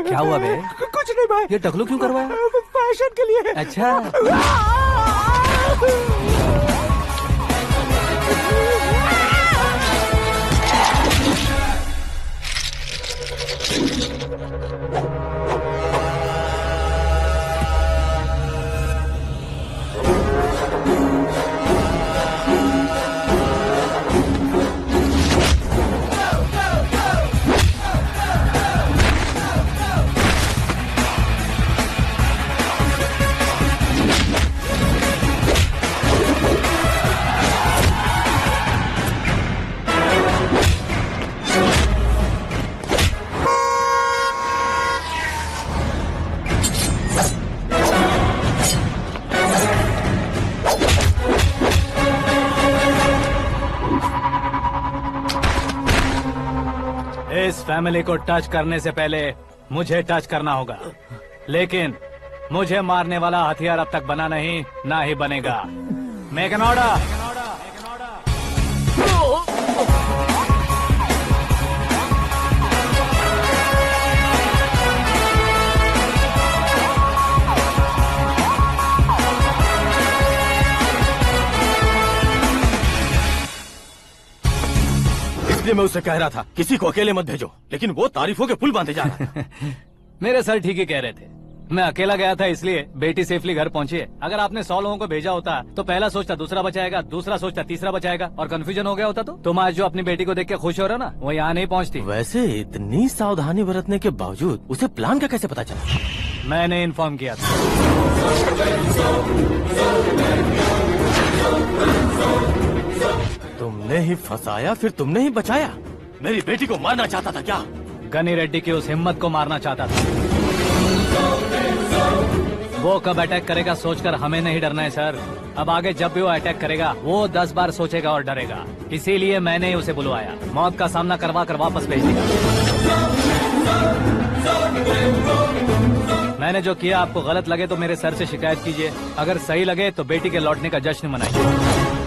क्या हुआ बे? कुछ नहीं भाई। ये टकलू क्यों करवाया? फैशन के लिए। अच्छा। इस फैमिली को टच करने से पहले मुझे टच करना होगा, लेकिन मुझे मारने वाला हथियार अब तक बना नहीं, ना ही बनेगा। Make an order. इसलिए मैं उससे कह रहा था किसी को अकेले मत भेजो, लेकिन वो तारीफों के पुल बांधे जा रहा था। मेरे सर ठीक ही कह रहे थे। मैं अकेला गया था इसलिए बेटी सेफली घर पहुंची है। अगर आपने 100 लोगों को भेजा होता तो पहला सोचता दूसरा बचाएगा, दूसरा सोचता तीसरा बचाएगा, और कंफ्यूजन हो गया होता तो तुम आज जो अपनी बेटी को देख के खुश हो रहे हो ना, वो यहाँ नहीं पहुँचती। वैसे इतनी सावधानी बरतने के बावजूद उसे प्लान का कैसे पता चला? मैंने इन्फॉर्म किया था। तुमने ही फंसाया, फिर तुमने ही बचाया। मेरी बेटी को मारना चाहता था क्या? गनी रेड्डी की उस हिम्मत को मारना चाहता था। वो कब अटैक करेगा सोचकर हमें नहीं डरना है सर। अब आगे जब भी वो अटैक करेगा वो 10 बार सोचेगा और डरेगा। इसीलिए मैंने ही उसे बुलवाया। मौत का सामना करवा कर वापस भेज दिया। मैंने जो किया आपको गलत लगे तो मेरे सर से शिकायत कीजिए, अगर सही लगे तो बेटी के लौटने का जश्न मनाइए।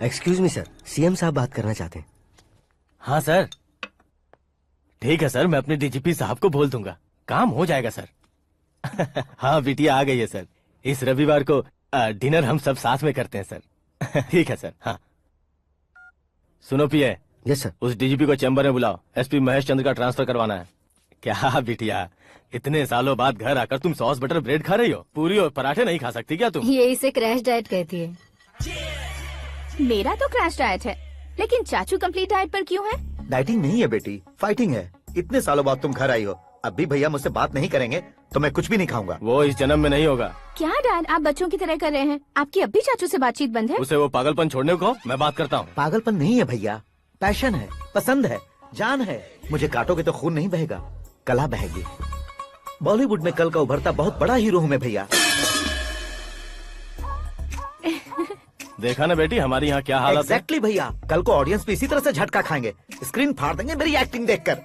एक्सक्यूज मी सर, सीएम साहब बात करना चाहते हैं। हाँ सर, ठीक है सर, मैं अपने डीजीपी साहब को बोल दूंगा, काम हो जाएगा सर। हाँ बिटिया आ गई है सर। इस रविवार को डिनर हम सब साथ में करते हैं सर। ठीक है सर। हाँ सुनो पिए। Yes sir. उस डीजीपी को चैम्बर में बुलाओ, एसपी महेश चंद्र का ट्रांसफर करवाना है। क्या बिटिया, इतने सालों बाद घर आकर तुम सॉस बटर ब्रेड खा रही हो? पूरी और पराठे नहीं खा सकती क्या तुम? ये इसे क्रैश डाइट कहती है। मेरा तो क्रैश डाइट है, लेकिन चाचू कंप्लीट डाइट पर क्यों है? डाइटिंग नहीं है बेटी, फाइटिंग है। इतने सालों बाद तुम घर आई हो, अब भी भैया मुझसे बात नहीं करेंगे तो मैं कुछ भी नहीं खाऊंगा। वो इस जन्म में नहीं होगा। क्या डैड, आप बच्चों की तरह कर रहे हैं? आपकी अब भी चाचू से बातचीत बंद है? उसे वो पागलपन छोड़ने को, मैं बात करता हूँ। पागलपन नहीं है भैया, पैशन है, पसंद है, जान है। मुझे काटोगे तो खून नहीं बहेगा, कला बहेगी। बॉलीवुड में कल का उभरता बहुत बड़ा हीरो हूँ मैं भैया। देखा ना बेटी हमारी यहाँ क्या हालत एग्जैक्टली भैया, कल को ऑडियंस भी इसी तरह से झटका खाएंगे, स्क्रीन फाड़ देंगे मेरी एक्टिंग देखकर।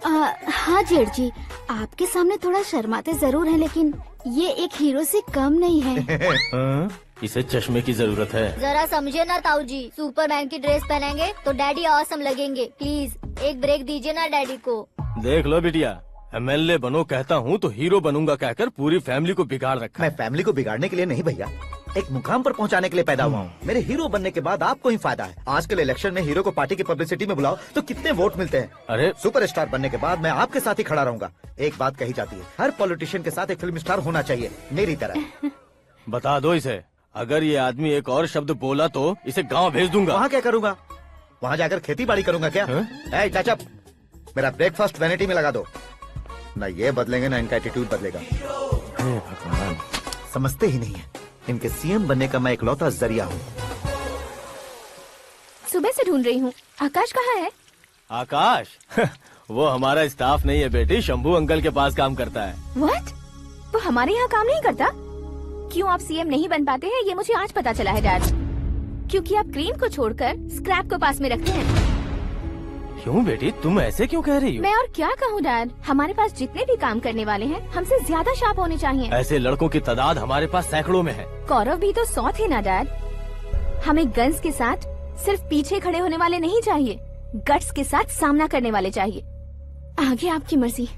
हाँ जेठ जी, आपके सामने थोड़ा शर्माते जरूर हैं, लेकिन ये एक हीरो से कम नहीं है। हाँ? इसे चश्मे की जरूरत है। जरा समझे ना ताऊ जी, सुपरमैन की ड्रेस पहनेंगे तो डैडी ऑसम लगेंगे। प्लीज एक ब्रेक दीजिए ना डैडी को। देख लो बिटिया, MLA बनो कहता हूँ तो हीरो बनूंगा कहकर पूरी फैमिली को बिगाड़ रखा मैं है। फैमिली को बिगाड़ने के लिए नहीं भैया, एक मुकाम पर पहुंचाने के लिए पैदा हुआ हूँ। मेरे हीरो बनने के बाद आपको ही फायदा है। आजकल इलेक्शन में हीरो को पार्टी की पब्लिसिटी में बुलाओ तो कितने वोट मिलते हैं। अरे सुपरस्टार बनने के बाद मैं आपके साथ ही खड़ा रहूंगा। एक बात कही जाती है, हर पॉलिटिशियन के साथ एक फिल्म स्टार होना चाहिए, मेरी तरह। बता दो इसे, अगर ये आदमी एक और शब्द बोला तो इसे गांव भेज दूंगा। वहाँ क्या करूंगा? वहाँ जाकर खेती बाड़ी करूंगा क्या? हाँ? ए, टच अप, मेरा ब्रेकफास्ट वैनिटी में लगा दो। ना ये बदलेंगे ना इनका एटीट्यूड बदलेगा। हे भगवान। समझते ही नहीं है, इनके सीएम बनने का मैं इकलौता जरिया हूँ। सुबह से ढूंढ रही हूँ, आकाश कहाँ है? आकाश वो हमारा स्टाफ नहीं है बेटी, शंभू अंकल के पास काम करता है। व्हाट? वो हमारे यहाँ काम नहीं करता? क्यों आप सीएम नहीं बन पाते हैं ये मुझे आज पता चला है डैड। क्योंकि आप क्रीम को छोड़कर स्क्रैप को पास में रखते हैं। क्यों बेटी, तुम ऐसे क्यों कह रही हो? मैं और क्या कहूँ डैड, हमारे पास जितने भी काम करने वाले हैं हमसे ज्यादा शार्प होने चाहिए। ऐसे लड़कों की तादाद हमारे पास सैकड़ों में है। कौरव भी तो 100 थे ना डैड। हमें गन्स के साथ सिर्फ पीछे खड़े होने वाले नहीं चाहिए, गट्स के साथ सामना करने वाले चाहिए। आगे आपकी मर्जी।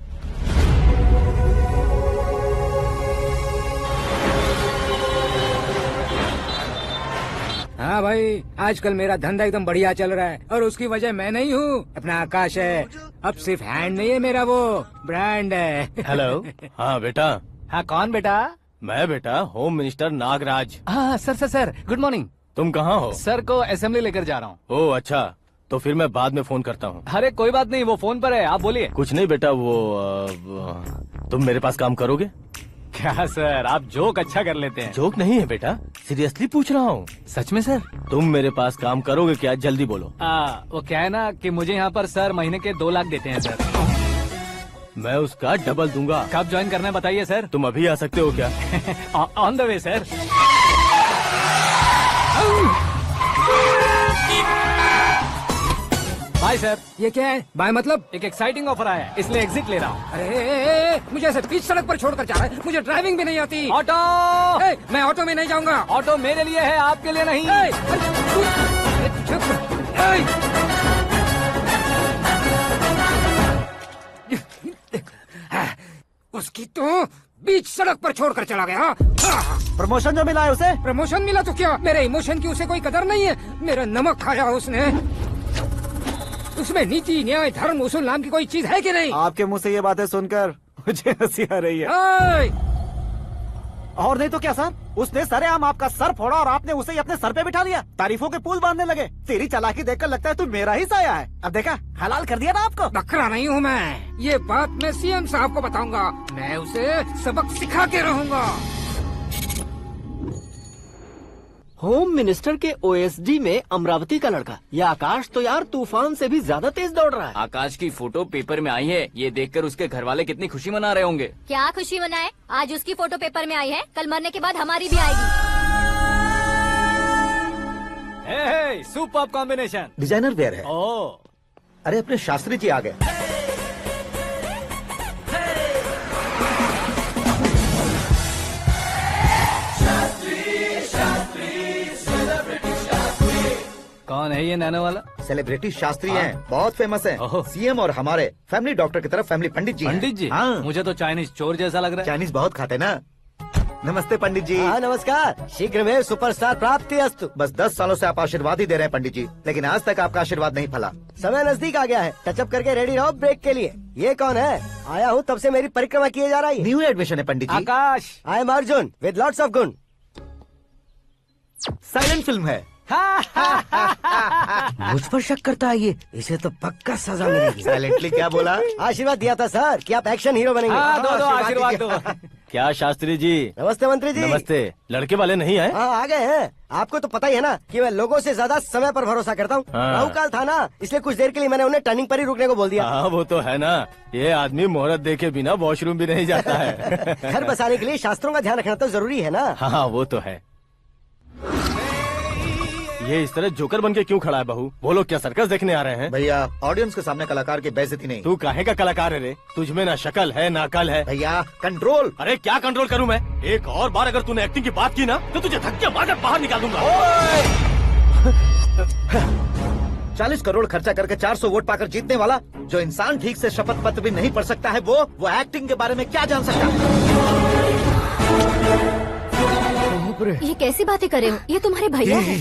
हाँ भाई, आजकल मेरा धंधा एकदम बढ़िया चल रहा है और उसकी वजह मैं नहीं हूँ, अपना आकाश है। अब सिर्फ हैंड नहीं है मेरा, वो ब्रांड है। हेलो। हाँ बेटा। हाँ कौन बेटा? मैं बेटा होम मिनिस्टर नागराज। हाँ सर गुड मॉर्निंग। तुम कहाँ हो? सर को असेंबली लेकर जा रहा हूँ। ओह अच्छा, तो फिर मैं बाद में फोन करता हूँ। अरे कोई बात नहीं, वो फोन पर है, आप बोलिए। कुछ नहीं बेटा, तुम मेरे पास काम करोगे? क्या सर, आप जोक अच्छा कर लेते हैं। जोक नहीं है बेटा, सीरियसली पूछ रहा हूँ। सच में सर? तुम मेरे पास काम करोगे क्या? जल्दी बोलो। वो क्या है ना कि मुझे यहाँ पर सर महीने के 2 लाख देते हैं सर। मैं उसका डबल दूंगा। कब ज्वाइन करना है बताइए सर। तुम अभी आ सकते हो क्या? On the way sir. Bye sir. ये क्या है? बाय मतलब? एक एक्साइटिंग ऑफर आया है, इसलिए एग्जिट ले रहा हूँ। अरे मुझे ऐसे बीच सड़क पर छोड़कर जा रहा है, मुझे ड्राइविंग भी नहीं आती। ऑटो। मैं ऑटो में नहीं जाऊंगा। ऑटो मेरे लिए है, आपके लिए नहीं। उसकी तो बीच सड़क पर छोड़कर चला गया। प्रमोशन जो मिला है उसे? प्रमोशन मिला तो क्या, मेरे इमोशन की उसे कोई कदर नहीं है। मेरा नमक खाया उसने। उसमें नीति न्याय धर्म उसूल नाम की कोई चीज है कि नहीं? आपके मुंह से ये बातें सुनकर मुझे हंसी आ रही है। और नहीं तो क्या सर, उसने सरेआम आपका सर फोड़ा और आपने उसे ही अपने सर पे बिठा लिया। तारीफों के पुल बांधने लगे। तेरी चालाकी देखकर लगता है तू मेरा ही साया है। अब देखा, हलाल कर दिया ना आपको। बकरा नहीं हूँ मैं, ये बात मैं सीएम साहब को बताऊंगा। मैं उसे सबक सिखा के रहूंगा। होम मिनिस्टर के ओएसडी में अमरावती का लड़का, ये आकाश तो यार तूफान से भी ज्यादा तेज दौड़ रहा है। आकाश की फोटो पेपर में आई है, ये देखकर उसके घर वाले कितनी खुशी मना रहे होंगे। क्या खुशी मनाए, आज उसकी फोटो पेपर में आई है, कल मरने के बाद हमारी भी आएगी। Super combination. डिजाइनर वेयर है। ओ अरे अपने शास्त्री जी आ गए। कौन है ये नैनो वाला? सेलिब्रिटी शास्त्री हैं, बहुत फेमस हैं। ओहो। सीएम और हमारे फैमिली डॉक्टर की तरफ फैमिली पंडित जी हैं। पंडित जी? हाँ, मुझे तो चाइनीज चोर जैसा लग रहा है। चाइनीज बहुत खाते ना। नमस्ते पंडित जी। हाँ नमस्कार, शीघ्र में सुपरस्टार प्राप्ति अस्तु। बस 10 सालों से आप आशीर्वाद ही दे रहे हैं पंडित जी, लेकिन आज तक आपका आशीर्वाद नहीं फला। समय नजदीक आ गया है, टचअप करके रेडी रहो ब्रेक के लिए। ये कौन है? आया हूँ तब से मेरी परिक्रमा किए जा रही है। न्यू एडमिशन है Pandit ji. Akash. I am Arjun with lots of गुण। साइलेंट फिल्म है। मुझ पर शक करता है ये, इसे तो पक्का सजा मिलेगी। साइलेंटली क्या बोला? आशीर्वाद दिया था सर कि आप एक्शन हीरो बनेंगे। हाँ, दो आशीर्वाद दो। क्या शास्त्री जी? नमस्ते मंत्री जी। नमस्ते। लड़के वाले नहीं आए? हाँ आ गए हैं। आपको तो पता ही है ना कि मैं लोगों से ज्यादा समय पर भरोसा करता हूँ। हाँ। राहु काल था ना, इसलिए कुछ देर के लिए मैंने उन्हें टर्निंग पर ही रुकने को बोल दिया। हाँ वो तो है ना, ये आदमी मुहूर्त देखे बिना वॉशरूम भी नहीं जाता है। घर बसाने के लिए शास्त्रों का ध्यान रखना तो जरूरी है ना। हाँ वो तो है। ये इस तरह जोकर बन के क्यों खड़ा है बहू? वो लोग क्या सर्कस देखने आ रहे हैं? भैया ऑडियंस के सामने कलाकार की बेइज्जती नहीं। तू काहे का कलाकार है रे? तुझमें ना शक्ल है ना अकल है। भैया कंट्रोल। अरे क्या कंट्रोल करूं मैं? एक और बार अगर तूने एक्टिंग की बात की ना तो तुझे धक्के मारकर बाहर निकाल दूंगा। 40 करोड़ खर्चा करके 400 वोट पाकर जीतने वाला जो इंसान ठीक से शपथ पत्र भी नहीं पढ़ सकता है, वो एक्टिंग के बारे में क्या जान सकता है? ये कैसी बातें कर रहे हो? ये तुम्हारे भैया हैं।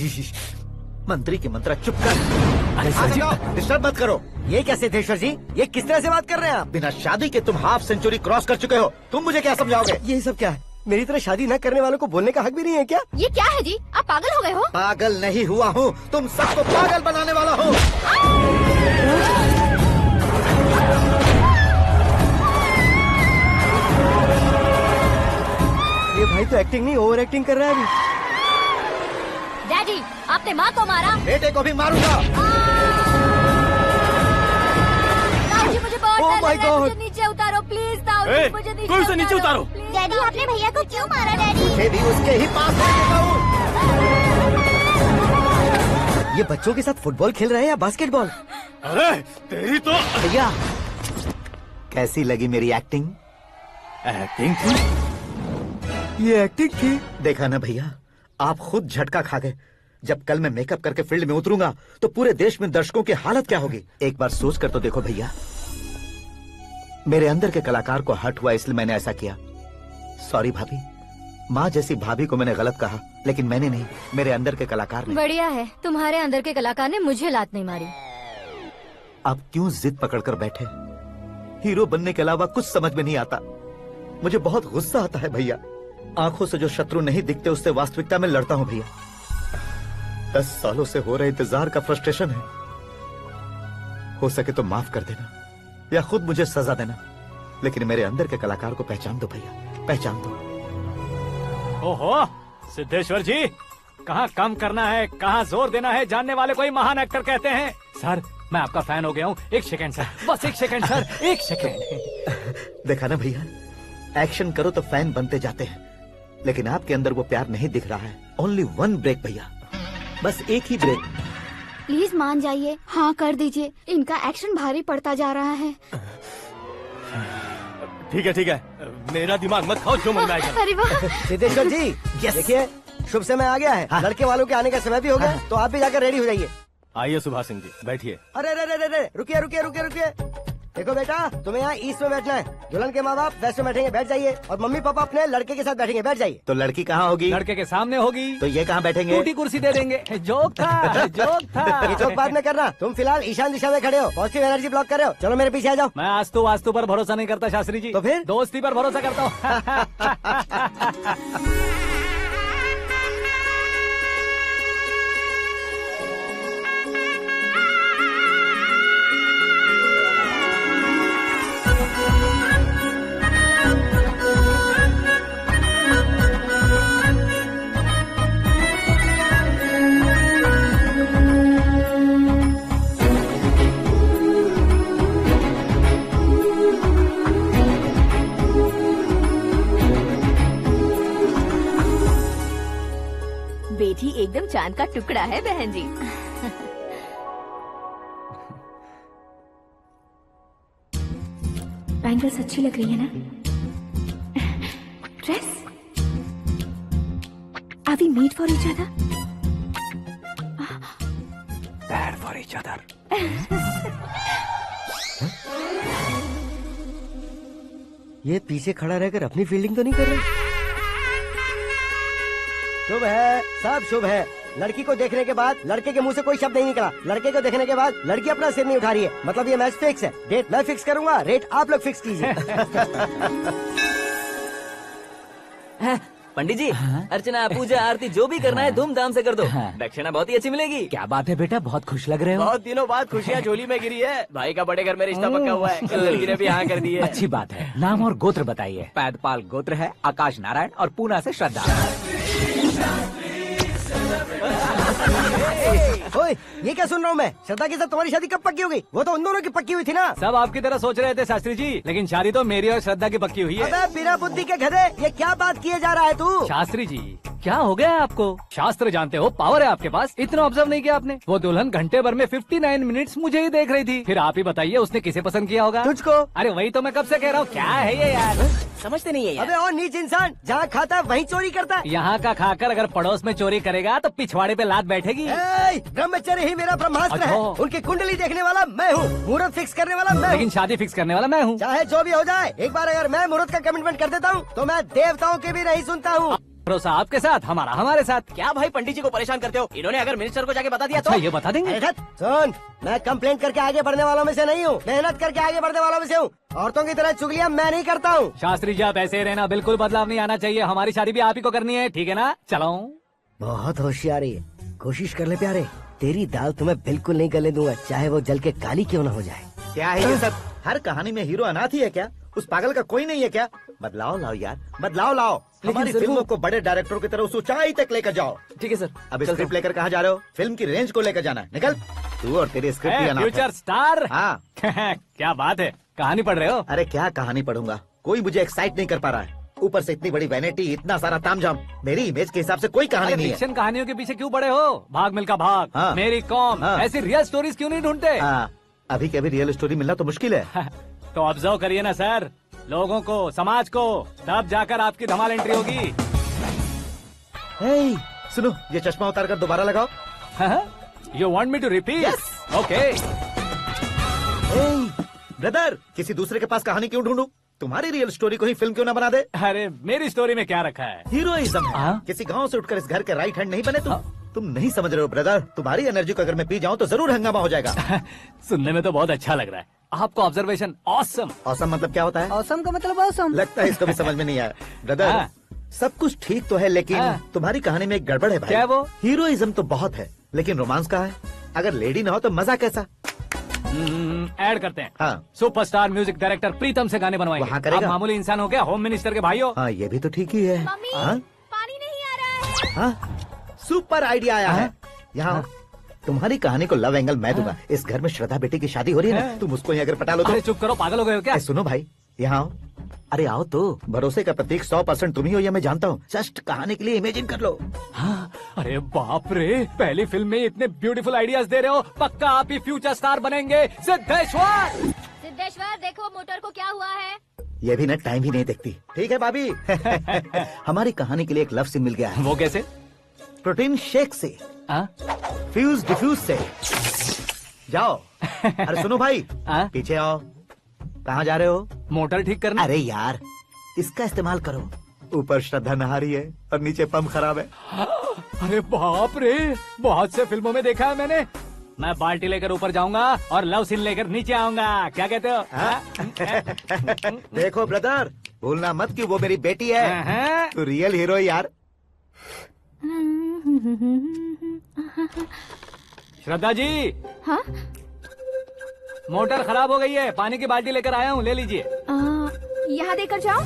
मंत्री की मंत्रा चुप कर। डिस्टर्ब मत करो। ये क्या सिद्धेश्वर जी, ये किस तरह से बात कर रहे हैं आप? बिना शादी के तुम हाफ सेंचुरी क्रॉस कर चुके हो, तुम मुझे क्या समझाओगे? ये सब क्या है? मेरी तरह शादी न करने वालों को बोलने का हक भी नहीं है क्या? ये क्या है जी? आप पागल हो गए हो? पागल नहीं हुआ हूँ, तुम सबको पागल बनाने वाला हूँ। ये भाई तो एक्टिंग नहीं ओवर एक्टिंग कर रहा है अभी। डैडी, आपने माँ को मारा। बेटे को भी मारूंगा। ताऊजी, मुझे बहुत Oh डर my लग रहा है। God! मुझे नीचे उतारो प्लीज। ताऊजी, ए, मुझे कोई उसे नीचे उतारो। प्लीज। डैडी आपने भैया को क्यों मारा डैडी? मुझे भी उसके ही पास लेके जाऊं। ये बच्चों के साथ फुटबॉल खेल रहे हैं या बास्केटबॉल? अरे तेरी तो भैया कैसी लगी मेरी एक्टिंग? एक्टिंग थी। ये एक्टिंग थी। देखा ना भैया, आप खुद झटका खा गए। जब कल मैं मेकअप करके फील्ड में उतरूंगा तो पूरे देश में दर्शकों की हालत क्या होगी? एक बार सोच कर तो देखो भैया। मेरे अंदर के कलाकार को हर्ट हुआ इसलिए मैंने ऐसा किया। सॉरी भाभी। माँ जैसी भाभी को मैंने गलत कहा, लेकिन मैंने नहीं, मेरे अंदर के कलाकार ने। बढ़िया है, तुम्हारे अंदर के कलाकार ने मुझे लात नहीं मारी। आप क्यों जिद पकड़कर बैठे? हीरो बनने के अलावा कुछ समझ में नहीं आता। मुझे बहुत गुस्सा आता है भैया। आंखों से जो शत्रु नहीं दिखते उससे वास्तविकता में लड़ता हूँ भैया। 10 सालों से हो रहे इंतजार का फ्रस्ट्रेशन है। हो सके तो माफ कर देना या खुद मुझे सजा देना, लेकिन मेरे अंदर के कलाकार को पहचान दो भैया, पहचान दो। ओहो सिद्धेश्वर जी, कहाँ कम करना है कहाँ जोर देना है, जानने वाले को ही महान एक्टर कहते हैं। सर मैं आपका फैन हो गया हूँ। एक सेकंड सर, बस एक सेकंड सर, एक सेकंड। देखा ना भैया, एक्शन करो तो फैन बनते जाते हैं, लेकिन आपके अंदर वो प्यार नहीं दिख रहा है। ओनली वन ब्रेक भैया, बस एक ही ब्रेक। प्लीज मान जाइए, हाँ कर दीजिए। इनका एक्शन भारी पड़ता जा रहा है। ठीक है, मेरा दिमाग मत खाओ, जो मन में आएगा। अरे वाह, सिद्धेश्वर जी देखिए, शुभ समय आ गया है। हाँ। लड़के वालों के आने का समय भी हो गया, तो आप भी जाकर रेडी हो जाइए। आइए सुभाष सिंह जी, बैठिए। अरे रुकिए। देखो बेटा, तुम्हें यहाँ ईस्ट में बैठना है। दुल्हन के माँ बाप वेस्ट में बैठेंगे, बैठ जाइए। और मम्मी पापा अपने लड़के के साथ बैठेंगे, बैठ जाइए। तो लड़की कहाँ होगी? लड़के के सामने होगी। तो ये कहाँ बैठेंगे? टूटी कुर्सी दे देंगे। जोक था, जोक था। ये जोक बाद में करना। तुम फिलहाल ईशान दिशा में खड़े हो, पॉजिटिव एनर्जी ब्लॉक कर रहे हो। चलो मेरे पीछे आ जाओ। मैं वास्तु पर भरोसा नहीं करता शास्त्री जी। तो फिर? दोस्ती पर भरोसा करता हूँ। बेटी एकदम चांद का टुकड़ा है बहन जी। बैंगल्स अच्छी लग रही है ना? Dress? Are we made for each other? Bad for each other. ये पीछे खड़ा रहकर अपनी फील्डिंग तो नहीं कर रहा? शुभ है, सब शुभ है। लड़की को देखने के बाद लड़के के मुंह से कोई शब्द नहीं निकला। लड़के को देखने के बाद लड़की अपना सिर नहीं उठा रही है, मतलब ये मैच फिक्स है। डेट मैं फिक्स करूंगा, रेट आप लोग फिक्स कीजिए। पंडित जी, अर्चना पूजा आरती जो भी करना है धूमधाम से कर दो। दक्षिणा बहुत ही अच्छी मिलेगी। क्या बात है बेटा, बहुत खुश लग रहे हो। बहुत दिनों बाद खुशियाँ झोली में गिरी है। भाई का बड़े घर में रिश्ता पक्का हुआ है। कल लड़की ने भी हाँ कर दी है। अच्छी बात है। नाम और गोत्र बताइए। पैदपाल गोत्र है, आकाश नारायण और पूना से श्रद्धा। ओए, ये क्या सुन रहा हूँ मैं? श्रद्धा के साथ तुम्हारी शादी कब पक्की हो गई? वो तो उन दोनों की पक्की हुई थी ना। सब आपकी तरह सोच रहे थे शास्त्री जी, लेकिन शादी तो मेरी और श्रद्धा की पक्की हुई है। अबे बिना बुद्धि के गधे, ये क्या बात किए जा रहा है तू? शास्त्री जी, क्या हो गया है आपको? शास्त्र जानते हो, पावर है आपके पास, इतना ऑब्जर्व नहीं किया आपने? वो दुल्हन घंटे भर में 59 मिनट्स मुझे ही देख रही थी। फिर आप ही बताइए उसने किसे पसंद किया होगा? तुझको। अरे वही तो मैं कब से कह रहा हूँ, क्या है ये यार? समझते नहीं है यार। अबे और नीच इंसान, जहाँ खाता है वहीं चोरी करता है। यहाँ का खाकर अगर पड़ोस में चोरी करेगा तो पिछवाड़े पे लात बैठेगी। ए, ब्रह्मचर्य ही मेरा ब्रह्मास्त्र है। अच्छा। उनकी कुंडली देखने वाला मैं हूँ, मुहूर्त फिक्स करने वाला मैं लेकिन हूँ। शादी फिक्स करने वाला मैं हूँ। चाहे जो भी हो जाए, एक बार अगर मैं मुहूर्त का कमिटमेंट कर देता हूँ तो मैं देवताओं के भी नहीं सुनता हूँ। भरोसा आपके साथ, हमारा हमारे साथ। क्या भाई पंडित जी को परेशान करते हो? इन्होंने अगर मिनिस्टर को जाके बता दिया अच्छा तो ये बता देंगे? अरे धत, सुन, मैं कंप्लेंट करके आगे बढ़ने वालों में से नहीं हूँ, मेहनत करके आगे बढ़ने वालों में से हूँ। औरतों की तरह चुगलियाँ मैं नहीं करता हूँ। शास्त्री जी आप ऐसे ही रहना, बिल्कुल बदलाव नहीं आना चाहिए। हमारी शादी भी आप ही को करनी है, ठीक है ना? चलो। बहुत होशियारी है, कोशिश कर ले प्यारे, तेरी दाल तुम्हें बिल्कुल नहीं गले दूंगा, चाहे वो जल के काली क्यों न हो जाए। क्या है ये सब? हर कहानी में हीरो अनाथ ही है क्या? उस पागल का कोई नहीं है क्या? बदलाव लाओ यार, बदलाव लाओ। हमारी सर फिल्मों वो- को बड़े डायरेक्टरों की तरह उस ऊंचाई तक लेकर जाओ। ठीक है सर। अब स्क्रिप्ट लेकर कहाँ जा रहे हो? फिल्म की रेंज को लेकर जाना है। निकल तू और तेरी स्क्रिप्ट ही अनाथ है। Future star. हाँ। क्या बात है, कहानी पढ़ रहे हो? अरे क्या कहानी पढ़ूंगा, कोई मुझे एक्साइट नहीं कर पा रहा है। ऊपर से इतनी बड़ी वैनिटी, इतना सारा तामझाम, मेरी इमेज के हिसाब से कोई कहानी अरे नहीं है। फिक्शन कहानियों के पीछे क्यों पड़े हो? भाग मिल्खा भाग, हाँ। मेरी कॉम, हाँ। ऐसी रियल स्टोरीज क्यों नहीं ढूंढते? हाँ, अभी के अभी रियल स्टोरी मिलना तो मुश्किल है। तो ऑब्जर्व करिए ना सर, लोगों को, समाज को, तब जाकर आपकी धमाल एंट्री होगी। हे, सुनो, ये चश्मा उतार कर दोबारा लगाओ। You want me to repeat? Okay. Brother, किसी दूसरे के पास कहानी क्यों ढूंढूं? तुम्हारी रियल स्टोरी को ही फिल्म क्यों ना बना दे? अरे मेरी स्टोरी में क्या रखा है? हीरोइज्म है। हाँ? किसी गांव से उठकर इस घर के राइट हैंड नहीं बने तुम। हाँ। तुम नहीं समझ रहे हो ब्रदर, तुम्हारी एनर्जी को अगर मैं पी जाऊं तो जरूर हंगामा हो जाएगा। सुनने में तो बहुत अच्छा लग रहा है। आपको ऑब्जर्वेशन ऑसम। औसम मतलब क्या होता है? औसम का मतलब औसम। लगता है इसको भी समझ में नहीं आया। ब्रदर, हाँ। सब कुछ ठीक तो है, लेकिन हाँ। तुम्हारी कहानी में एक गड़बड़ है भाई। क्या है वो? हीरोइज्म तो बहुत है, लेकिन रोमांस कहाँ है? अगर लेडी ना हो तो मजा कैसा? ऐड करते हैं। हाँ। सुपरस्टार म्यूजिक डायरेक्टर प्रीतम से गाने बनवाएंगे। वहाँ करेगा? आप मामूली इंसान हो क्या, होम मिनिस्टर के भाई हो? हाँ, ये भी तो ठीक ही है। मम्मी हाँ? पानी नहीं आ रहा है। हाँ? सुपर आइडिया आया है। यहाँ तुम्हारी कहानी को लव एंगल मैं दूंगा। इस घर में श्रद्धा बेटी की शादी हो रही है ना, हाँ। तुम उसको ही अगर पटा लो तो। अरे चुप करो, पागल हो गए हो क्या? सुनो भाई, यहाँ आओ। अरे आओ तो, भरोसे का प्रतीक 100% तुम ही हो, ये मैं जानता हूँ। जस्ट कहानी के लिए इमेजिन कर लो। हाँ, अरे बाप रे, पहली फिल्म में इतने ब्यूटीफुल आइडियाज दे रहे हो, पक्का आप ही फ्यूचर स्टार बनेंगे। सिद्धेश्वर। सिद्धेश्वर देखो मोटर को क्या हुआ है। ये भी ना टाइम ही नहीं देखती। ठीक है भाभी। हमारी कहानी के लिए एक लव सीन मिल गया है। वो कैसे? प्रोटीन शेक से, हाँ? फ्यूज डिफ्यूज से। जाओ। अरे सुनो भाई, हाँ? पीछे आओ। कहाँ जा रहे हो? मोटर ठीक करना। अरे यार, इसका इस्तेमाल करो। ऊपर श्रद्धा नहा रही है और नीचे पंप खराब है। अरे बाप रे, बहुत से फिल्मों में देखा है मैंने। मैं बाल्टी लेकर ऊपर जाऊंगा और लव सीन लेकर नीचे आऊंगा, क्या कहते हो? हाँ? देखो ब्रदर, भूलना मत कि वो मेरी बेटी है। हाँ? तू रियल हीरो है यार। श्रद्धा जी, हाँ? मोटर खराब हो गई है, पानी की बाल्टी लेकर आया हूँ, ले लीजिए। यहाँ देकर जाओ।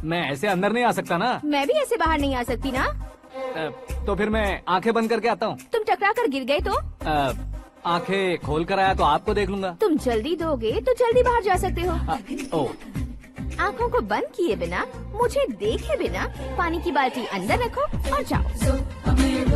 मैं ऐसे अंदर नहीं आ सकता ना। मैं भी ऐसे बाहर नहीं आ सकती ना। तो फिर मैं आंखें बंद करके आता हूँ। तुम टकरा कर गिर गए तो? आंखें खोल कर आया तो आपको देख लूंगा। तुम जल्दी दोगे तो जल्दी बाहर जा सकते हो। ओ, आँखों को बंद किए बिना, मुझे देखे बिना पानी की बाल्टी अंदर रखो और जाओ।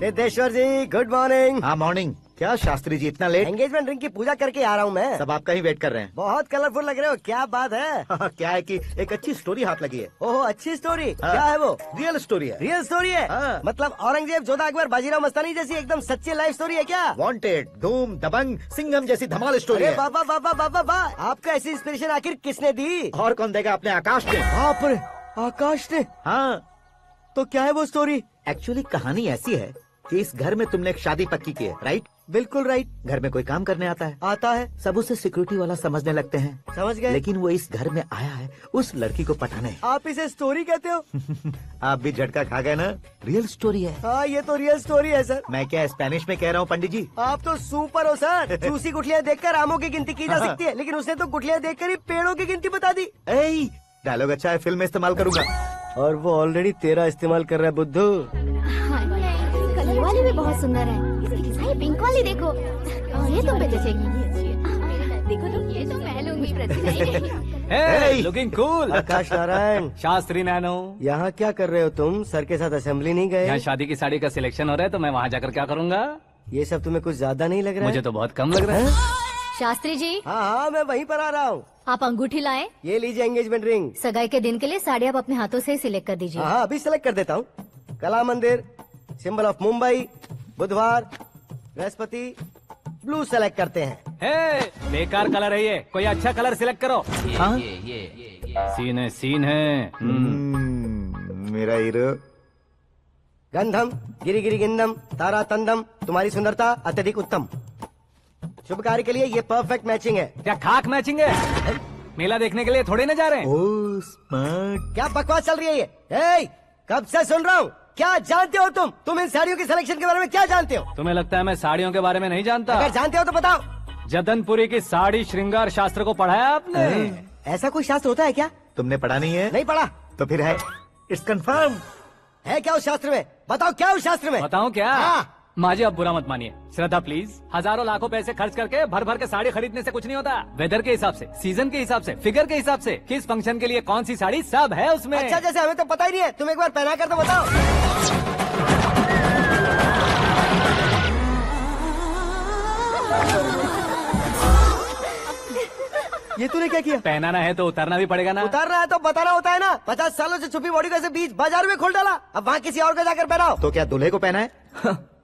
सिद्धेश्वर जी गुड मॉर्निंग। हाँ मॉर्निंग। क्या शास्त्री जी इतना लेट? एंगेजमेंट रिंग की पूजा करके आ रहा हूँ मैं। सब आपका ही वेट कर रहे हैं। बहुत कलरफुल लग रहे हो, क्या बात है? क्या है कि एक अच्छी स्टोरी हाथ लगी है। ओहो अच्छी स्टोरी। हाँ। क्या है वो? रियल स्टोरी है। रियल स्टोरी है? हाँ। मतलब औरंगजेब, जोधा अकबर, बाजीराव मस्तानी जैसी एकदम सच्ची लाइफ स्टोरी है क्या? वांटेड, धूम, दबंग, सिंघम जैसी धमाल स्टोरी अरे है। बाबा बाबा बाबा बा, आपका ऐसी इंस्पिरेशन आखिर किसने दी? और कौन देगा? अपने आकाश ने। बाप रे, आकाश ने। हाँ, तो क्या है वो स्टोरी? एक्चुअली कहानी ऐसी है कि इस घर में तुमने एक शादी पक्की की है, राइट? बिल्कुल राइट। घर में कोई काम करने आता है, आता है, सब उसे सिक्योरिटी वाला समझने लगते हैं, समझ गए। लेकिन वो इस घर में आया है उस लड़की को पटाने। आप इसे स्टोरी कहते हो? आप भी झटका खा गए ना, रियल स्टोरी है। हाँ, ये तो रियल स्टोरी है सर। मैं क्या स्पेनिश में कह रहा हूँ पंडित जी? आप तो सुपर हो सर। चूसी गुठलियाँ देखकर आमों की गिनती की जा सकती है, लेकिन उसने तो गुठलियाँ देखकर ही पेड़ों की गिनती बता दी। डायलॉग अच्छा है, फिल्म में इस्तेमाल करूंगा। और वो ऑलरेडी तेरा इस्तेमाल कर रहा है बुद्धू। कल ये वाली भी बहुत सुंदर है। ये पिंक वाली देखो, और ये तुम पे जचेगी। देखो तुम, ये तो मैं लूंगी प्रतिभा। Hey, looking cool. आकाश नारायण, शास्त्री नैनो, यहाँ क्या कर रहे हो तुम? सर के साथ असेंबली नहीं यहाँ गए? शादी की साड़ी का सिलेक्शन हो रहा है तो मैं वहाँ जाकर क्या करूँगा? ये सब तुम्हें कुछ ज्यादा नहीं लग रहा मुझे है? तो बहुत कम लग रहा है। शास्त्री जी, हाँ हाँ, मैं वहीं पर आ रहा हूँ। आप अंगूठी लाएं। ये लीजिए एंगेजमेंट रिंग। सगाई के दिन के लिए साड़ी आप अपने हाथों से सिलेक्ट कर दीजिए। हाँ, अभी सेलेक्ट कर देता हूँ। कला मंदिर, सिंबल ऑफ मुंबई, बुधवार, बृहस्पति, ब्लू सेलेक्ट करते हैं। हे, बेकार कलर है ये, कोई अच्छा कलर सिलेक्ट करो। हाँ? सीन है। मेरा हीरो। गंधम, गिरी गिरी गिंदम, तारा तंदम, तुम्हारी सुंदरता अत्यधिक उत्तम। शुभ कार्य के लिए ये परफेक्ट मैचिंग है। क्या खाक मैचिंग है? मेला देखने के लिए थोड़े न जा रहे हैं। Oh smart. क्या बकवास चल रही है ये? ए, कब से सुन रहा हूँ। क्या जानते हो तुम? तुम इन साड़ियों की सिलेक्शन के बारे में क्या जानते हो? तुम्हें लगता है मैं साड़ियों के बारे में नहीं जानता? अगर जानते हो तो बताओ। जदनपुरी की साड़ी श्रृंगार शास्त्र को पढ़ाया आपने? ऐसा कोई शास्त्र होता है क्या? तुमने पढ़ा नहीं है? नहीं पढ़ा। तो फिर है, इट्स कंफर्म। है क्या उस शास्त्र में? बताओ क्या उस शास्त्र में? बताऊं क्या? हाँ। माजी अब बुरा मत मानिए, श्रद्धा प्लीज। हजारों लाखों पैसे खर्च करके भर भर के साड़ी खरीदने से कुछ नहीं होता। वेदर के हिसाब से, सीजन के हिसाब से, फिगर के हिसाब से, किस फंक्शन के लिए कौन सी साड़ी, सब है उसमें। अच्छा, जैसे हमें तो पता ही नहीं है, तुम एक बार पहना कर तो बताओ। ये तूने क्या किया? पहनाना है तो उतारना भी पड़ेगा ना। उतारना है तो बताना होता है ना। 50 सालों से छुपी बॉडी को ऐसे बीच बाजार में खोल डाला, अब वहाँ किसी और को जाकर पहनाओ। तो क्या दूल्हे को पहना है?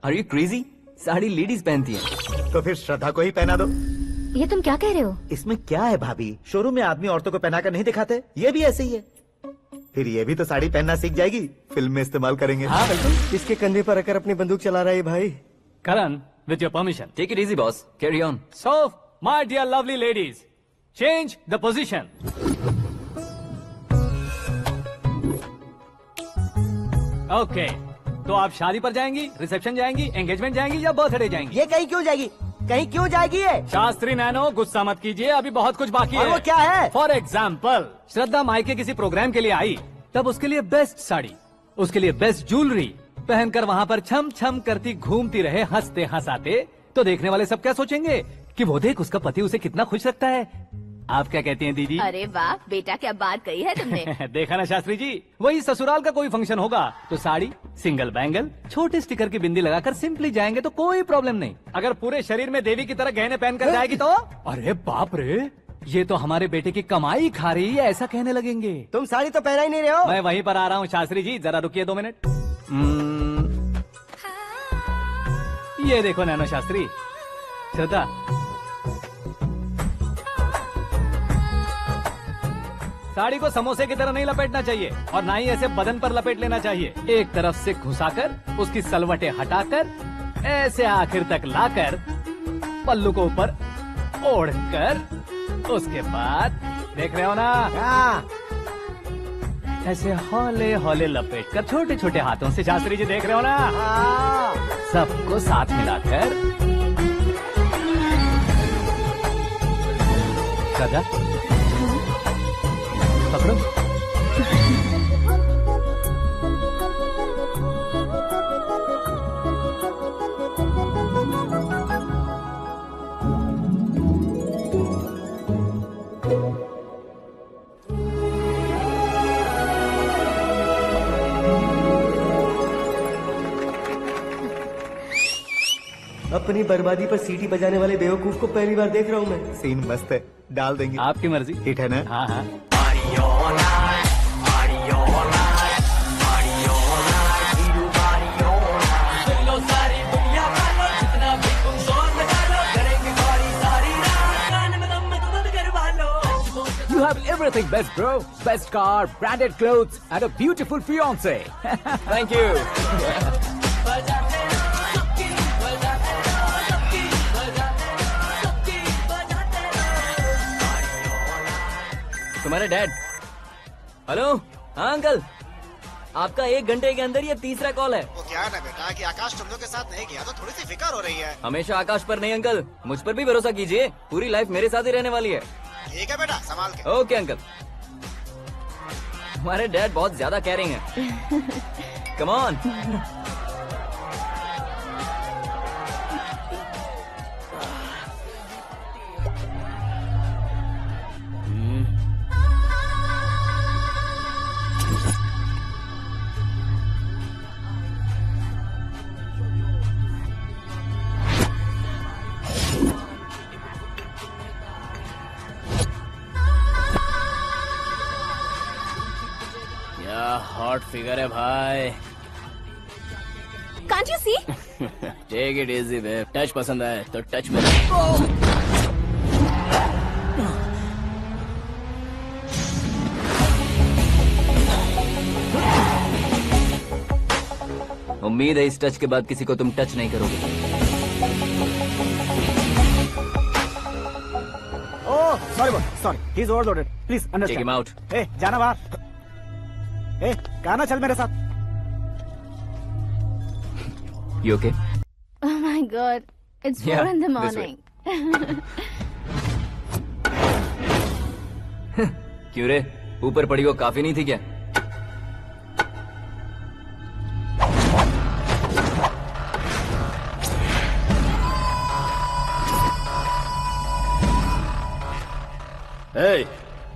Are you crazy? Sari ladies पहनती है। तो फिर श्रद्धा को ही पहना दो। ये तुम क्या कह रहे हो? इसमें क्या है भाभी, शोरूम में आदमी औरतों को पहनाकर नहीं दिखाते, ये भी ऐसे ही है। फिर ये भी तो साड़ी पहनना सीख जाएगी, फिल्म में इस्तेमाल करेंगे। हाँ बिल्कुल। इसके कंधे पर रखकर अपनी बंदूक चला रहा है भाई। Karan, with your permission. Take it easy boss, carry on. So my dear lovely ladies, change the position. Okay, तो आप शादी पर जाएंगी, रिसेप्शन जाएंगी, एंगेजमेंट जाएंगी या बर्थडे जाएंगी? ये कहीं क्यों जाएगी? कहीं क्यों जाएगी ये? शास्त्री नैनो, गुस्सा मत कीजिए, अभी बहुत कुछ बाकी और है। वो क्या है? फॉर एग्जाम्पल, श्रद्धा मायके किसी प्रोग्राम के लिए आई, तब उसके लिए बेस्ट साड़ी, उसके लिए बेस्ट ज्वेलरी पहनकर वहाँ पर छम छम करती घूमती रहे हंसते हंसाते, तो देखने वाले सब क्या सोचेंगे कि वो देख उसका पति उसे कितना खुश रखता है। आप क्या कहती हैं दीदी? अरे वाह बेटा, क्या बात कही है तुमने। देखा ना शास्त्री जी, वही ससुराल का कोई फंक्शन होगा तो साड़ी, सिंगल बैंगल, छोटे स्टिकर की बिंदी लगाकर सिंपली जाएंगे तो कोई प्रॉब्लम नहीं। अगर पूरे शरीर में देवी की तरह गहने पहनकर जाएगी तो अरे बाप रे, ये तो हमारे बेटे की कमाई खा रही है, ऐसा कहने लगेंगे। तुम साड़ी तो पहना ही नहीं रहे हो। मैं वहीं पर आ रहा हूँ शास्त्री जी, जरा रुकिए 2 मिनट। ये देखो नैनो शास्त्री, श्रद्धा, साड़ी को समोसे की तरह नहीं लपेटना चाहिए और ना ही ऐसे बदन पर लपेट लेना चाहिए। एक तरफ से घुसाकर, उसकी सलवटें हटाकर, ऐसे आखिर तक लाकर, पल्लू को ऊपर ओढ़कर, उसके बाद देख रहे हो ना, हाँ। ऐसे हौले हौले लपेट कर छोटे छोटे हाथों से, शास्त्री जी देख रहे हो ना, हाँ। सबको साथ मिलाकर, श्रद्धा पकड़ो। अपनी बर्बादी पर सीटी बजाने वाले बेवकूफ को पहली बार देख रहा हूँ मैं। सीन मस्त है, डाल देंगे। आपकी मर्जी। हिट है ना? हाँ हाँ। You have everything best, bro. Best car, branded clothes, and a beautiful fiance. Thank you. तुम्हारे डैड। हेलो, हाँ अंकल, आपका 1 घंटे के अंदर ये तीसरा कॉल है। वो क्या है ना बेटा कि आकाश तुम लोग के साथ नहीं गया तो थोड़ी सी फिक्र हो रही है। हमेशा आकाश पर नहीं अंकल, मुझ पर भी भरोसा कीजिए, पूरी लाइफ मेरे साथ ही रहने वाली है। ठीक है बेटा, संभाल के। Okay uncle. हमारे डैड बहुत ज्यादा केयरिंग है। Come on. हॉट फिगर है भाई। Can't you see? Take it easy babe. Touch पसंद आए तो टच में। उम्मीद है इस टच के बाद किसी को तुम टच नहीं करोगे। Oh, sorry boss, sorry. He's overloaded. Please understand. Take him out. Hey, जाना बाहर। Hey, गाना चल मेरे साथ। You okay? Oh my God, it's 4 Yeah, in the this way. morning. क्यों रे, ऊपर पड़ी वो काफी नहीं थी क्या? Hey,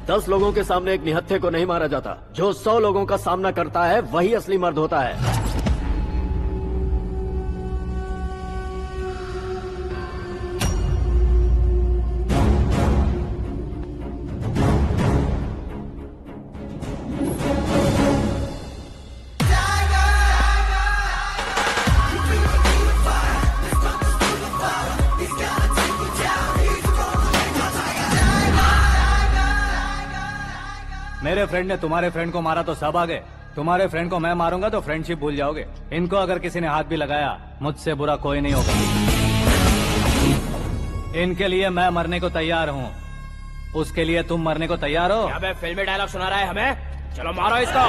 10 लोगों के सामने एक निहत्थे को नहीं मारा जाता। जो 100 लोगों का सामना करता है वही असली मर्द होता है। मेरे फ्रेंड ने तुम्हारे फ्रेंड को मारा तो सब आ गए, तुम्हारे फ्रेंड को मैं मारूंगा तो फ्रेंडशिप भूल जाओगे। इनको अगर किसी ने हाथ भी लगाया, मुझसे बुरा कोई नहीं होगा। इनके लिए मैं मरने को तैयार हूँ, उसके लिए तुम मरने को तैयार हो? अबे फिल्मी डायलॉग सुना रहा है हमें? चलो मारो इसको।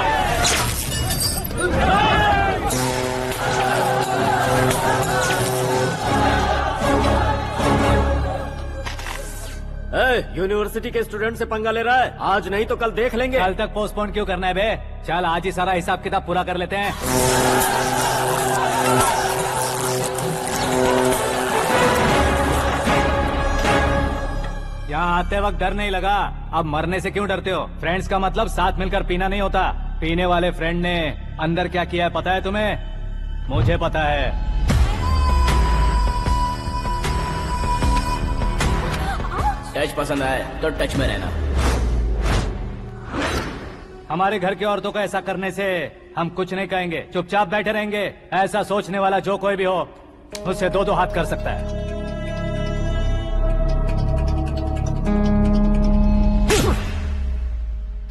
यूनिवर्सिटी के स्टूडेंट से पंगा ले रहा है। आज नहीं तो कल देख लेंगे। कल तक पोस्टपोन क्यों करना है बे? चल आज ही सारा हिसाब किताब पूरा कर लेते हैं। यहाँ आते वक्त डर नहीं लगा, अब मरने से क्यों डरते हो? फ्रेंड्स का मतलब साथ मिलकर पीना नहीं होता। पीने वाले फ्रेंड ने अंदर क्या किया है पता है तुम्हें? मुझे पता है। टच पसंद आए तो टच में रहना। हमारे घर की औरतों को ऐसा करने से हम कुछ नहीं कहेंगे, चुपचाप बैठे रहेंगे। ऐसा सोचने वाला जो कोई भी हो, उससे 2-2 हाथ कर सकता है।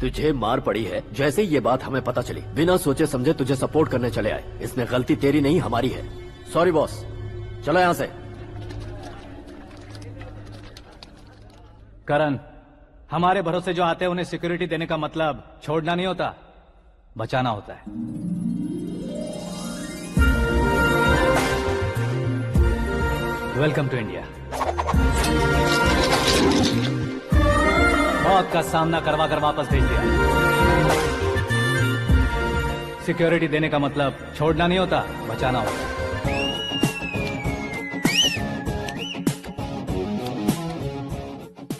तुझे मार पड़ी है, जैसे ये बात हमें पता चली, बिना सोचे समझे तुझे सपोर्ट करने चले आए। इसमें गलती तेरी नहीं हमारी है। सॉरी बॉस, चलो यहाँ से। करण, हमारे भरोसे जो आते हैं उन्हें सिक्योरिटी देने का मतलब छोड़ना नहीं होता, बचाना होता है। Welcome to India. मौत का सामना करवा कर वापस भेज दिया। सिक्योरिटी देने का मतलब छोड़ना नहीं होता, बचाना होता है।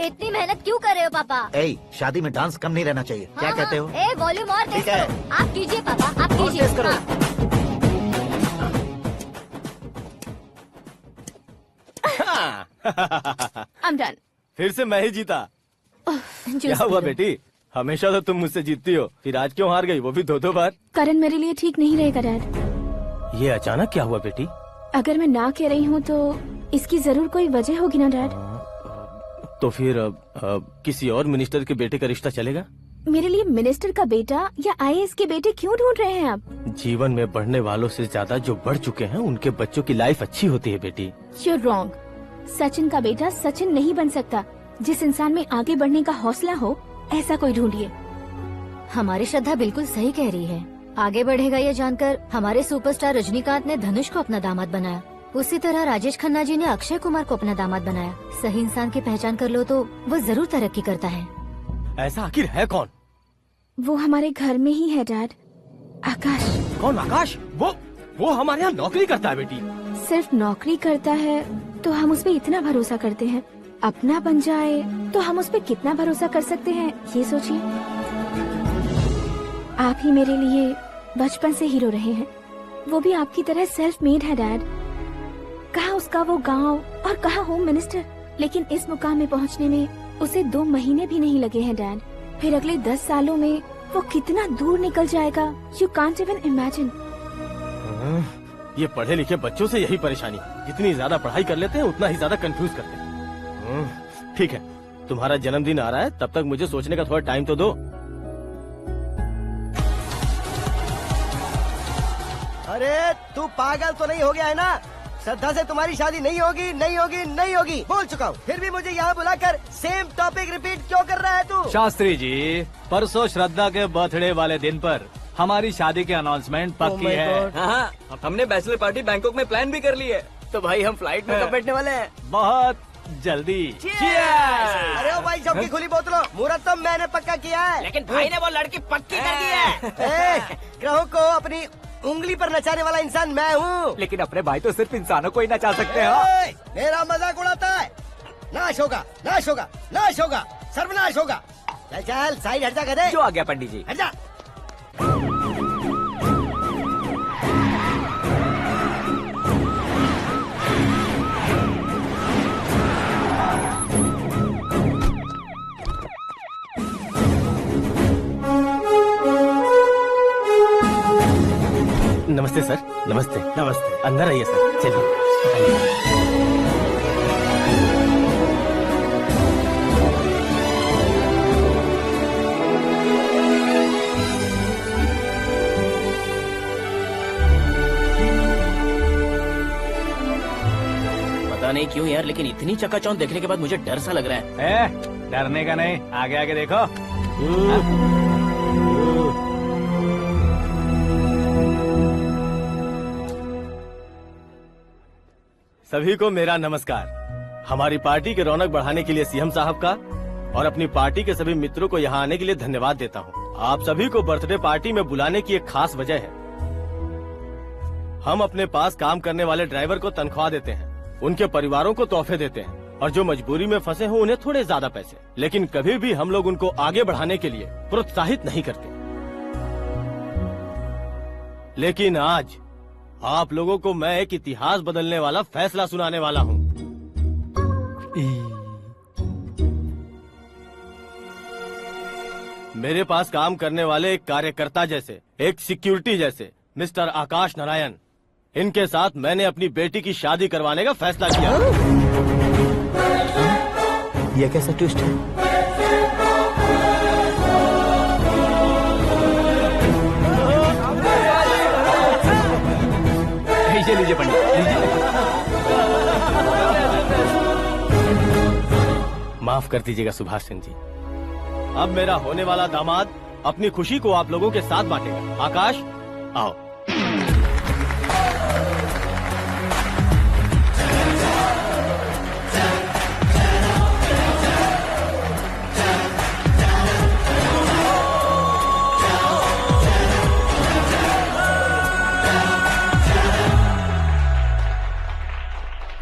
इतनी मेहनत क्यों कर रहे हो पापा? ए, शादी में डांस कम नहीं रहना चाहिए। क्या कहते हो? ए, वॉल्यूम और तेज ठीक है। करो। आप कीजिए पापा, आप और कीजिए। तेज करो। I'm done. फिर से मैं ही जीता। Just क्या हुआ a minute. बेटी? हमेशा तो तुम मुझसे जीतती हो, फिर आज क्यों हार गई, वो भी 2-2 बार? करण मेरे लिए ठीक नहीं रहेगा डैड। ये अचानक क्या हुआ बेटी? अगर मैं ना कह रही हूँ तो इसकी जरूर कोई वजह होगी ना डैड। तो फिर किसी और मिनिस्टर के बेटे का रिश्ता चलेगा? मेरे लिए मिनिस्टर का बेटा या आईएएस के बेटे क्यों ढूंढ रहे हैं आप? जीवन में बढ़ने वालों से ज्यादा जो बढ़ चुके हैं उनके बच्चों की लाइफ अच्छी होती है बेटी। You're wrong. सचिन का बेटा सचिन नहीं बन सकता। जिस इंसान में आगे बढ़ने का हौसला हो, ऐसा कोई ढूंढिए। हमारी श्रद्धा बिल्कुल सही कह रही है। आगे बढ़ेगा ये जानकर हमारे सुपरस्टार रजनीकांत ने धनुष को अपना दामाद बनाया, उसी तरह राजेश खन्ना जी ने अक्षय कुमार को अपना दामाद बनाया। सही इंसान की पहचान कर लो तो वो जरूर तरक्की करता है। ऐसा आखिर है कौन? वो हमारे घर में ही है डैड, आकाश। कौन आकाश? वो हमारे यहाँ नौकरी करता है बेटी। सिर्फ नौकरी करता है तो हम उस पे इतना भरोसा करते हैं, अपना बन जाए तो हम उस पे कितना भरोसा कर सकते हैं ये सोचिए। आप ही मेरे लिए बचपन से हीरो रहे हैं, वो भी आपकी तरह सेल्फ मेड है डैड। कहाँ उसका वो गांव और कहाँ होम मिनिस्टर, लेकिन इस मुकाम में पहुँचने में उसे 2 महीने भी नहीं लगे हैं डैड। फिर अगले 10 सालों में वो कितना दूर निकल जाएगा, यू कांट इवन इमेजिन। ये पढ़े लिखे बच्चों से यही परेशानी, जितनी ज्यादा पढ़ाई कर लेते हैं उतना ही ज्यादा कंफ्यूज करते हैं। ठीक है, तुम्हारा जन्मदिन आ रहा है, तब तक मुझे सोचने का थोड़ा टाइम तो दो। अरे तू पागल तो नहीं हो गया है ना? श्रद्धा से तुम्हारी शादी नहीं होगी, नहीं होगी, नहीं होगी, बोल चुका हूँ। फिर भी मुझे यहाँ बुलाकर सेम टॉपिक रिपीट क्यों कर रहा है तू? शास्त्री जी, परसों श्रद्धा के बर्थडे वाले दिन पर हमारी शादी की अनाउंसमेंट पक्की है। हाँ, हमने बैचलर पार्टी बैंकॉक में प्लान भी कर ली है। तो भाई हम फ्लाइट में कब बैठने वाले हैं? बहुत जल्दी। अरे ओ भाई, सबकी खुली बोतलों, मुहूर्त तो मैंने पक्का किया है। लेकिन भाई ने वो लड़की पक्की कर दी है। ग्रहों को अपनी उंगली पर नचाने वाला इंसान मैं हूँ। लेकिन अपने भाई तो सिर्फ इंसानों को ही नचा सकते हैं। मेरा मजाक उड़ाता है। नाश होगा, नाश होगा, नाश होगा, सर्वनाश होगा। चल चल साइड हट जा गधे। जो आ गया पंडित जी। हट जा। नमस्ते सर। नमस्ते। नमस्ते। अंदर आइए सर, चलिए। पता नहीं क्यों यार, लेकिन इतनी चकाचौंध देखने के बाद मुझे डर सा लग रहा है। डरने का नहीं, आगे आगे देखो। सभी को मेरा नमस्कार। हमारी पार्टी की रौनक बढ़ाने के लिए सीएम साहब का और अपनी पार्टी के सभी मित्रों को यहाँ आने के लिए धन्यवाद देता हूँ। आप सभी को बर्थडे पार्टी में बुलाने की एक खास वजह है। हम अपने पास काम करने वाले ड्राइवर को तनख्वाह देते हैं, उनके परिवारों को तोहफे देते हैं और जो मजबूरी में फंसे हो उन्हें थोड़े ज्यादा पैसे। लेकिन कभी भी हम लोग उनको आगे बढ़ाने के लिए प्रोत्साहित नहीं करते। लेकिन आज आप लोगों को मैं एक इतिहास बदलने वाला फैसला सुनाने वाला हूँ। मेरे पास काम करने वाले एक कार्यकर्ता जैसे, एक सिक्योरिटी जैसे मिस्टर आकाश नारायण, इनके साथ मैंने अपनी बेटी की शादी करवाने का फैसला किया। यह कैसा ट्विस्ट है? लीजिए पंडित, लीजिए। माफ कर दीजिएगा सुभाष सिंह जी। अब मेरा होने वाला दामाद अपनी खुशी को आप लोगों के साथ बांटेगा। आकाश, आओ।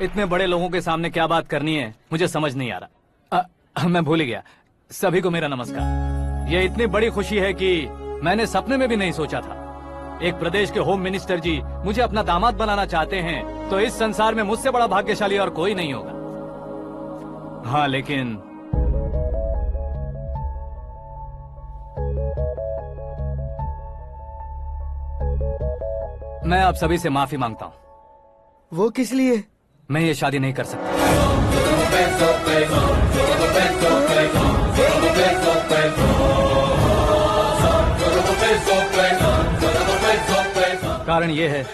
इतने बड़े लोगों के सामने क्या बात करनी है मुझे समझ नहीं आ रहा। मैं भूल गया। सभी को मेरा नमस्कार। ये इतनी बड़ी खुशी है कि मैंने सपने में भी नहीं सोचा था। एक प्रदेश के होम मिनिस्टर जी मुझे अपना दामाद बनाना चाहते हैं तो इस संसार में मुझसे बड़ा भाग्यशाली और कोई नहीं होगा। हाँ, लेकिन मैं आप सभी से माफी मांगता हूँ। वो किस लिए? मैं ये शादी नहीं कर सकता। कारण ये है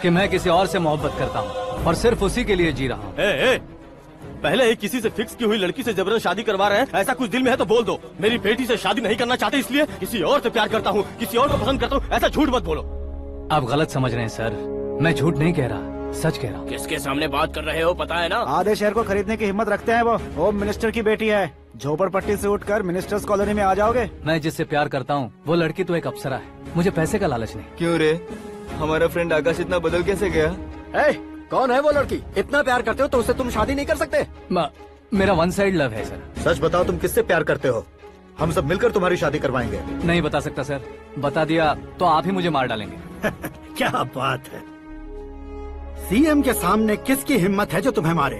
कि मैं किसी और से मोहब्बत करता हूँ और सिर्फ उसी के लिए जी रहा हूँ। पहले ही किसी से फिक्स की हुई लड़की से जबरन शादी करवा रहे हैं, ऐसा कुछ दिल में है तो बोल दो। मेरी बेटी से शादी नहीं करना चाहते इसलिए किसी और से प्यार करता हूँ, किसी और को पसंद करता हूँ, ऐसा झूठ मत बोलो। आप गलत समझ रहे हैं सर, मैं झूठ नहीं कह रहा, सच कह रहा हूँ। किसके सामने बात कर रहे हो पता है ना? आधे शहर को खरीदने की हिम्मत रखते हैं वो। होम मिनिस्टर की बेटी है, झोपड़पट्टी से उठकर मिनिस्टर्स कॉलोनी में आ जाओगे। मैं जिससे प्यार करता हूँ वो लड़की तो एक अप्सरा है, मुझे पैसे का लालच नहीं। क्यों रे, हमारा फ्रेंड आकाश इतना बदल कैसे गया? कौन है वो लड़की? इतना प्यार करते हो तो उससे तुम शादी नहीं कर सकते? मेरा वन साइड लव है सर। सच बताओ, तुम किससे प्यार करते हो? हम सब मिलकर तुम्हारी शादी करवाएंगे। नहीं बता सकता सर, बता दिया तो आप ही मुझे मार डालेंगे। क्या बात है, सीएम के सामने किसकी हिम्मत है जो तुम्हें मारे?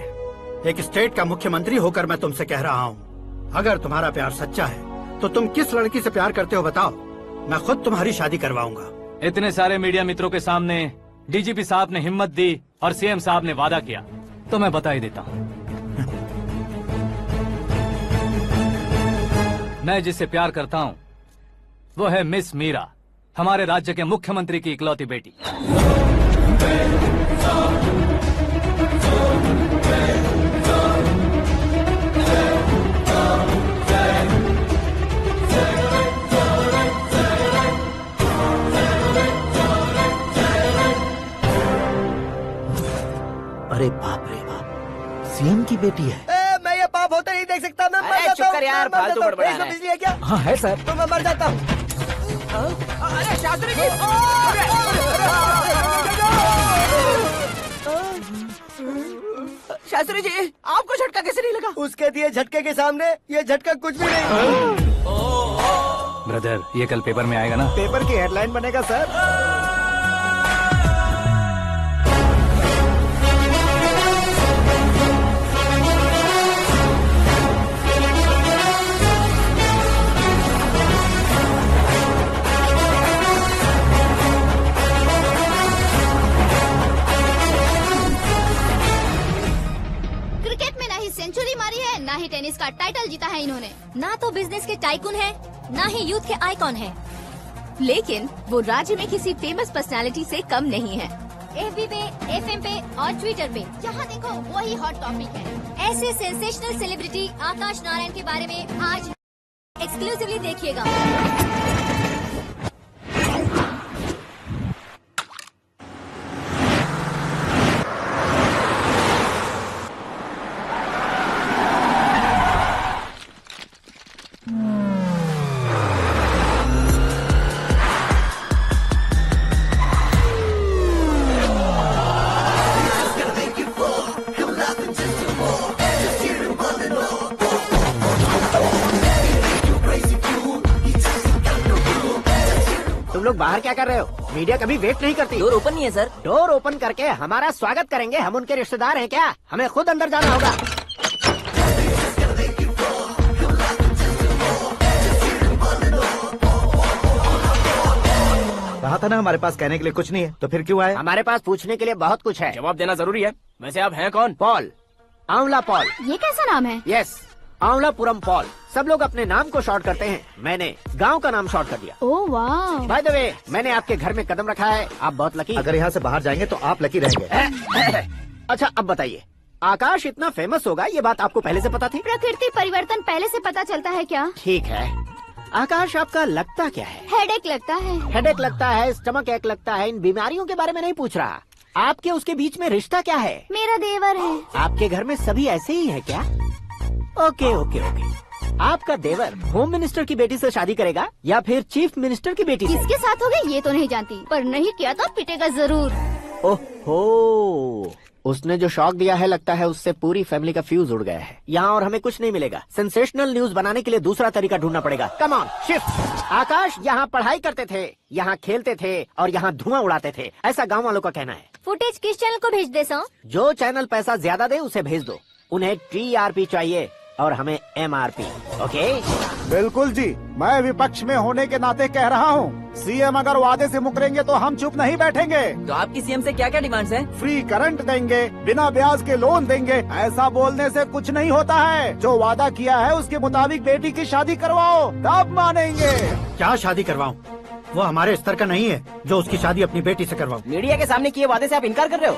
एक स्टेट का मुख्यमंत्री होकर मैं तुमसे कह रहा हूँ, अगर तुम्हारा प्यार सच्चा है तो तुम किस लड़की से प्यार करते हो बताओ, मैं खुद तुम्हारी शादी करवाऊंगा। इतने सारे मीडिया मित्रों के सामने डीजीपी साहब ने हिम्मत दी और सीएम साहब ने वादा किया, तो मैं बता ही देता हूँ। मैं जिससे प्यार करता हूँ वो है मिस मीरा, हमारे राज्य के मुख्यमंत्री की इकलौती बेटी। अरे बाप रे बाप, सीएम की बेटी है। मैं ये पाप होते नहीं देख सकता। मैं मर जाता चुप कर यार, मैं मर फालतू जाता हूँ। बड़बड़ा इसमें रहा है। बिजली है क्या? हाँ है सर। तो मैं मर जाता हूँ। अरे शास्त्री जी, शास्त्री जी, आपको झटका कैसे नहीं लगा? उसके दिए झटके के सामने ये झटका कुछ भी नहीं। ब्रदर, ये कल पेपर में आएगा ना? पेपर की हेडलाइन बनेगा सर। क्रिकेट में ना ही सेंचुरी मारी है, ना ही टेनिस का टाइटल जीता है इन्होंने। ना तो बिजनेस के टाइकून है, ना ही यूथ के आइकॉन है, लेकिन वो राज्य में किसी फेमस पर्सनालिटी से कम नहीं है। FB पे, FM पे और ट्विटर पे जहाँ देखो वही हॉट टॉपिक है। ऐसे सेंसेशनल सेलिब्रिटी आकाश नारायण के बारे में आज एक्सक्लूसिवली देखिएगा। तुम लोग बाहर क्या कर रहे हो? मीडिया कभी वेट नहीं करती। डोर ओपन नहीं है सर। डोर ओपन करके हमारा स्वागत करेंगे? हम उनके रिश्तेदार हैं क्या? हमें खुद अंदर जाना होगा। कहा था ना हमारे पास कहने के लिए कुछ नहीं है, तो फिर क्यों आए? हमारे पास पूछने के लिए बहुत कुछ है। जवाब देना जरूरी है। वैसे आप हैं कौन? पॉल, आंवला पॉल। ये कैसा नाम है? Yes, Anwalapuram Paul. सब लोग अपने नाम को शॉर्ट करते हैं, मैंने गांव का नाम शॉर्ट कर दिया। ओह वाह। बाय द वे, मैंने आपके घर में कदम रखा है, आप बहुत लकी। अगर यहाँ से बाहर जाएंगे तो आप लकी रहेंगे। अच्छा अब बताइए, आकाश इतना फेमस होगा ये बात आपको पहले से पता थी? प्रकृति परिवर्तन पहले से पता चलता है क्या? ठीक है, आकाश आपका लगता क्या है? हेडेक लगता है। हेडेक लगता है, स्टमक एक लगता है, इन बीमारियों के बारे में नहीं पूछ रहा। आपके उसके बीच में रिश्ता क्या है? मेरा देवर है। आपके घर में सभी ऐसे ही है क्या? Okay okay okay. आपका देवर होम मिनिस्टर की बेटी से शादी करेगा या फिर चीफ मिनिस्टर की बेटी से? किसके साथ होगा ये तो नहीं जानती, पर नहीं किया तो पिटेगा जरूर। ओहो, उसने जो शॉक दिया है लगता है उससे पूरी फैमिली का फ्यूज उड़ गया है। यहाँ और हमें कुछ नहीं मिलेगा। सेंसेशनल न्यूज बनाने के लिए दूसरा तरीका ढूंढना पड़ेगा। Come on shift. आकाश यहाँ पढ़ाई करते थे, यहाँ खेलते थे और यहाँ धुआं उड़ाते थे, ऐसा गाँव वालों का कहना है। फुटेज किस चैनल को भेज दे सो? जो चैनल पैसा ज्यादा दे उसे भेज दो। उन्हें TRP चाहिए और हमें MRP। ओके? बिल्कुल जी, मैं विपक्ष में होने के नाते कह रहा हूँ, सीएम अगर वादे से मुकरेंगे तो हम चुप नहीं बैठेंगे। तो आपकी सीएम से क्या क्या डिमांड्स हैं? फ्री करंट देंगे, बिना ब्याज के लोन देंगे। ऐसा बोलने से कुछ नहीं होता है। जो वादा किया है उसके मुताबिक बेटी की शादी करवाओ, तब मानेंगे। क्या शादी करवाऊं? वो हमारे स्तर का नहीं है जो उसकी शादी अपनी बेटी से करवाऊं। मीडिया के सामने किए वादे से आप इनकार कर रहे हो?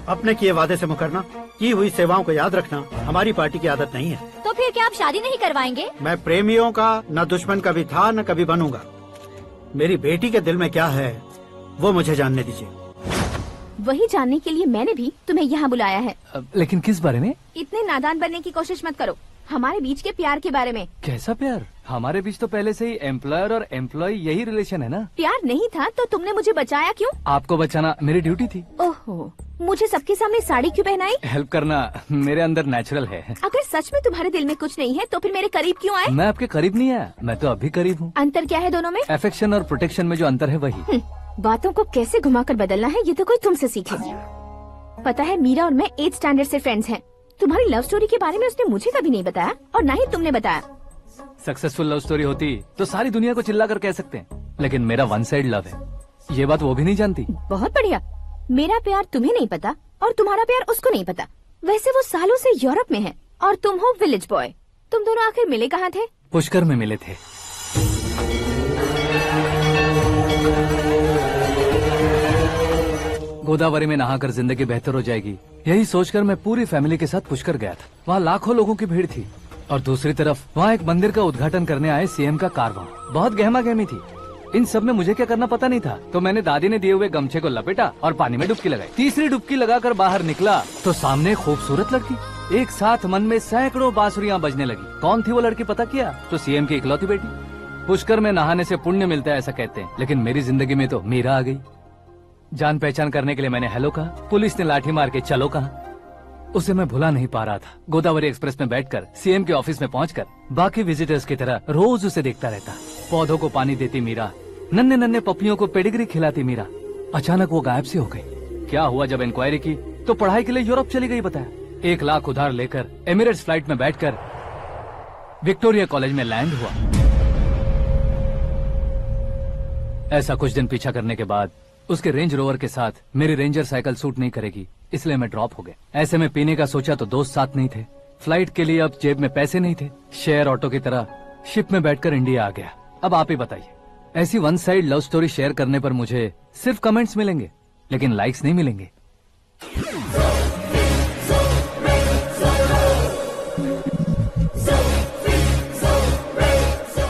अपने किए वादे से मुकरना की हुई सेवाओं को याद रखना हमारी पार्टी की आदत नहीं है। तो फिर क्या आप शादी नहीं करवाएंगे? मैं प्रेमियों का न दुश्मन कभी था न कभी बनूंगा। मेरी बेटी के दिल में क्या है वो मुझे जानने दीजिए। वही जानने के लिए मैंने भी तुम्हें यहाँ बुलाया है। लेकिन किस बारे में? इतने नादान बनने की कोशिश मत करो। हमारे बीच के प्यार के बारे में। कैसा प्यार? हमारे बीच तो पहले से ही एम्प्लॉयर और एम्प्लॉय यही रिलेशन है ना। प्यार नहीं था तो तुमने मुझे बचाया क्यों? आपको बचाना मेरी ड्यूटी थी। ओहो, मुझे सबके सामने साड़ी क्यों पहनाई? हेल्प करना मेरे अंदर नेचुरल है। अगर सच में तुम्हारे दिल में कुछ नहीं है तो फिर मेरे करीब क्यों आए? मैं आपके करीब नहीं आया, मैं तो अभी करीब हूँ। अंतर क्या है दोनों में? अफेक्शन और प्रोटेक्शन में जो अंतर है वही। बातों को कैसे घुमाकर बदलना है ये तो कोई तुमसे सीखे। पता है मीरा और मैं 8th स्टैंडर्ड से फ्रेंड्स हैं। तुम्हारी लव स्टोरी के बारे में उसने मुझे कभी नहीं बताया और ना ही तुमने बताया। सक्सेसफुल लव स्टोरी होती तो सारी दुनिया को चिल्ला कर कह सकते हैं, लेकिन मेरा वन साइड लव है, ये बात वो भी नहीं जानती। बहुत बढ़िया। मेरा प्यार तुम्हें नहीं पता और तुम्हारा प्यार उसको नहीं पता। वैसे वो सालों से यूरोप में है और तुम हो विलेज बॉय। तुम दोनों आखिर मिले कहाँ थे? पुष्कर में मिले थे। गोदावरी में नहाकर जिंदगी बेहतर हो जाएगी, यही सोचकर मैं पूरी फैमिली के साथ पुष्कर गया था। वहाँ लाखों लोगों की भीड़ थी और दूसरी तरफ वहाँ एक मंदिर का उद्घाटन करने आए सीएम का कारवां। बहुत गहमा गहमी थी। इन सब में मुझे क्या करना पता नहीं था, तो मैंने दादी ने दिए हुए गमछे को लपेटा और पानी में डुबकी लगाई। तीसरी डुबकी लगाकर बाहर निकला तो सामने खूबसूरत लड़की। एक साथ मन में सैकड़ों बांसुरियां बजने लगी। कौन थी वो लड़की पता किया तो सीएम की इकलौती बेटी। पुष्कर में नहाने से पुण्य मिलता है ऐसा कहते हैं, लेकिन मेरी जिंदगी में तो मीरा आ गई। जान पहचान करने के लिए मैंने हेलो कहा, पुलिस ने लाठी मार के चलो कहा। उसे मैं भुला नहीं पा रहा था। गोदावरी एक्सप्रेस में बैठकर सीएम के ऑफिस में पहुंचकर बाकी विजिटर्स की तरह रोज उसे देखता रहता। पौधों को पानी देती मीरा, नन्हे नन्हे पपियों को पेडिग्री खिलाती मीरा। अचानक वो गायब सी हो गई। क्या हुआ? जब इंक्वायरी की तो पढ़ाई के लिए यूरोप चली गई बताया। 1 लाख उधार लेकर एमिरेट्स फ्लाइट में बैठकर विक्टोरिया कॉलेज में लैंड हुआ। ऐसा कुछ दिन पीछा करने के बाद उसके रेंज रोवर के साथ मेरी रेंजर साइकिल सूट नहीं करेगी, इसलिए मैं ड्रॉप हो गया। ऐसे में पीने का सोचा तो दोस्त साथ नहीं थे। फ्लाइट के लिए अब जेब में पैसे नहीं थे। शेयर ऑटो की तरह शिप में बैठकर इंडिया आ गया। अब आप ही बताइए, ऐसी one side love story share करने पर मुझे सिर्फ कमेंट्स मिलेंगे, लेकिन लाइक्स नहीं मिलेंगे।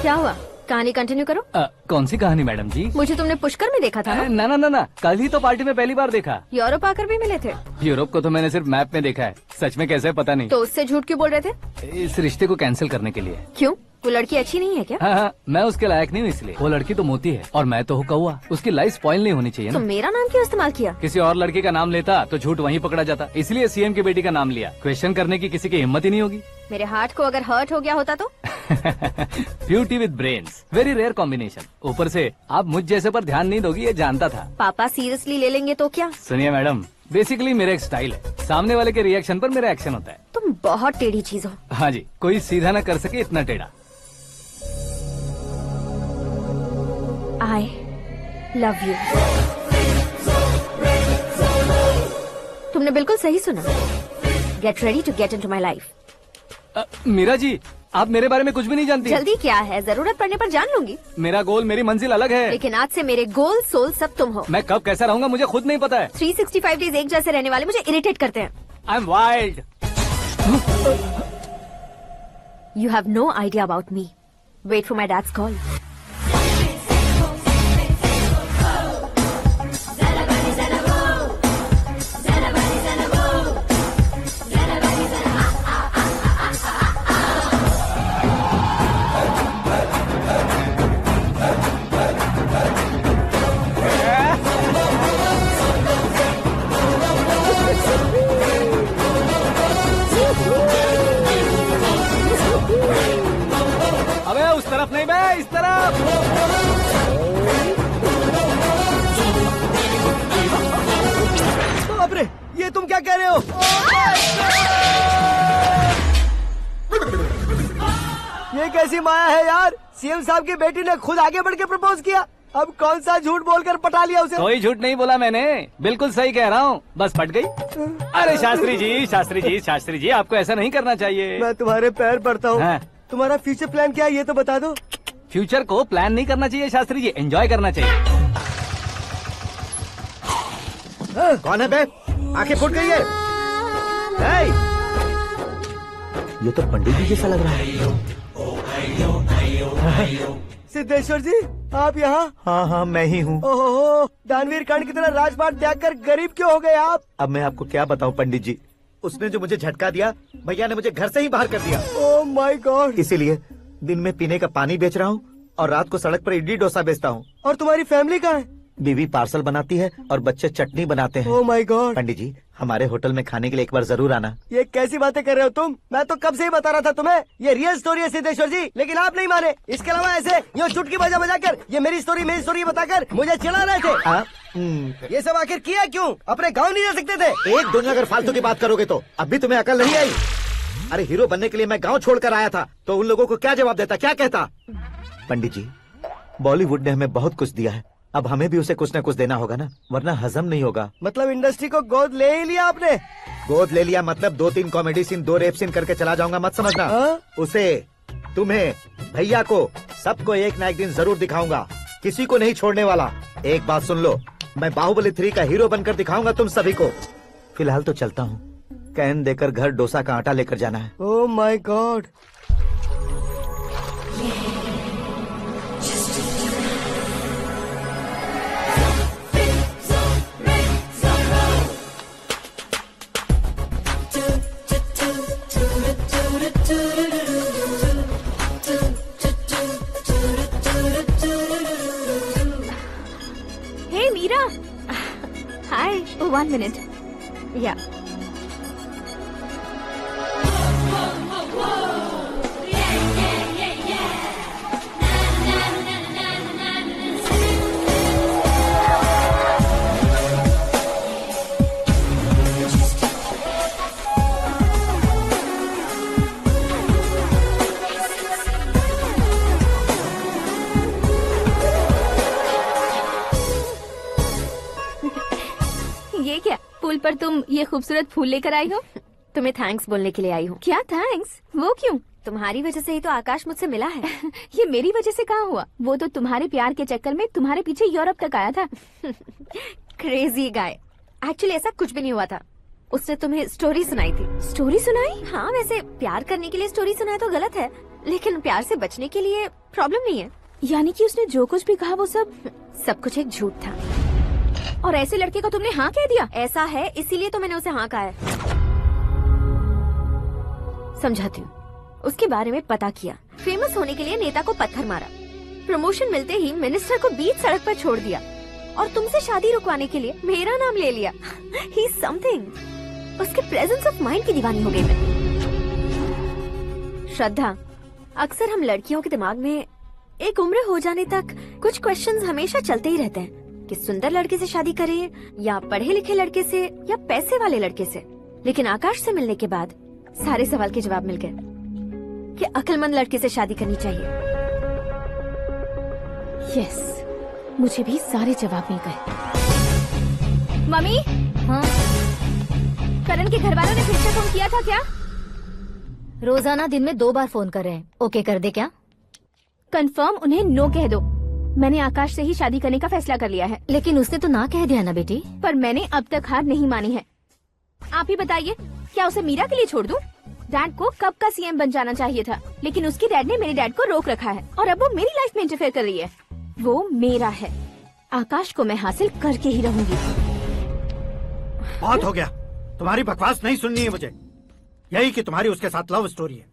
क्या हुआ? कहानी कंटिन्यू करो। कौन सी कहानी मैडम जी? मुझे तुमने पुष्कर में देखा था ना? ना ना ना ना, कल ही तो पार्टी में पहली बार देखा। यूरोप आकर भी मिले थे? यूरोप को तो मैंने सिर्फ मैप में देखा है, सच में कैसे पता नहीं। तो उससे झूठ क्यों बोल रहे थे? इस रिश्ते को कैंसिल करने के लिए। क्यों? वो लड़की अच्छी नहीं है क्या? हाँ, मैं उसके लायक नहीं हूँ इसलिए। वो लड़की तो मोती है और मैं तो हूँ कौवा। उसकी लाइफ स्पॉइल नहीं होनी चाहिए तो ना। मेरा नाम क्यों इस्तेमाल किया? किसी और लड़की का नाम लेता तो झूठ वहीं पकड़ा जाता, इसलिए सीएम की बेटी का नाम लिया। क्वेश्चन करने की किसी की हिम्मत ही नहीं होगी। मेरे हार्ट को अगर हर्ट हो गया होता तो? Beauty with brains, very rare combination. ऊपर से आप मुझ जैसे पर ध्यान नहीं दोगी ये जानता था। पापा सीरियसली ले लेंगे तो क्या? सुनिए मैडम, बेसिकली मेरा एक स्टाइल है, सामने वाले के रिएक्शन पर मेरा एक्शन होता है। तुम बहुत टेढ़ी चीज हो। हाँ जी, कोई सीधा न कर सके इतना टेढ़ा। I love you. तुमने बिल्कुल सही सुना। Get ready to get into my life. Meera ji, आप मेरे बारे में कुछ भी नहीं जानती। जल्दी क्या है, जरूरत पड़ने पर जान लूंगी। मेरा गोल, मेरी मंजिल अलग है। लेकिन आज से मेरे गोल सोल सब तुम हो। मैं कब कैसा रहूंगा मुझे खुद नहीं पता है। 365 डेज एक जैसे रहने वाले मुझे इरिटेट करते हैं। I am wild. You have no idea about me. Wait for my dad's call. अबे उस तरफ नहीं, बे इस तरफ। बाप रे, ये तुम क्या कह रहे हो? ये कैसी माया है यार? सीएम साहब की बेटी ने खुद आगे बढ़ के प्रपोज किया। अब कौन सा झूठ बोलकर पटा लिया उसे? कोई झूठ नहीं बोला मैंने, बिल्कुल सही कह रहा हूँ, बस पट गई। अरे शास्त्री जी, शास्त्री जी, शास्त्री जी, आपको ऐसा नहीं करना चाहिए। मैं तुम्हारे पैर पड़ता हूँ। हाँ। तुम्हारा फ्यूचर प्लान क्या है ये तो बता दो। फ्यूचर को प्लान नहीं करना चाहिए शास्त्री जी, एंजॉय करना चाहिए। कौन है बे? आंखें फूट गई है। ये तो पंडित जी जैसा लग रहा है। सिद्धेश्वर जी, आप यहाँ? हाँ हाँ, मैं ही हूँ। ओहो, दानवीर कर्ण की तरह राजपाट त्याग कर गरीब क्यों हो गए आप? अब मैं आपको क्या बताऊँ पंडित जी, उसने जो मुझे झटका दिया, भैया ने मुझे घर से ही बाहर कर दिया। ओह माय गॉड। इसीलिए दिन में पीने का पानी बेच रहा हूँ और रात को सड़क पर इडली डोसा बेचता हूँ। और तुम्हारी फैमिली कहाँ है? बीवी पार्सल बनाती है और बच्चे चटनी बनाते हैं। ओह माय गॉड। पंडित जी, हमारे होटल में खाने के लिए एक बार जरूर आना। ये कैसी बातें कर रहे हो तुम? मैं तो कब से ही बता रहा था तुम्हें, ये रियल स्टोरी है सिद्धेश्वर जी, लेकिन आप नहीं माने। इसके अलावा ऐसे यूँ चुटकी बजा बजा कर ये मेरी स्टोरी बताकर मुझे चिढ़ा रहे थे। ये सब आखिर किया क्यों? अपने गाँव नहीं जा सकते थे? एक दुनिया अगर फालतू की बात करोगे तो अब भी तुम्हें अकल नहीं आई। अरे हीरो बनने के लिए मैं गाँव छोड़कर आया था, तो उन लोगों को क्या जवाब देता, क्या कहता? पंडित जी, बॉलीवुड ने हमें बहुत कुछ दिया है, अब हमें भी उसे कुछ न कुछ देना होगा ना, वरना हजम नहीं होगा। मतलब इंडस्ट्री को गोद ले ही लिया आपने? गोद ले लिया मतलब 2-3 कॉमेडी सीन 2 रेप सीन करके चला जाऊंगा मत समझना। उसे, तुम्हें, भैया को, सबको एक ना एक दिन जरूर दिखाऊंगा, किसी को नहीं छोड़ने वाला। एक बात सुन लो, मैं बाहुबली 3 का हीरो बनकर दिखाऊंगा तुम सभी को। फिलहाल तो चलता हूँ, कैन देकर घर डोसा का आटा लेकर जाना है। Oh my god. Hey Meera, hi, 1 minute. या ये क्या, पुल पर तुम ये खूबसूरत फूल लेकर आई हो? तुम्हें थैंक्स बोलने के लिए आई हूँ। क्या थैंक्स? वो क्यों? तुम्हारी वजह से ही तो आकाश मुझसे मिला है। ये मेरी वजह से कहाँ हुआ? वो तो तुम्हारे प्यार के चक्कर में तुम्हारे पीछे यूरोप तक आया था। Crazy guy. एक्चुअली ऐसा कुछ भी नहीं हुआ था, उसने तुम्हें स्टोरी सुनाई थी। स्टोरी सुनाई? हाँ, वैसे प्यार करने के लिए स्टोरी सुनाए तो गलत है, लेकिन प्यार से बचने के लिए प्रॉब्लम नहीं है। यानी कि उसने जो कुछ भी कहा वो सब कुछ एक झूठ था। और ऐसे लड़के को तुमने हाँ कह दिया? ऐसा है, इसीलिए तो मैंने उसे हाँ कहा है। समझाती हूँ। उसके बारे में पता किया, फेमस होने के लिए नेता को पत्थर मारा, प्रमोशन मिलते ही मिनिस्टर को बीच सड़क पर छोड़ दिया, और तुमसे शादी रुकवाने के लिए मेरा नाम ले लिया। ही समथिंग। उसके प्रेजेंस ऑफ माइंड की दीवानी हो गई मैं। श्रद्धा, अक्सर हम लड़कियों के दिमाग में एक उम्र हो जाने तक कुछ क्वेश्चंस हमेशा चलते ही रहते हैं कि सुंदर लड़के से शादी करें या पढ़े लिखे लड़के से या पैसे वाले लड़के से। लेकिन आकाश से मिलने के बाद सारे सवाल के जवाब मिल गए कि अक्लमंद लड़के से शादी करनी चाहिए। यस, मुझे भी सारे जवाब मिल गए। मम्मी, हाँ? करण के घर वालों ने फिर से फोन किया था क्या? रोजाना दिन में 2 बार फोन कर रहे हैं। ओके कर दे क्या? कंफर्म उन्हें नो कह दो। मैंने आकाश से ही शादी करने का फैसला कर लिया है। लेकिन उसने तो ना कह दिया ना बेटी। पर मैंने अब तक हार नहीं मानी है। आप ही बताइए, क्या उसे मीरा के लिए छोड़ दूं? डैड को कब का सीएम बन जाना चाहिए था, लेकिन उसके डैड ने मेरे डैड को रोक रखा है और अब वो मेरी लाइफ में इंटरफेयर कर रही है। वो मेरा है, आकाश को मैं हासिल करके ही रहूंगी। बहुत हो गया, तुम्हारी बकवास नहीं सुननी है मुझे। यही कि तुम्हारी उसके साथ लव स्टोरी है।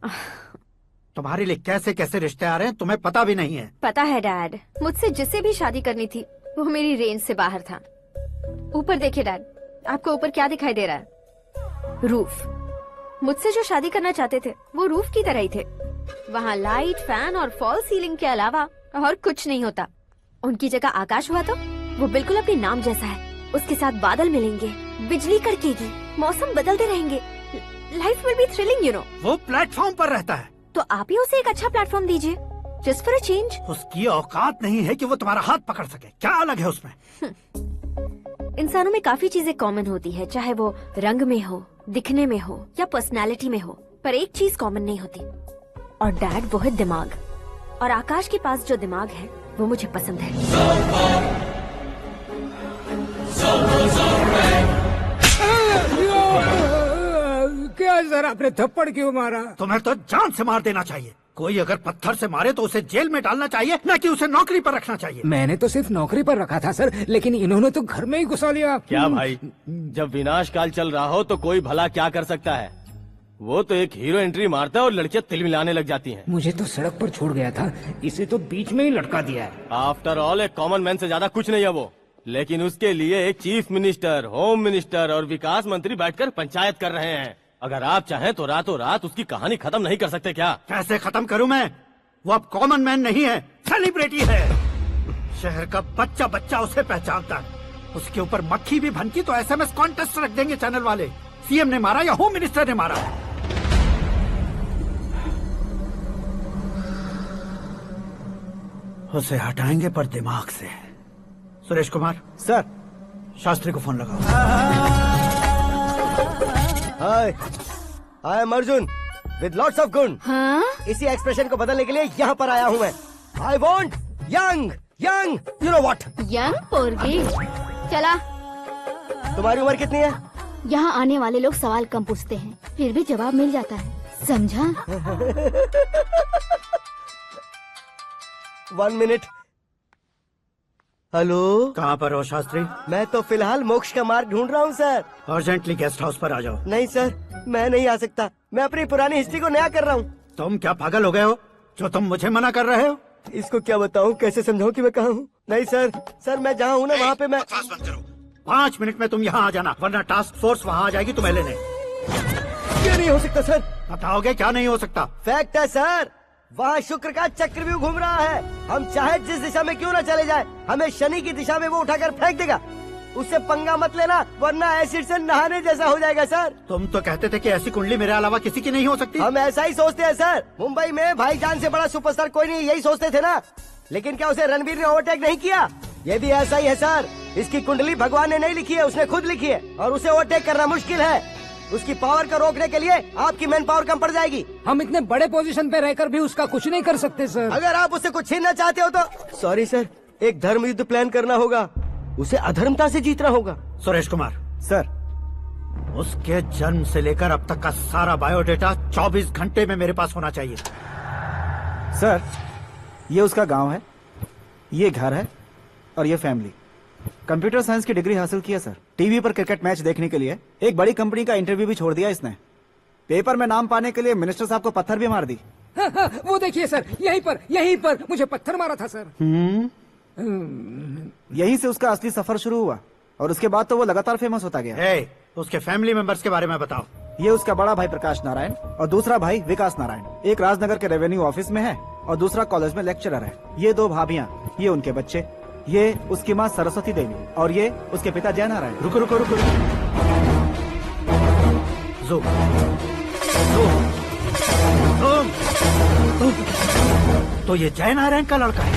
तुम्हारे लिए कैसे कैसे रिश्ते आ रहे हैं तुम्हें पता भी नहीं है। पता है डैड, मुझसे जिसे भी शादी करनी थी वो मेरी रेंज से बाहर था। ऊपर देखिए डैड, आपको ऊपर क्या दिखाई दे रहा है? रूफ। मुझसे जो शादी करना चाहते थे वो रूफ की तरह ही थे। वहाँ लाइट, फैन और फॉल सीलिंग के अलावा और कुछ नहीं होता। उनकी जगह आकाश हुआ तो वो बिल्कुल अपने नाम जैसा है। उसके साथ बादल मिलेंगे, बिजली कड़केगी, मौसम बदलते रहेंगे, life will be thrilling you know. वो प्लेटफॉर्म पर रहता है तो आप ही उसे एक अच्छा प्लेटफॉर्म दीजिए, जस्ट फॉर अ चेंज। उसकी औकात नहीं है कि वो तुम्हारा हाथ पकड़ सके। क्या अलग है उसमें? इंसानों में काफी चीजें कॉमन होती है, चाहे वो रंग में हो, दिखने में हो या पर्सनालिटी में हो, पर एक चीज कॉमन नहीं होती, और डैड वो है दिमाग। और आकाश के पास जो दिमाग है वो मुझे पसंद है। क्या आज सर आपने थप्पड़ क्यों मारा? तुम्हें तो जान से मार देना चाहिए। कोई अगर पत्थर से मारे तो उसे जेल में डालना चाहिए, न कि उसे नौकरी पर रखना चाहिए। मैंने तो सिर्फ नौकरी पर रखा था सर, लेकिन इन्होंने तो घर में ही घुसा लिया। क्या भाई, जब विनाश काल चल रहा हो तो कोई भला क्या कर सकता है? वो तो एक हीरो एंट्री मारता है और लड़कियां तिल मिलाने लग जाती हैं। मुझे तो सड़क पर छोड़ गया था, इसे तो बीच में ही लटका दिया है। आफ्टर ऑल एक कॉमन मैन से ज्यादा कुछ नहीं है वो, लेकिन उसके लिए एक चीफ मिनिस्टर, होम मिनिस्टर और विकास मंत्री बैठकर पंचायत कर रहे हैं। अगर आप चाहें तो रातों रात उसकी कहानी खत्म नहीं कर सकते क्या? कैसे खत्म करूं मैं? वो अब कॉमन मैन नहीं है, सेलिब्रिटी है। शहर का बच्चा बच्चा उसे पहचानता है। उसके ऊपर मक्खी भी भनकी तो SMS कॉन्टेस्ट रख देंगे चैनल वाले। सीएम ने मारा या होम मिनिस्टर ने मारा? उसे हटाएंगे पर दिमाग से। सुरेश कुमार सर, शास्त्री को फोन लगाओ। Hi, I am Arjun with lots of गुण। हाँ? इसी एक्सप्रेशन को बदलने के लिए यहाँ पर आया हूँ मैं। I want young young, you know what? Young पोरगी। चला। तुम्हारी उम्र कितनी है? यहाँ आने वाले लोग सवाल कम पूछते हैं, फिर भी जवाब मिल जाता है, समझा? 1 मिनट। हेलो, कहाँ पर हो शास्त्री? मैं तो फिलहाल मोक्ष का मार्ग ढूंढ रहा हूँ सर। अर्जेंटली गेस्ट हाउस पर आ जाओ। नहीं सर, मैं नहीं आ सकता। मैं अपनी पुरानी हिस्ट्री को नया कर रहा हूँ। तुम क्या पागल हो गए हो जो तुम मुझे मना कर रहे हो? इसको क्या बताऊँ, कैसे समझाऊँ कि मैं कहाँ हूँ? नहीं सर, सर मैं जहाँ हूँ ना वहाँ पे मैं। 5 मिनट में तुम यहाँ आ जाना, वरना टास्क फोर्स वहाँ आ जाएगी तुम्हें लेने। क्या नहीं हो सकता सर? बताओगे क्या नहीं हो सकता? फैक्ट है सर, वहाँ शुक्र का चक्रव्यूह घूम रहा है। हम चाहे जिस दिशा में क्यों न चले जाए, हमें शनि की दिशा में वो उठाकर फेंक देगा। उससे पंगा मत लेना, वरना एसिड से नहाने जैसा हो जाएगा सर। तुम तो कहते थे कि ऐसी कुंडली मेरे अलावा किसी की नहीं हो सकती। हम ऐसा ही सोचते हैं सर। मुंबई में भाईजान से बड़ा सुपरस्टार कोई नहीं, यही सोचते थे ना। लेकिन क्या उसे रणवीर ने ओवरटेक नहीं किया? ये भी ऐसा ही है सर। इसकी कुंडली भगवान ने नहीं लिखी है, उसने खुद लिखी है, और उसे ओवरटेक करना मुश्किल है। उसकी पावर को रोकने के लिए आपकी मैन पावर कम पड़ जाएगी। हम इतने बड़े पोजीशन पे रहकर भी उसका कुछ नहीं कर सकते सर। अगर आप उससे कुछ छीनना चाहते हो तो सॉरी सर, एक धर्म युद्ध प्लान करना होगा। उसे अधर्मता से जीतना होगा। सुरेश कुमार सर, उसके जन्म से लेकर अब तक का सारा बायोडेटा 24 घंटे में मेरे पास होना चाहिए। सर, ये उसका गांव है, ये घर है और ये फैमिली। कंप्यूटर साइंस की डिग्री हासिल की है सर। टीवी पर क्रिकेट मैच देखने के लिए एक बड़ी कंपनी का इंटरव्यू भी छोड़ दिया इसने। पेपर में नाम पाने के लिए मिनिस्टर साहब को पत्थर भी मार दी। वो देखिए सर, यहीं पर मुझे पत्थर मारा था सर। यहीं से उसका असली सफर शुरू हुआ और उसके बाद तो वो लगातार फेमस होता गया। उसके फैमिली मेंबर्स के बारे में बताओ। ये उसका बड़ा भाई प्रकाश नारायण और दूसरा भाई विकास नारायण। एक राजनगर के रेवेन्यू ऑफिस में है और दूसरा कॉलेज में लेक्चरर है। ये 2 भाभियां, ये उनके बच्चे, ये उसकी माँ सरस्वती देवी और ये उसके पिता जय नारायण। रुको रुको रुको, ज़ूम। तो ये जय नारायण का लड़का है।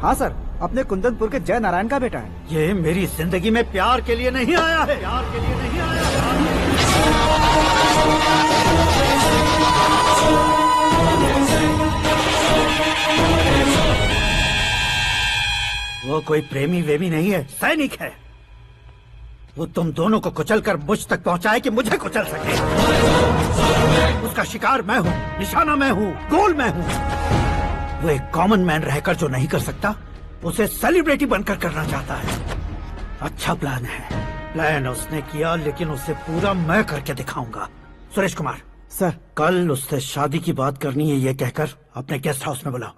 हाँ सर, अपने कुंदनपुर के जय नारायण का बेटा है। ये मेरी जिंदगी में प्यार के लिए नहीं आया है, प्यार के लिए नहीं आया है। वो कोई प्रेमी वेमी नहीं है, सैनिक है। वो तुम दोनों को कुचल कर मुझ तक पहुंचाए कि मुझे कुचल सके। उसका शिकार मैं हूँ, निशाना मैं हूँ, गोल मैं हूँ। वो एक कॉमन मैन रहकर जो नहीं कर सकता, उसे सेलिब्रिटी बनकर करना चाहता है। अच्छा प्लान है। प्लान उसने किया, लेकिन उसे पूरा मैं करके दिखाऊंगा। सुरेश कुमार सर, कल उससे शादी की बात करनी है, ये कहकर अपने गेस्ट हाउस में बुलाओ।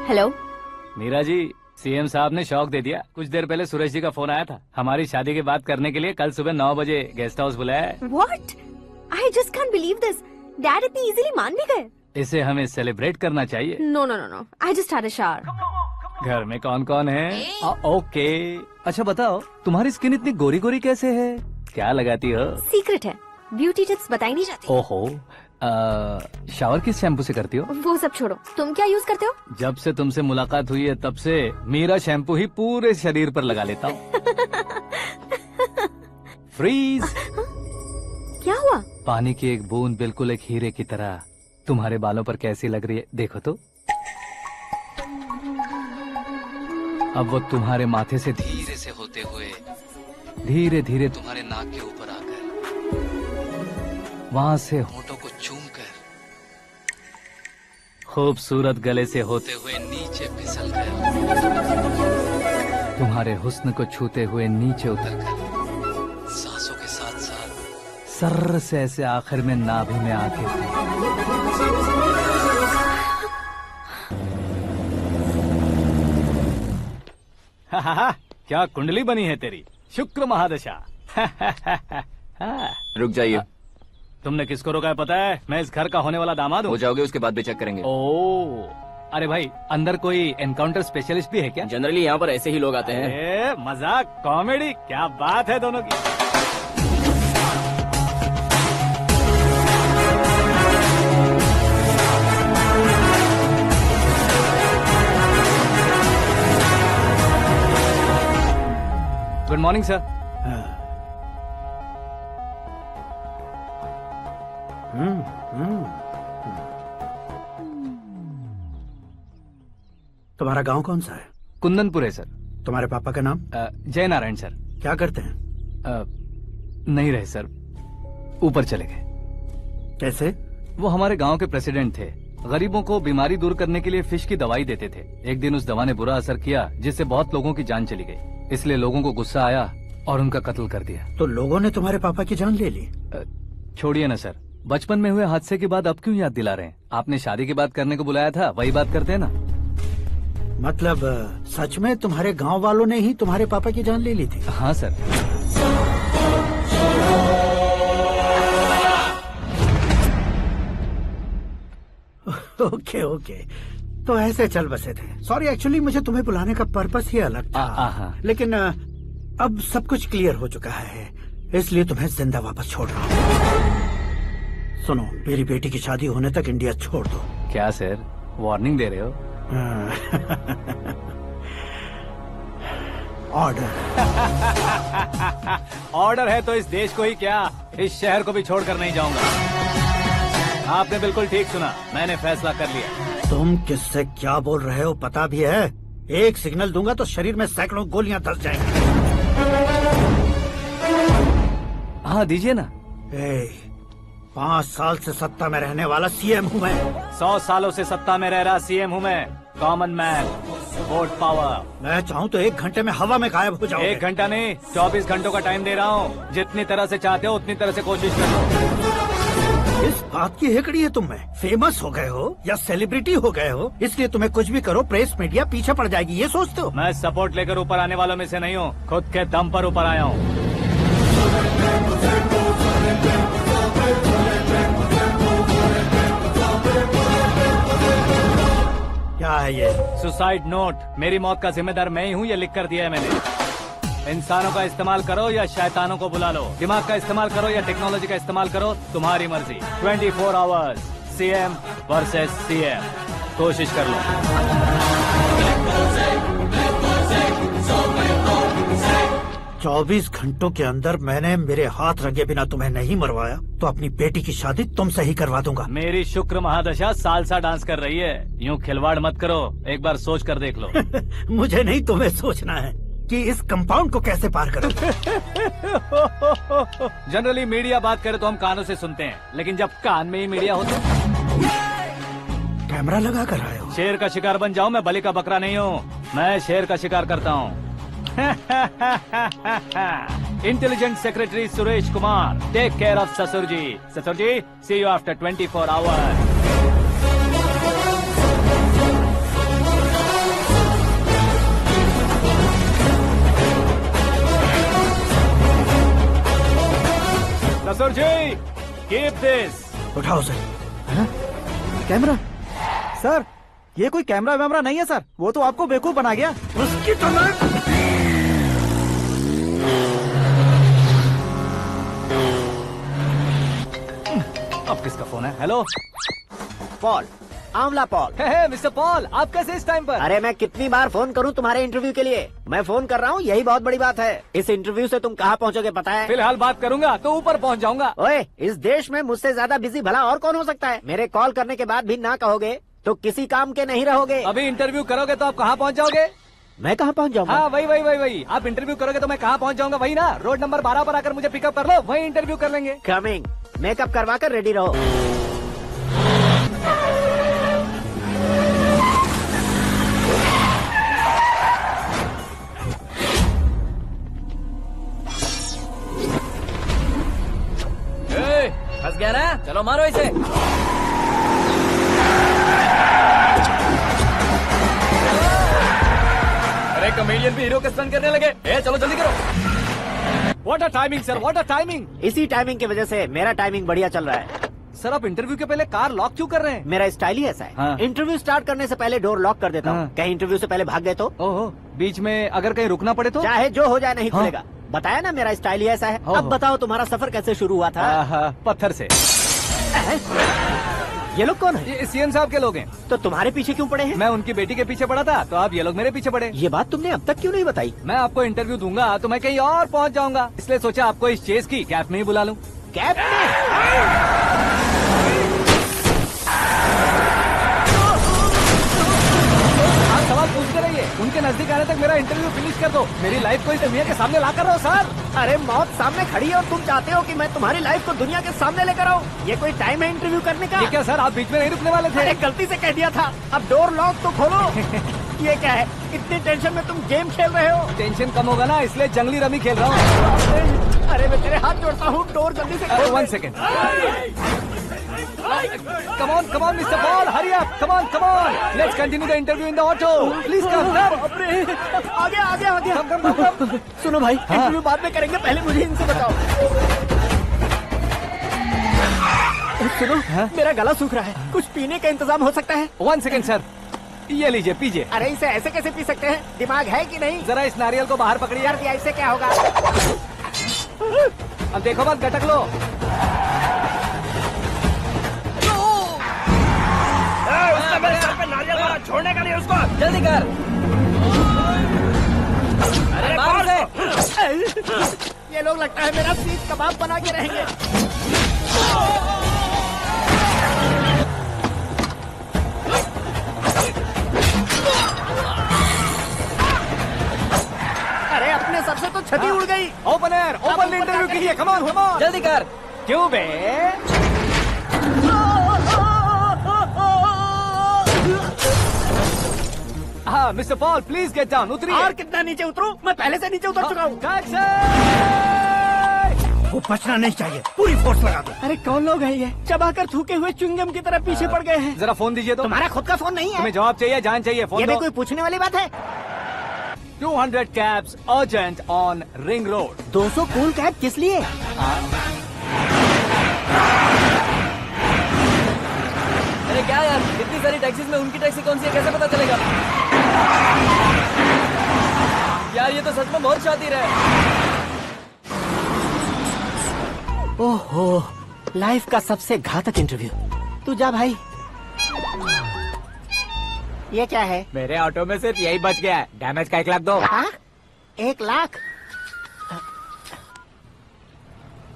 हेलो मीरा जी, सीएम साहब ने शौक दे दिया। कुछ देर पहले सुरेश जी का फोन आया था, हमारी शादी की बात करने के लिए कल सुबह 9 बजे गेस्ट हाउस बुलाया है। What? I just can't believe this. Dad इतनी इजीली मान भी गए। इसे हमें सेलिब्रेट करना चाहिए। No no no no, I just had a shower. घर में कौन कौन है? ओके, अच्छा बताओ, तुम्हारी स्किन इतनी गोरी गोरी कैसे है? क्या लगाती हो? सीक्रेट है, ब्यूटी टिप्स बताई नहीं जाती। ओहो, शावर किस शैम्पू से करती हो? वो सब छोड़ो, तुम क्या यूज करते हो? जब से तुमसे मुलाकात हुई है तब से मीरा शैम्पू ही पूरे शरीर पर लगा लेता हूँ। फ्रीज। क्या हुआ? पानी की एक बूंद बिल्कुल एक हीरे की तरह तुम्हारे बालों पर कैसी लग रही है, देखो तो। अब वो तुम्हारे माथे से धीरे से होते हुए धीरे धीरे तुम्हारे नाक के ऊपर आकर वहां से होठों को चूमकर खूबसूरत गले से होते हुए नीचे फिसलकर तुम्हारे हुस्न को छूते हुए नीचे उतरकर सांसों के साथ साथ सर्र से ऐसे आखिर में नाभि में आके क्या कुंडली बनी है तेरी, शुक्र महादशा। रुक जाइए। तुमने किसको रोका है पता है? मैं इस घर का होने वाला दामाद हूँ। हो जाओगे उसके बाद भी चेक करेंगे। ओ, अरे भाई अंदर कोई एनकाउंटर स्पेशलिस्ट भी है क्या? जनरली यहाँ पर ऐसे ही लोग आते हैं। मजाक कॉमेडी, क्या बात है दोनों की। Good morning sir. तुम्हारा गांव कौन सा है? कुंदनपुर है सर। तुम्हारे पापा का नाम? जय नारायण सर। क्या करते हैं? नहीं रहे सर, ऊपर चले गए। कैसे? वो हमारे गांव के प्रेसिडेंट थे। गरीबों को बीमारी दूर करने के लिए फिश की दवाई देते थे। एक दिन उस दवा ने बुरा असर किया जिससे बहुत लोगों की जान चली गई। इसलिए लोगों को गुस्सा आया और उनका कत्ल कर दिया। तो लोगों ने तुम्हारे पापा की जान ले ली? छोड़िए ना सर, बचपन में हुए हादसे के बाद अब क्यों याद दिला रहे हैं? आपने शादी की बात करने को बुलाया था, वही बात करते हैं ना। मतलब सच में तुम्हारे गांव वालों ने ही तुम्हारे पापा की जान ले ली थी? हाँ सर। ओके ओके, तो ऐसे चल बसे थे। सॉरी, एक्चुअली मुझे तुम्हें बुलाने का पर्पस ही अलग था। लेकिन अब सब कुछ क्लियर हो चुका है, इसलिए तुम्हें जिंदा वापस छोड़ रहा हूँ। सुनो, मेरी बेटी की शादी होने तक इंडिया छोड़ दो। क्या सर, वार्निंग दे रहे हो? ऑर्डर। ऑर्डर है तो इस देश को ही क्या, इस शहर को भी छोड़कर नहीं जाऊंगा। आपने बिल्कुल ठीक सुना, मैंने फैसला कर लिया। तुम किससे क्या बोल रहे हो पता भी है? एक सिग्नल दूंगा तो शरीर में सैकड़ों गोलियां धस जाएंगी। हाँ दीजिए ना। 5 साल से सत्ता में रहने वाला सीएम हूँ मैं। 100 सालों से सत्ता में रह रहा सीएम हूँ मैं। Common man, vote power. मैं चाहूँ तो 1 घंटे में हवा में गायब हो जाऊँ। 1 घंटा नहीं, 24 घंटों का टाइम दे रहा हूँ। जितनी तरह से चाहते हो उतनी तरह से कोशिश करो। इस बात की हेकड़ी है तुम में। फेमस हो गए हो या सेलिब्रिटी हो गए हो, इसलिए तुम्हें कुछ भी करो प्रेस मीडिया पीछे पड़ जाएगी, ये सोचते हो? मैं सपोर्ट लेकर ऊपर आने वालों में से नहीं हूँ, खुद के दम पर ऊपर आया हूँ। क्या है ये? Suicide note. मेरी मौत का जिम्मेदार मैं ही हूँ, ये लिख कर दिया है मैंने। इंसानों का इस्तेमाल करो या शैतानों को बुला लो, दिमाग का इस्तेमाल करो या टेक्नोलॉजी का इस्तेमाल करो, तुम्हारी मर्जी। 24 आवर्स सीएम वर्सेस सीएम, कोशिश कर लो। 24 घंटों के अंदर मैंने मेरे हाथ रंगे बिना तुम्हें नहीं मरवाया तो अपनी बेटी की शादी तुमसे ही करवा दूंगा। मेरी शुक्र महादशा सालसा डांस कर रही है, यूँ खिलवाड़ मत करो, एक बार सोच कर देख लो। मुझे नहीं, तुम्हें सोचना है कि इस कंपाउंड को कैसे पार करूं। जनरली मीडिया बात करे तो हम कानों से सुनते हैं, लेकिन जब कान में ही मीडिया होता है। कैमरा लगा कर आए हो? शेर का शिकार बन जाऊं, मैं बलि का बकरा नहीं हूँ, मैं शेर का शिकार करता हूँ। Intelligent secretary Suresh Kumar, take care of ससुर जी। ससुर जी, सी यू आफ्टर 24 आवर्स। ससुर जी, कीप दिस। उठाओ सर। कैमरा? सर, ये कोई कैमरा वैमरा नहीं है सर, वो तो आपको बेवकूफ बना गया। उसकी तो अब किसका फोन है? हेलो पॉल, आंवला पॉल। मिस्टर पॉल, आप कैसे इस टाइम पर? अरे मैं कितनी बार फोन करूं तुम्हारे इंटरव्यू के लिए? मैं फोन कर रहा हूं, यही बहुत बड़ी बात है। इस इंटरव्यू से तुम कहां पहुंचोगे पता है? फिलहाल बात करूंगा तो ऊपर पहुंच जाऊंगा। ओए, इस देश में मुझसे ज्यादा बिजी भला और कौन हो सकता है? मेरे कॉल करने के बाद भी ना कहोगे तो किसी काम के नहीं रहोगे। अभी इंटरव्यू करोगे तो आप कहाँ पहुँच जाओगे? मैं कहाँ पहुँच जाऊंगा? हाँ वही। आप इंटरव्यू करोगे तो मैं कहाँ पहुँच जाऊंगा? वही ना, रोड नंबर 12 पर आकर मुझे पिकअप कर लो, वही इंटरव्यू कर लेंगे। कमिंग। मेकअप करवा कर रेडी रहो। फंस गया ना, चलो मारो इसे। अरे कॉमेडियन भी हीरो के स्टंट करने लगे। चलो जल्दी करो। What a timing sir, what a timing. इसी टाइमिंग की वजह से मेरा टाइमिंग बढ़िया चल रहा है। सर आप इंटरव्यू के पहले कार लॉक क्यों कर रहे हैं? मेरा स्टाइल ही ऐसा है। हाँ। इंटरव्यू स्टार्ट करने से पहले डोर लॉक कर देता हूँ। हाँ। कहीं इंटरव्यू से पहले भाग गए तो? ओहो, बीच में अगर कहीं रुकना पड़े तो? चाहे जो हो जाए नहीं हाँ। खुलेगा। बताया ना मेरा स्टाइल ही ऐसा है। ओहो। अब बताओ तुम्हारा सफर कैसे शुरू हुआ था? पत्थर से। ये लोग कौन है? ये सीएम साहब के लोग हैं। तो तुम्हारे पीछे क्यों पड़े हैं? मैं उनकी बेटी के पीछे पड़ा था तो आप ये लोग मेरे पीछे पड़े। ये बात तुमने अब तक क्यों नहीं बताई? मैं आपको इंटरव्यू दूंगा तो मैं कहीं और पहुंच जाऊंगा, इसलिए सोचा आपको इस चेस की कैप में ही बुला लूं। कैप में? आप सवाल पूछते रहिए, उनके नजदीक आने तक मेरा इंटरव्यू फिनिश कर दो। मेरी लाइफ को इस दुनिया के सामने ला कर रहो सर। अरे मौत सामने खड़ी है और तुम चाहते हो कि मैं तुम्हारी लाइफ को दुनिया के सामने लेकर आऊं? ये कोई टाइम है इंटरव्यू करने का? ये क्या सर, आप बीच में नहीं रुकने वाले थे? अरे गलती से कह दिया था। अब डोर लॉक तो खोलो। ये क्या है? इतनी टेंशन में तुम गेम खेल रहे हो? टेंशन कम होगा ना, इसलिए जंगली रमी खेल रहा हूँ। अरे मैं तेरे हाथ जोड़ता हूँ, डोर जल्दी से खोल। 1 second. Come on, Mr. Paul, hurry up. Come on. Let's continue the interview in the auto. Please come. आगे। Come. सुनो भाई, इंटरव्यू बाद में करेंगे, पहले मुझे इनसे बताओ। सुनो, मेरा गला सूख रहा है, कुछ पीने का इंतजाम हो सकता है? 1 सेकेंड सर, ये लीजिए पीजिए। अरे इसे ऐसे कैसे पी सकते हैं? दिमाग है कि नहीं? जरा इस नारियल को बाहर पकड़िए। यार इससे क्या होगा? अब देखो मत, गटक लो। नारियल मारा, छोड़ने का नहीं उसको, जल्दी कर। अरे मार उसे। ये लोग लगता है मेरा सीख कबाब बना के रहेंगे। अरे अपने सर से तो छती उड़ गई। ओपन इंटरव्यू कीजिए। कम ऑन जल्दी कर। क्यों बे? हाँ mister Paul, please get down. उतरिए। और कितना नीचे उतरूं? मैं पहले से नीचे उतर चुका हूँ। वो बचना नहीं चाहिए, पूरी फोर्स लगा दो। अरे कौन लोग हैं ये? चबाकर थूके हुए च्युइंगम की तरह पीछे पड़ गए हैं। जरा फोन दीजिए तो। तुम्हारा खुद का फोन नहीं है? तुम्हें जवाब चाहिए, जान चाहिए, फोन ये दो। भी कोई पूछने वाली बात है? 200 cabs urgent on Ring Road. 200 cool cab किस लिए? अरे क्या यार, इतनी सारी टैक्सीज में उनकी टैक्सी कौन सी है, कैसे पता चलेगा? यार ये तो सच में बहुत शातिर है। ओहो, लाइफ का सबसे घातक इंटरव्यू। तू जा भाई। ये क्या है? मेरे ऑटो में सिर्फ यही बच गया है, डैमेज का 1 लाख दो। 1 लाख?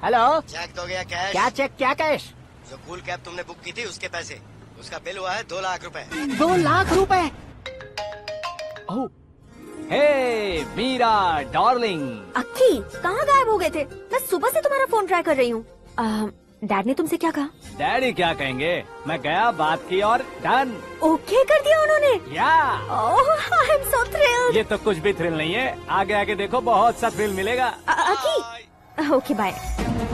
हेलो, चेक तो गया कैश। क्या चेक, क्या कैश? जो कूल कैब तुमने बुक की थी उसके पैसे, उसका बिल हुआ है 2 लाख रुपए। 2 लाख रुपए? हे मीरा डार्लिंग। अक्की, कहाँ गायब हो गए थे? मैं सुबह से तुम्हारा फोन ट्राई कर रही हूँ। डैड ने तुमसे क्या कहा? डैडी क्या कहेंगे, मैं गया, बात की और डन। ओके कर दिया उन्होंने? या। ओह, आई एम सो थ्रिल्ड। ये तो कुछ भी थ्रिल नहीं है, आगे आगे देखो बहुत सा थ्रिल मिलेगा। अक्की, ओके बाय।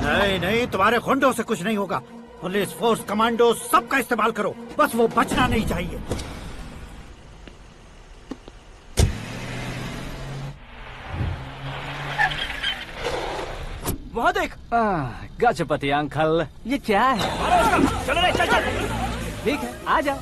नहीं, तुम्हारे खुंडों से कुछ नहीं होगा। पुलिस फोर्स, कमांडो, सबका इस्तेमाल करो, बस वो बचना नहीं चाहिए। वहाँ देख। गजपति अंकल, ये क्या है? चलो रे, चल। ठीक है, आ जा।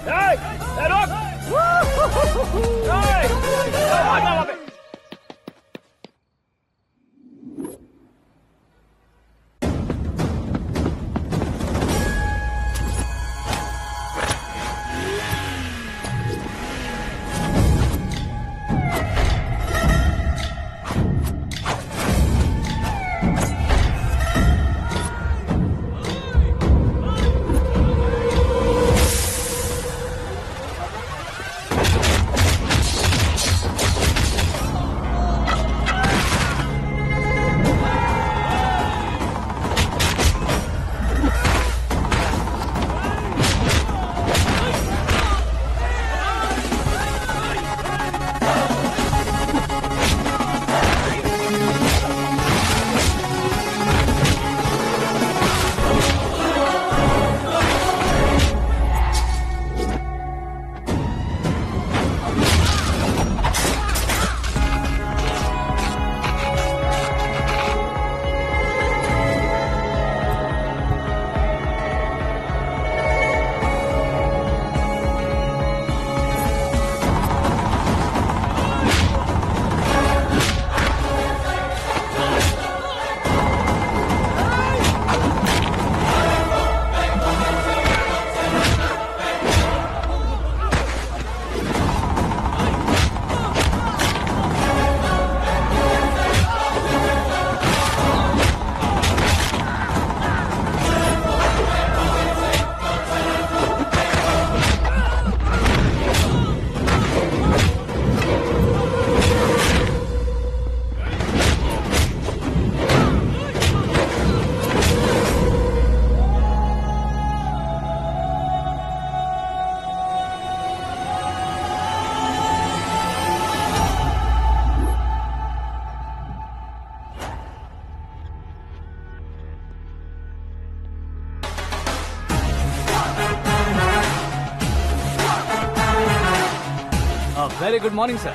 Very good morning sir.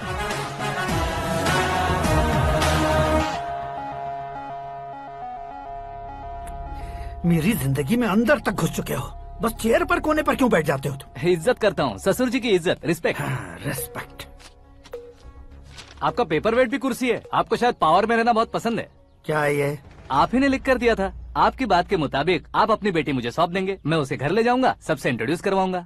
मेरी जिंदगी में अंदर तक घुस चुके हो, बस चेयर पर कोने पर क्यों बैठ जाते हो तुम? इज्जत करता हूँ, ससुर जी की इज्जत, रिस्पेक्ट। रेस्पेक्ट। आपका पेपर वेट भी कुर्सी है। आपको शायद पावर में रहना बहुत पसंद है। क्या है ये? आप ही ने लिख कर दिया था। आपकी बात के मुताबिक आप अपनी बेटी मुझे सौंप देंगे, मैं उसे घर ले जाऊंगा, सबसे इंट्रोड्यूस करवाऊंगा।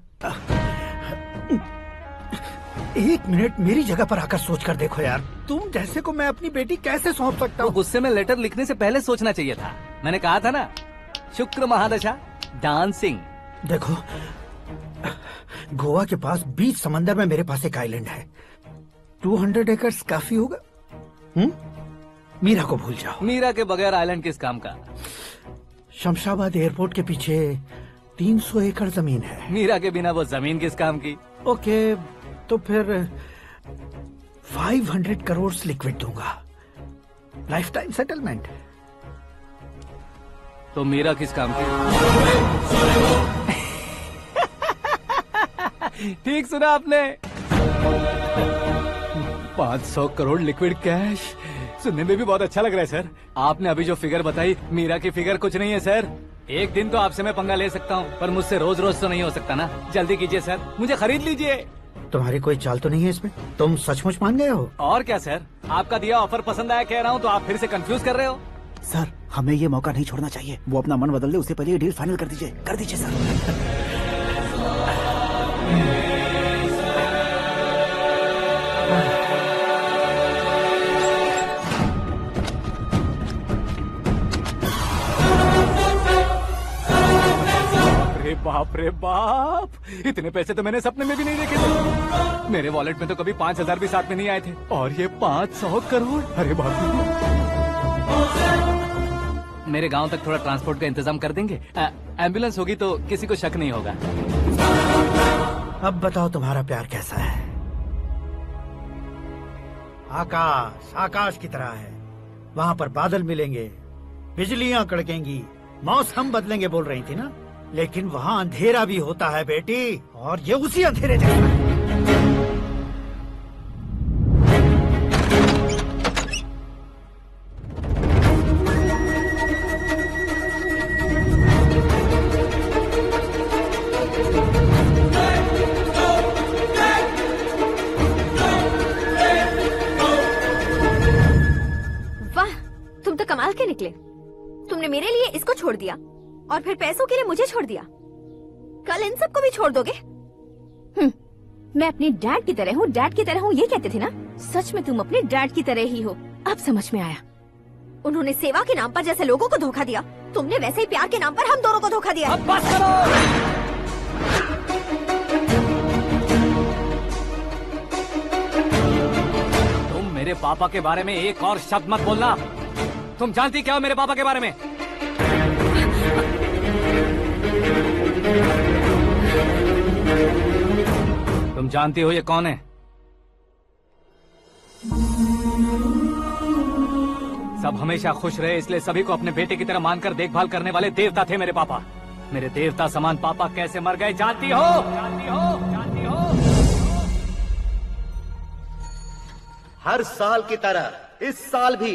एक मिनट मेरी जगह पर आकर सोच कर देखो यार, तुम जैसे को मैं अपनी बेटी कैसे सौंप सकता हूँ? गुस्से में लेटर लिखने से पहले सोचना चाहिए था। मैंने कहा था ना, शुक्र महादशा डांसिंग। देखो, गोवा के पास बीच समंदर में मेरे पास एक आइलैंड है। 200 एकर्स काफी होगा। मीरा को भूल जाओ। मीरा के बगैर आइलैंड किस काम का? शमशाबाद एयरपोर्ट के पीछे 300 एकड़ जमीन है। मीरा के बिना वो जमीन किस काम की? ओके, तो फिर 500 करोड़ लिक्विड दूंगा, लाइफ टाइम सेटलमेंट। तो मीरा किस काम की? ठीक सुना आपने। 500 करोड़ लिक्विड कैश सुनने में भी बहुत अच्छा लग रहा है सर। आपने अभी जो फिगर बताई, मीरा की फिगर कुछ नहीं है सर। एक दिन तो आपसे मैं पंगा ले सकता हूँ, पर मुझसे रोज रोज तो नहीं हो सकता ना। जल्दी कीजिए सर, मुझे खरीद लीजिए। तुम्हारी कोई चाल तो नहीं है इसमें? तुम सचमुच मान गए हो? और क्या सर, आपका दिया ऑफर पसंद आया कह रहा हूँ, तो आप फिर से कंफ्यूज कर रहे हो। सर, हमें ये मौका नहीं छोड़ना चाहिए। वो अपना मन बदल ले, उससे पहले ये डील फाइनल कर दीजिए सर। बाप रे बाप, इतने पैसे तो मैंने सपने में भी नहीं देखे थे। मेरे वॉलेट में तो कभी 5,000 भी साथ में नहीं आए थे, और ये 500 करोड़। अरे बाप रे। मेरे गांव तक थोड़ा ट्रांसपोर्ट का इंतजाम कर देंगे? एम्बुलेंस होगी तो किसी को शक नहीं होगा। अब बताओ तुम्हारा प्यार कैसा है? आकाश आकाश की तरह है, वहाँ पर बादल मिलेंगे, बिजलियाँ कड़केंगी, मौसम बदलेंगे बोल रही थी ना। लेकिन वहाँ अंधेरा भी होता है बेटी, और ये उसी अंधेरे जैसा है। वाह, तुम तो कमाल के निकले। तुमने मेरे लिए इसको छोड़ दिया और फिर पैसों के लिए मुझे छोड़ दिया। कल इन सबको भी छोड़ दोगे? मैं अपने डैड की तरह हूँ, डैड की तरह हूँ, ये कहते थे ना। सच में तुम अपने डैड की तरह ही हो। अब समझ में आया। उन्होंने सेवा के नाम पर जैसे लोगों को धोखा दिया, तुमने वैसे ही प्यार के नाम पर हम दोनों को धोखा दिया। अब बस करो। तुम मेरे पापा के बारे में एक और शब्द मत बोलना। तुम जानती क्या हो मेरे पापा के बारे में? तुम जानती हो ये कौन है? सब हमेशा खुश रहे, इसलिए सभी को अपने बेटे की तरह मानकर देखभाल करने वाले देवता थे मेरे पापा। मेरे देवता समान पापा कैसे मर गए जानती हो? जानती हो? जानती हो? हर साल की तरह इस साल भी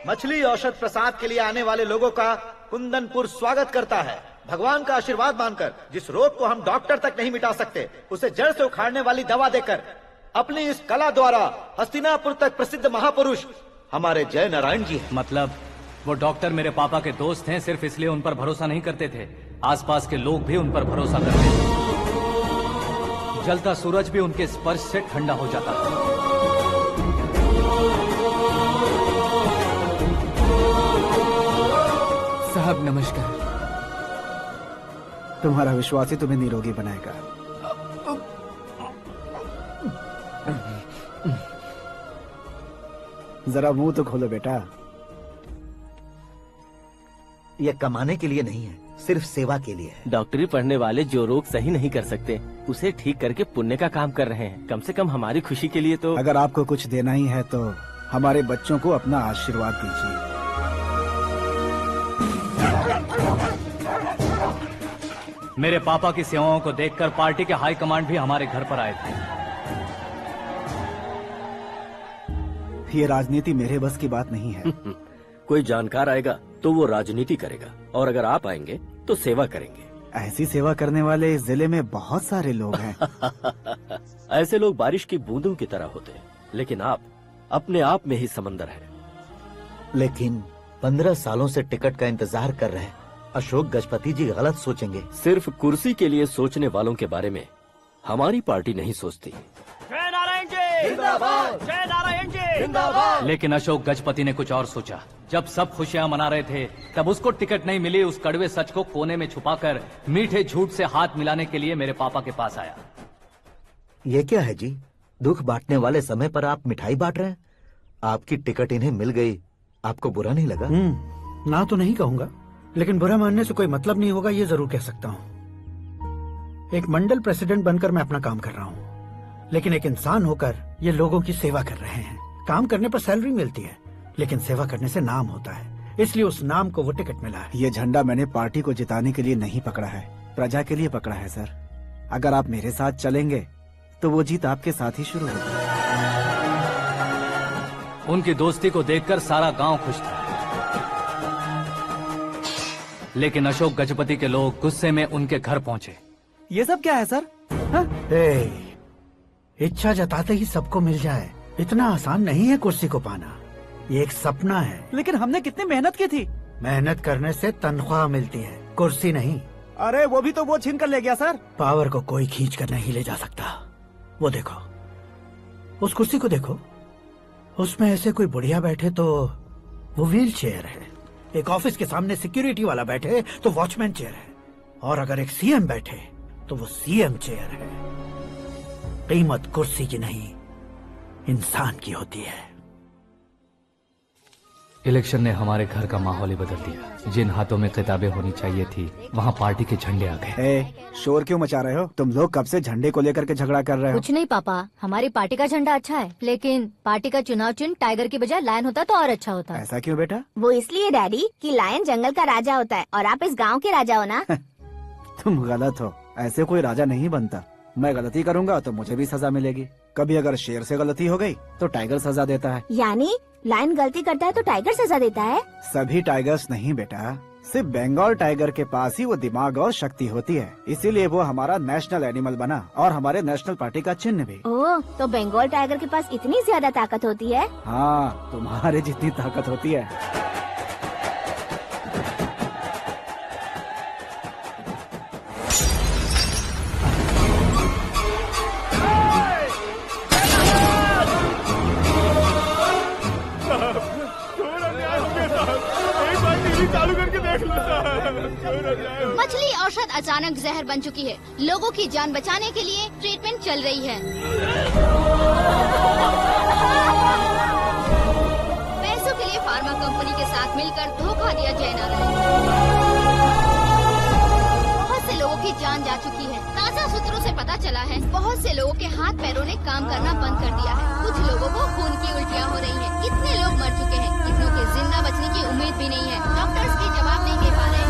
मछली औषध प्रसाद के लिए आने वाले लोगों का कुंदनपुर स्वागत करता है। भगवान का आशीर्वाद मानकर जिस रोग को हम डॉक्टर तक नहीं मिटा सकते, उसे जड़ से उखाड़ने वाली दवा देकर अपनी इस कला द्वारा हस्तिनापुर तक प्रसिद्ध महापुरुष हमारे जय नारायण जी हैं। मतलब वो डॉक्टर मेरे पापा के दोस्त हैं, सिर्फ इसलिए उन पर भरोसा नहीं करते थे। आसपास के लोग भी उन पर भरोसा करते थे। जलता सूरज भी उनके स्पर्श से ठंडा हो जाता था। साहब नमस्कार। तुम्हारा विश्वास ही तुम्हें निरोगी बनाएगा। जरा मुंह तो खोलो बेटा। यह कमाने के लिए नहीं है, सिर्फ सेवा के लिए है। डॉक्टरी पढ़ने वाले जो रोग सही नहीं कर सकते, उसे ठीक करके पुण्य का काम कर रहे हैं। कम से कम हमारी खुशी के लिए तो। अगर आपको कुछ देना ही है तो हमारे बच्चों को अपना आशीर्वाद दीजिए। मेरे पापा की सेवाओं को देखकर पार्टी के हाई कमांड भी हमारे घर पर आए थे। ये राजनीति मेरे बस की बात नहीं है। कोई जानकार आएगा तो वो राजनीति करेगा, और अगर आप आएंगे तो सेवा करेंगे। ऐसी सेवा करने वाले इस जिले में बहुत सारे लोग हैं। ऐसे लोग बारिश की बूंदों की तरह होते हैं, लेकिन आप अपने आप में ही समंदर हैं। लेकिन 15 सालों से टिकट का इंतजार कर रहे अशोक गजपति जी गलत सोचेंगे। सिर्फ कुर्सी के लिए सोचने वालों के बारे में हमारी पार्टी नहीं सोचती। जय नारायण जी जिंदाबाद, जय नारायण जी जिंदाबाद। लेकिन अशोक गजपति ने कुछ और सोचा। जब सब खुशियां मना रहे थे तब उसको टिकट नहीं मिली। उस कड़वे सच को कोने में छुपाकर मीठे झूठ से हाथ मिलाने के लिए मेरे पापा के पास आया। ये क्या है जी? दुख बांटने वाले समय पर आप मिठाई बांट रहे हैं। आपकी टिकट इन्हें मिल गई, आपको बुरा नहीं लगा? ना तो नहीं कहूंगा, लेकिन बुरा मानने से कोई मतलब नहीं होगा, ये जरूर कह सकता हूँ। एक मंडल प्रेसिडेंट बनकर मैं अपना काम कर रहा हूँ, लेकिन एक इंसान होकर ये लोगों की सेवा कर रहे हैं। काम करने पर सैलरी मिलती है, लेकिन सेवा करने से नाम होता है, इसलिए उस नाम को वो टिकट मिला है। ये झंडा मैंने पार्टी को जिताने के लिए नहीं पकड़ा है, प्रजा के लिए पकड़ा है सर। अगर आप मेरे साथ चलेंगे तो वो जीत आपके साथ ही शुरू होगी। उनकी दोस्ती को देखकर सारा गांव खुश था, लेकिन अशोक गजपति के लोग गुस्से में उनके घर पहुंचे। ये सब क्या है सर? इच्छा जताते ही सबको मिल जाए, इतना आसान नहीं है कुर्सी को पाना। ये एक सपना है। लेकिन हमने कितनी मेहनत की थी। मेहनत करने से तनख्वाह मिलती है, कुर्सी नहीं। अरे वो भी तो वो छीन कर ले गया सर। पावर को कोई खींच कर नहीं ले जा सकता। वो देखो, उस कुर्सी को देखो, उसमें ऐसे कोई बुढ़िया बैठे तो वो व्हील चेयर है। एक ऑफिस के सामने सिक्योरिटी वाला बैठे तो वॉचमैन चेयर है, और अगर एक सीएम बैठे तो वो सीएम चेयर है। कीमत कुर्सी की नहीं, इंसान की होती है। इलेक्शन ने हमारे घर का माहौल ही बदल दिया। जिन हाथों में किताबें होनी चाहिए थी वहाँ पार्टी के झंडे आ गए। शोर क्यों मचा रहे हो? तुम लोग कब से झंडे को लेकर के झगड़ा कर रहे हो? कुछ नहीं पापा, हमारी पार्टी का झंडा अच्छा है, लेकिन पार्टी का चुनाव चिन्ह टाइगर की बजाय लायन होता तो और अच्छा होता। ऐसा क्यों बेटा? वो इसलिए डैडी कि लायन जंगल का राजा होता है और आप इस गांव के राजा हो ना। तुम गलत हो, ऐसे कोई राजा नहीं बनता। मैं गलती करूंगा तो मुझे भी सजा मिलेगी। कभी अगर शेर से गलती हो गई तो टाइगर सजा देता है। यानी लायन गलती करता है तो टाइगर सजा देता है? सभी टाइगर्स नहीं बेटा, सिर्फ बंगाल टाइगर के पास ही वो दिमाग और शक्ति होती है, इसीलिए वो हमारा नेशनल एनिमल बना और हमारे नेशनल पार्टी का चिन्ह भी। ओह, तो बंगाल टाइगर के पास इतनी ज्यादा ताकत होती है? हाँ, तुम्हारे जितनी ताकत होती है। मछली औषध अचानक जहर बन चुकी है। लोगों की जान बचाने के लिए ट्रीटमेंट चल रही है। पैसों के लिए फार्मा कंपनी के साथ मिलकर धोखा दिया जयनारायण। बहुत से लोगों की जान जा चुकी है। ताज़ा सूत्रों से पता चला है बहुत से लोगों के हाथ पैरों ने काम करना बंद कर दिया है। कुछ लोगों को खून की उल्टियाँ हो रही हैं। कितने लोग मर चुके हैं, कितनों के जिंदा बचने की उम्मीद भी नहीं है। डॉक्टर्स भी जवाब नहीं दे पा रहे हैं।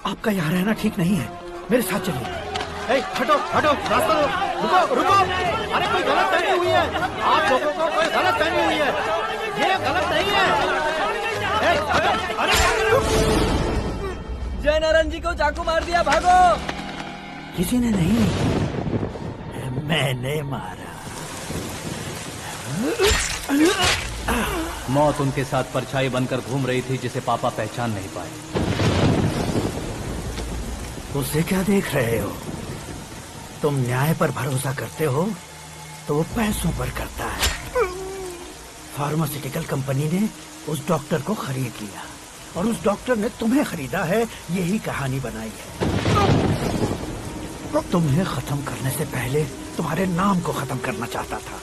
आपका यहाँ रहना ठीक नहीं है, मेरे साथ चलिए। हटो हटो, रास्ता दो, रुको रुको। अरे कोई गलत फहमी हुई है, आप लोगों को कोई गलत फहमी हुई है, ये गलत नहीं है। अरे जय नारायण जी को चाकू मार दिया, भागो। किसी ने नहीं, मैंने मारा। मौत उनके साथ परछाई बनकर घूम रही थी जिसे पापा पहचान नहीं पाए। उसे क्या देख रहे हो? तुम न्याय पर भरोसा करते हो तो वो पैसों पर करता है। फार्मास्यूटिकल कंपनी ने उस डॉक्टर को खरीद लिया और उस डॉक्टर ने तुम्हें खरीदा है, यही कहानी बनाई है। तुम्हें खत्म करने से पहले तुम्हारे नाम को खत्म करना चाहता था,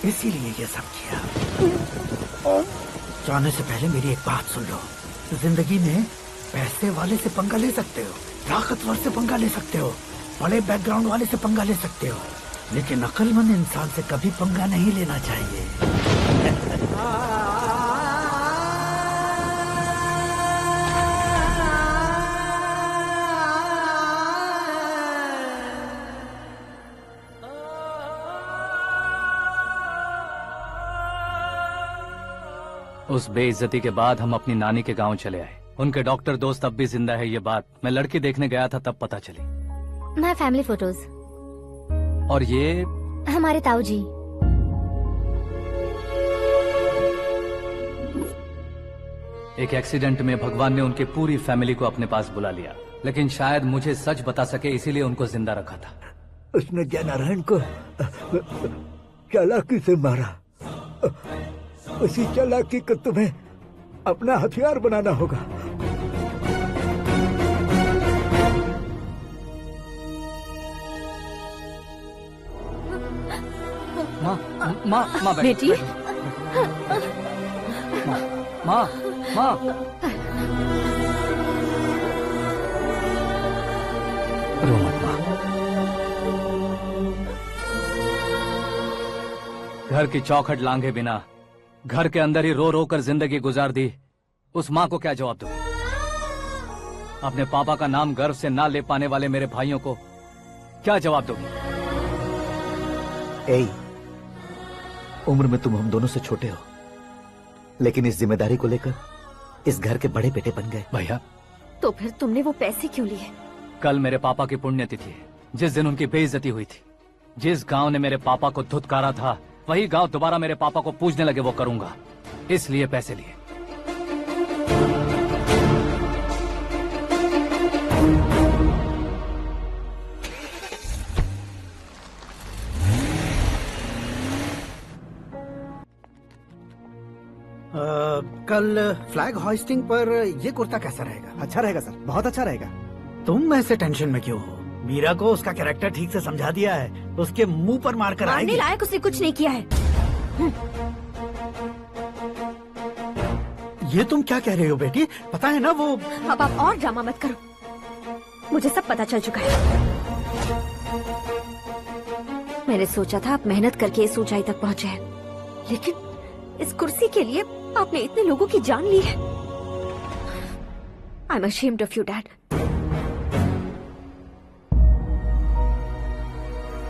इसीलिए ये सब किया। जाने से पहले मेरी एक बात सुन लो, जिंदगी में पैसे वाले से पंगा ले सकते हो, ताकतवर से पंगा ले सकते हो, बड़े बैकग्राउंड वाले से पंगा ले सकते हो, लेकिन अक्लमंद इंसान से कभी पंगा नहीं लेना चाहिए। उस बेइज्जती के बाद हम अपनी नानी के गांव चले आए। उनके डॉक्टर दोस्त अब भी जिंदा है, ये बात मैं लड़की देखने गया था तब पता चली। My family photos. और ये हमारे ताऊ जी। एक एक्सीडेंट में भगवान ने उनकी पूरी फैमिली को अपने पास बुला लिया, लेकिन शायद मुझे सच बता सके इसीलिए उनको जिंदा रखा था। उसने जयनारायण को चालाकी से मारा। उसी चालाकी को तुम्हें अपना हथियार बनाना होगा। माँ बेटी। माँ रो मत माँ। घर की चौखट लांघे बिना घर के अंदर ही रो रो कर जिंदगी गुजार दी उस माँ को क्या जवाब दूं? अपने पापा का नाम गर्व से ना ले पाने वाले मेरे भाइयों को क्या जवाब दोगी? ए, उम्र में तुम हम दोनों से छोटे हो, लेकिन इस जिम्मेदारी को लेकर इस घर के बड़े बेटे बन गए। भैया, तो फिर तुमने वो पैसे क्यों लिए? कल मेरे पापा की पुण्यतिथि है, जिस दिन उनकी बेइज्जती हुई थी। जिस गांव ने मेरे पापा को धुतकारा था, वही गांव दोबारा मेरे पापा को पूजने लगे वो करूंगा, इसलिए पैसे लिए। कल फ्लैग होइस्टिंग पर ये कुर्ता कैसा रहेगा? अच्छा रहेगा सर, बहुत अच्छा रहेगा। तुम ऐसे टेंशन में क्यों हो? मीरा को उसका कैरेक्टर ठीक से समझा दिया है, उसके मुंह पर मारकर मारने आएगी। लायक उसने कुछ नहीं किया है। ये तुम क्या कह रहे हो बेटी? पता है ना वो। अब आप और ड्रामा मत करो, मुझे सब पता चल चुका है। मैंने सोचा था आप मेहनत करके इस ऊंचाई तक पहुंचे हैं, लेकिन इस कुर्सी के लिए आपने इतने लोगों की जान ली है। I am ashamed of you dad.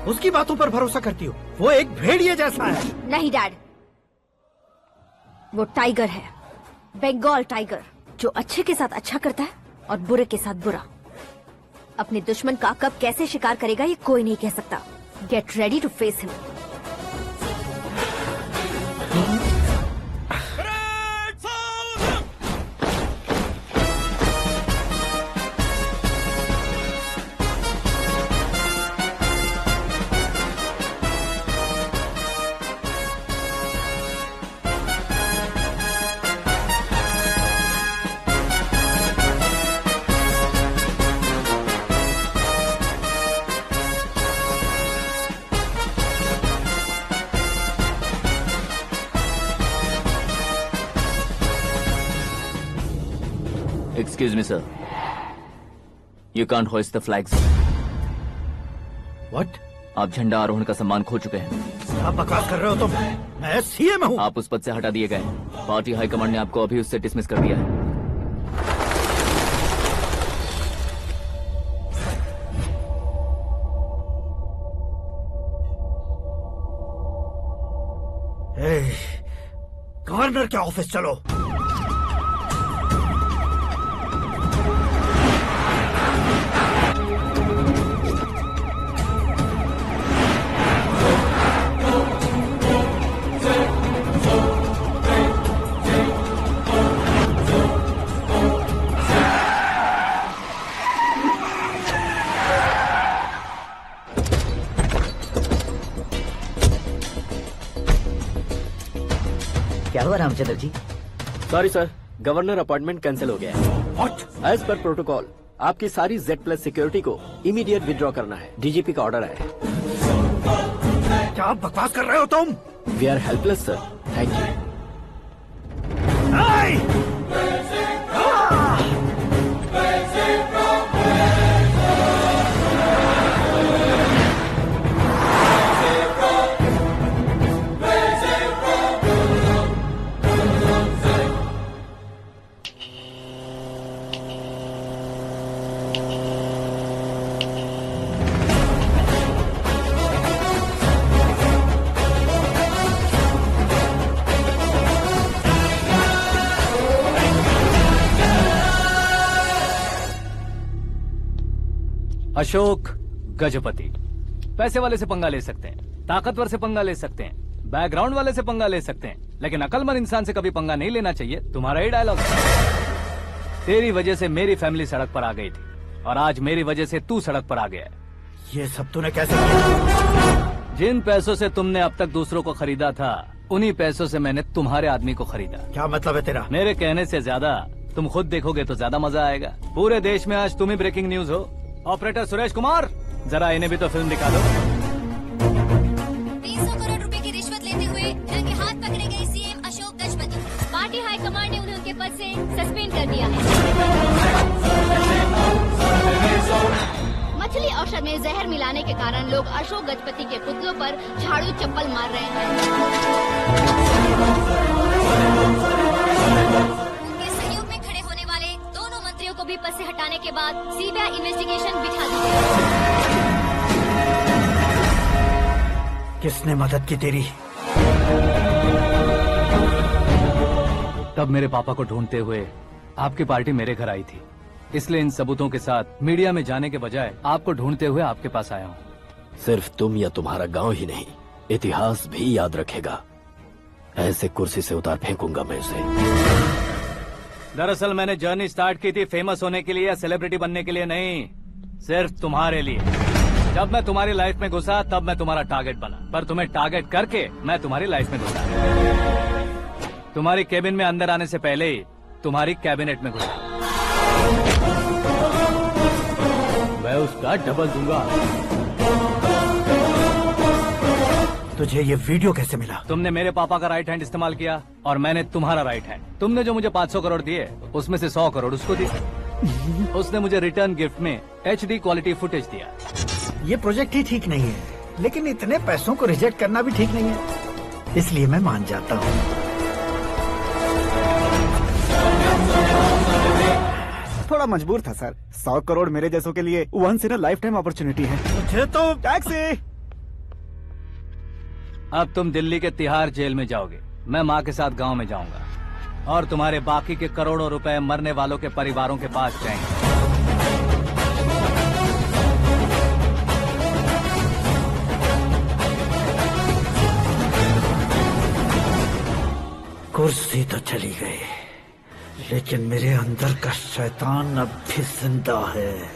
उसकी बातों पर भरोसा करती हो? वो एक भेड़िए जैसा है। नहीं डैड, वो टाइगर है, बंगाल टाइगर, जो अच्छे के साथ अच्छा करता है और बुरे के साथ बुरा। अपने दुश्मन का कब कैसे शिकार करेगा ये कोई नहीं कह सकता। Get ready to face him. Excuse me, sir. You can't hoist the flags. What? आप झंडा आरोहण का सम्मान खो चुके हैं। क्या बकवास कर रहे हो तुम? मैं सीएम हूँ। आप उस पद से हटा दिए गए। पार्टी हाईकमांड ने आपको अभी उससे डिसमिस कर दिया है। गवर्नर के ऑफिस चलो। क्या हुआ Ramchandra ji? Sorry sir, governor appointment cancel हो गया है। What? एज पर प्रोटोकॉल आपकी सारी Z+ सिक्योरिटी को इमीडिएट विड्रॉ करना है। डीजीपी का ऑर्डर आया है। क्या बकवास कर रहे हो तुम? We are helpless sir, thank you. Ashok Gajapati. पैसे वाले से पंगा ले सकते हैं, ताकतवर से पंगा ले सकते हैं, बैकग्राउंड वाले से पंगा ले सकते हैं, लेकिन अकलमंद इंसान से कभी पंगा नहीं लेना चाहिए। तुम्हारा ही डायलॉग। तेरी वजह से मेरी फैमिली सड़क पर आ गई थी और आज मेरी वजह से तू सड़क पर आ गया है। ये सब तूने कैसे किया? जिन पैसों से तुमने अब तक दूसरों को खरीदा था, उन्हीं पैसों से मैंने तुम्हारे आदमी को खरीदा। क्या मतलब है तेरा? मेरे कहने से ज्यादा तुम खुद देखोगे तो ज्यादा मजा आएगा। पूरे देश में आज तुम ही ब्रेकिंग न्यूज हो। ऑपरेटर सुरेश कुमार, जरा इन्हें भी तो फिल्म दिखा दो। 300 करोड़ रुपए की रिश्वत लेते हुए रंगे हाथ पकड़े गए CM Ashok Gajapati. Party high command ने उन्हें उनके पद से सस्पेंड कर दिया है। मछली औषध में जहर मिलाने के कारण लोग अशोक गजपति के पुतलों पर झाड़ू चप्पल मार रहे हैं। उनके सहयोग में खड़े होने वाले दोनों मंत्रियों को भी पद से हटाने के बाद सीबीआई इन्वेस्टिगेशन बिठा दी गई। किसने मदद की तेरी? तब मेरे पापा को ढूंढते हुए आपकी पार्टी मेरे घर आई थी, इसलिए इन सबूतों के साथ मीडिया में जाने के बजाय आपको ढूंढते हुए आपके पास आया हूँ। सिर्फ तुम या तुम्हारा गांव ही नहीं, इतिहास भी याद रखेगा। ऐसे कुर्सी से उतार फेंकूंगा मैं उसे। दरअसल मैंने जर्नी स्टार्ट की थी फेमस होने के लिए या सेलिब्रिटी बनने के लिए नहीं, सिर्फ तुम्हारे लिए। जब मैं तुम्हारी लाइफ में घुसा तब मैं तुम्हारा टारगेट बना, पर तुम्हें टारगेट करके मैं तुम्हारी लाइफ में घुसा। तुम्हारी केबिन में अंदर आने से पहले ही तुम्हारी कैबिनेट में घुसा। मैं उसका डबल दूंगा। तुझे ये वीडियो कैसे मिला? तुमने मेरे पापा का राइट हैंड इस्तेमाल किया और मैंने तुम्हारा राइट हैंड। तुमने जो मुझे 500 करोड़ दिए, उसमें से 100 करोड़ उसको दिए। उसने मुझे रिटर्न गिफ्ट में HD क्वालिटी फुटेज दिया। ये प्रोजेक्ट ही ठीक नहीं है, लेकिन इतने पैसों को रिजेक्ट करना भी ठीक नहीं है, इसलिए मैं मान जाता हूँ। थोड़ा मजबूर था सर। 100 करोड़ मेरे जैसों के लिए once in a lifetime opportunity है। मुझे तो टैक्सी। अब तुम दिल्ली के तिहाड़ जेल में जाओगे, मैं माँ के साथ गांव में जाऊंगा और तुम्हारे बाकी के करोड़ों रुपए मरने वालों के परिवारों के पास जाएंगे। कुर्सी तो चली गई, लेकिन मेरे अंदर का शैतान अब भी जिंदा है।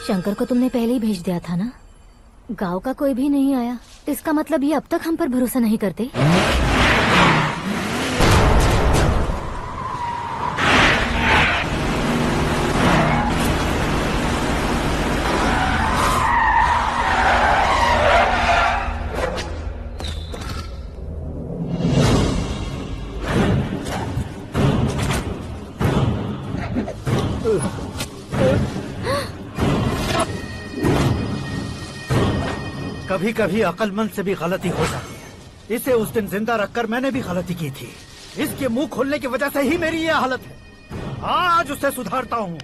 शंकर को तुमने पहले ही भेज दिया था ना? गांव का कोई भी नहीं आया, इसका मतलब ये अब तक हम पर भरोसा नहीं करते। कभी कभी अक्लमंद से भी गलती हो जाती है। इसे उस दिन जिंदा रखकर मैंने भी गलती की थी। इसके मुंह खोलने की वजह से ही मेरी ये हालत है। आज उसे सुधारता हूँ।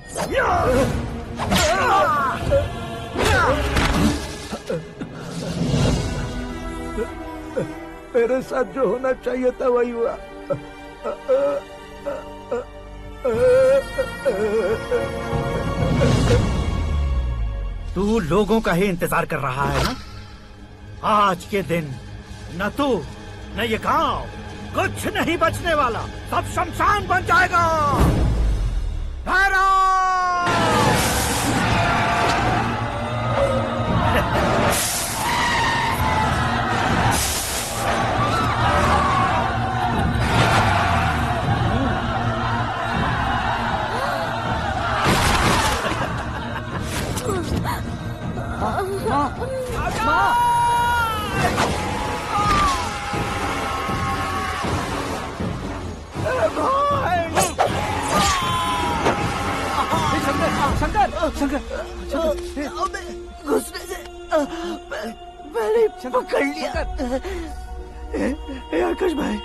मेरे साथ जो होना चाहिए था वही हुआ। तू लोगों का ही इंतजार कर रहा है ना? आज के दिन न तू न ये गांव कुछ नहीं बचने वाला, सब शमशान बन जाएगा। शंकर, शंकर, शंकर, घुसने से पहले ही पकड़ लिया। ए आकाश भाई,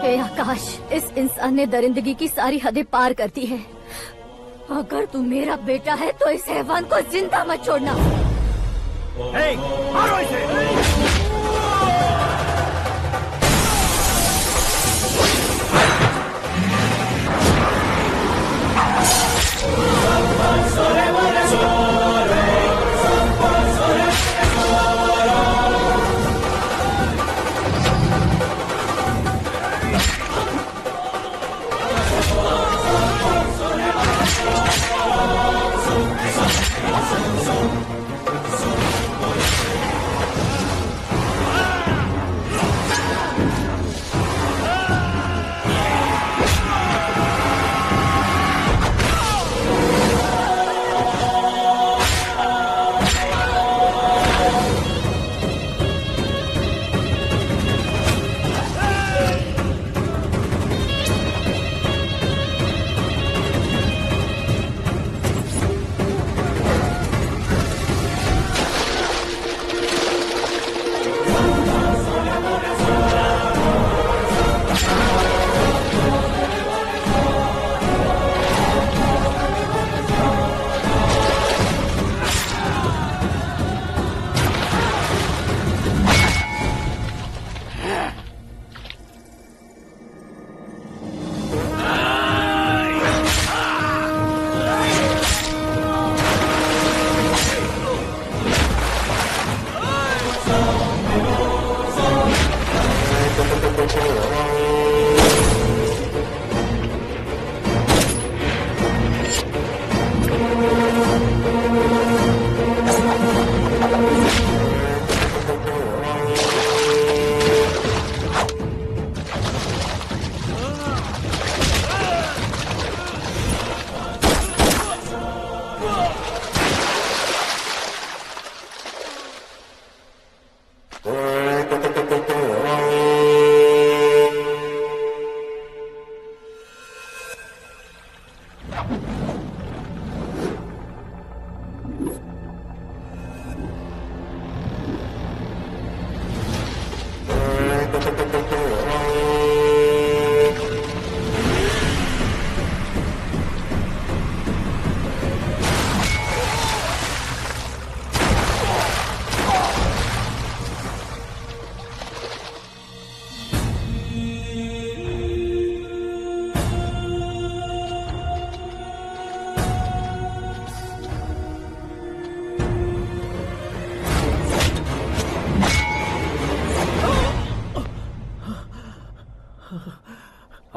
हे आकाश, इस इंसान ने दरिंदगी की सारी हदें पार कर दी है। अगर तू मेरा बेटा है तो इस हैवान को जिंदा मत छोड़ना। मारो इसे।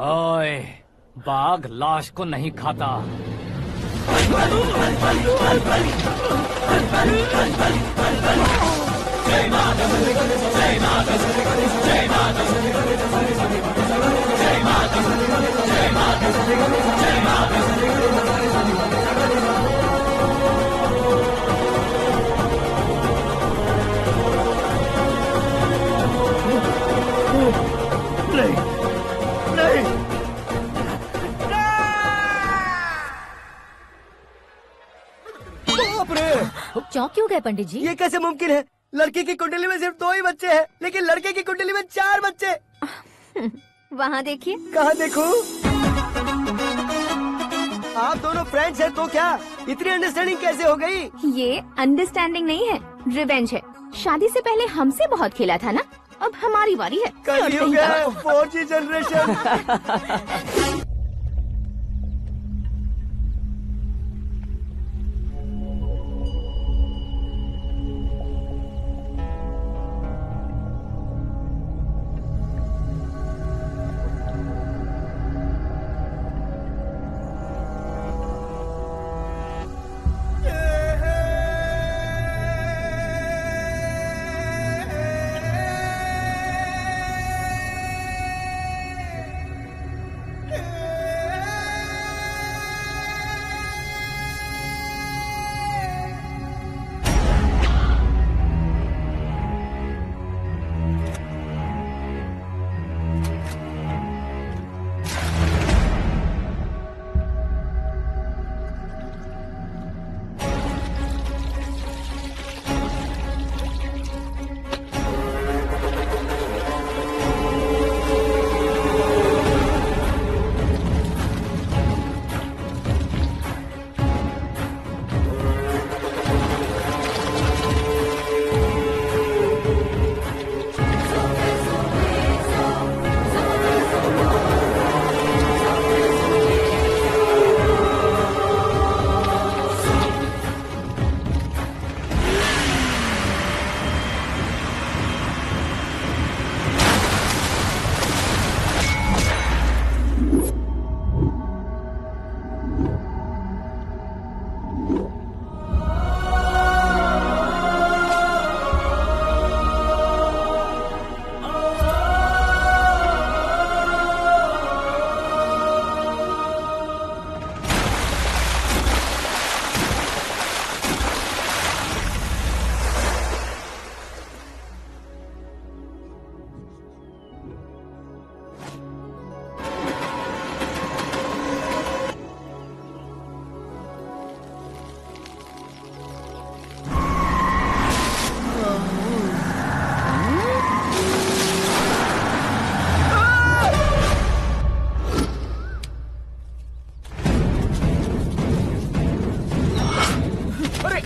ओए, बाघ लाश को नहीं खाता। चौंक क्यों गए पंडित जी? ये कैसे मुमकिन है? लड़की की कुंडली में सिर्फ 2 ही बच्चे हैं, लेकिन लड़के की कुंडली में 4 बच्चे। वहाँ देखिए। कहाँ देखूं? आप दोनों फ्रेंड्स हैं तो क्या इतनी अंडरस्टैंडिंग कैसे हो गई? ये अंडरस्टैंडिंग नहीं है, रिवेंज है। शादी से पहले हमसे बहुत खेला था ना, अब हमारी बारी है। कलयुग है, 4G जनरेशन।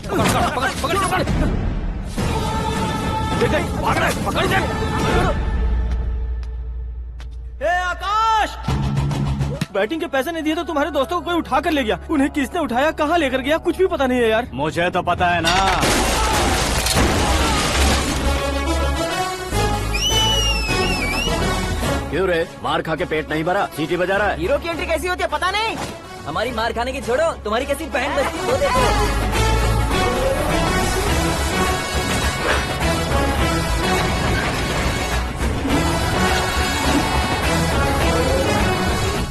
ए आकाश, बैटिंग के पैसे नहीं दिए तो तुम्हारे दोस्तों को कोई उठा कर ले गया। उन्हें किसने उठाया, कहाँ लेकर गया, कुछ भी पता नहीं है यार। मुझे तो पता है ना। क्यों रे, मार खा के पेट नहीं भरा, सीटी बजा रहा है? हीरो की एंट्री कैसी होती है पता नहीं। हमारी मार खाने की छोड़ो, तुम्हारी कैसी बहन बचती है वो देखो।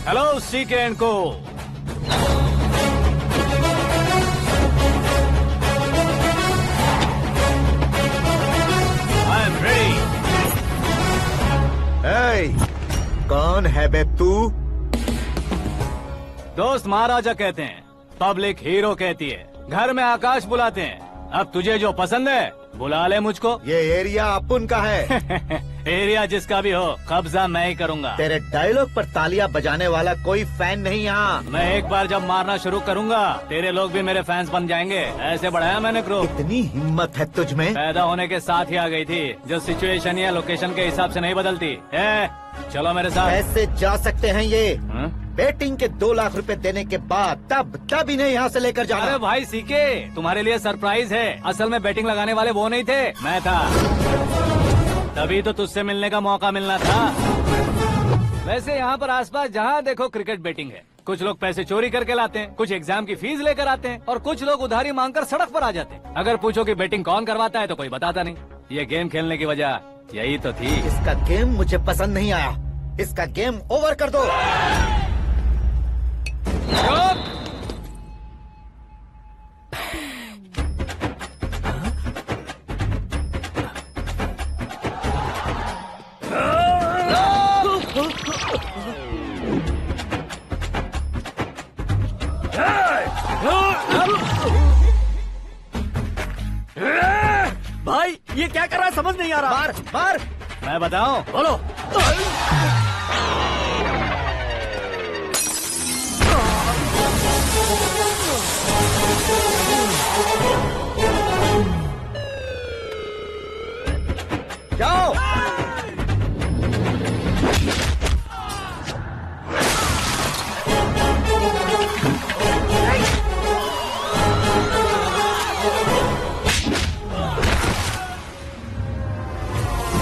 हेलो सीके एंड को। I am ready. कौन है बे तू? दोस्त महाराजा कहते हैं, पब्लिक हीरो कहती है, घर में आकाश बुलाते हैं। अब तुझे जो पसंद है बुला ले मुझको। ये एरिया अपुन का है। एरिया जिसका भी हो, कब्जा मैं ही करूंगा। तेरे डायलॉग पर तालियां बजाने वाला कोई फैन नहीं यहाँ। मैं एक बार जब मारना शुरू करूंगा, तेरे लोग भी मेरे फैंस बन जाएंगे। ऐसे बढ़ाया मैंने ग्रुप। इतनी हिम्मत है तुझ में? पैदा होने के साथ ही आ गई थी, जो सिचुएशन या लोकेशन के हिसाब से नहीं बदलती। चलो मेरे साथ। ऐसे जा सकते हैं ये? बेटिंग के 2 लाख रुपए देने के बाद तब इन्हें यहाँ से लेकर जाना। अरे भाई सीके, तुम्हारे लिए सरप्राइज है। असल में बैटिंग लगाने वाले वो नहीं थे, मैं था। तभी तो तुझसे मिलने का मौका मिलना था। वैसे यहाँ पर आसपास जहाँ देखो क्रिकेट बैटिंग है। कुछ लोग पैसे चोरी करके लाते हैं, कुछ एग्जाम की फीस लेकर आते हैं, और कुछ लोग उधारी मांगकर सड़क पर आ जाते हैं। अगर पूछो कि बैटिंग कौन करवाता है तो कोई बताता नहीं। ये गेम खेलने की वजह यही तो थी। इसका गेम मुझे पसंद नहीं आया। इसका गेम ओवर कर दो। भाई ये क्या कर रहा है, समझ नहीं आ रहा। मार मार। मैं बताऊं? बोलो। जाओ।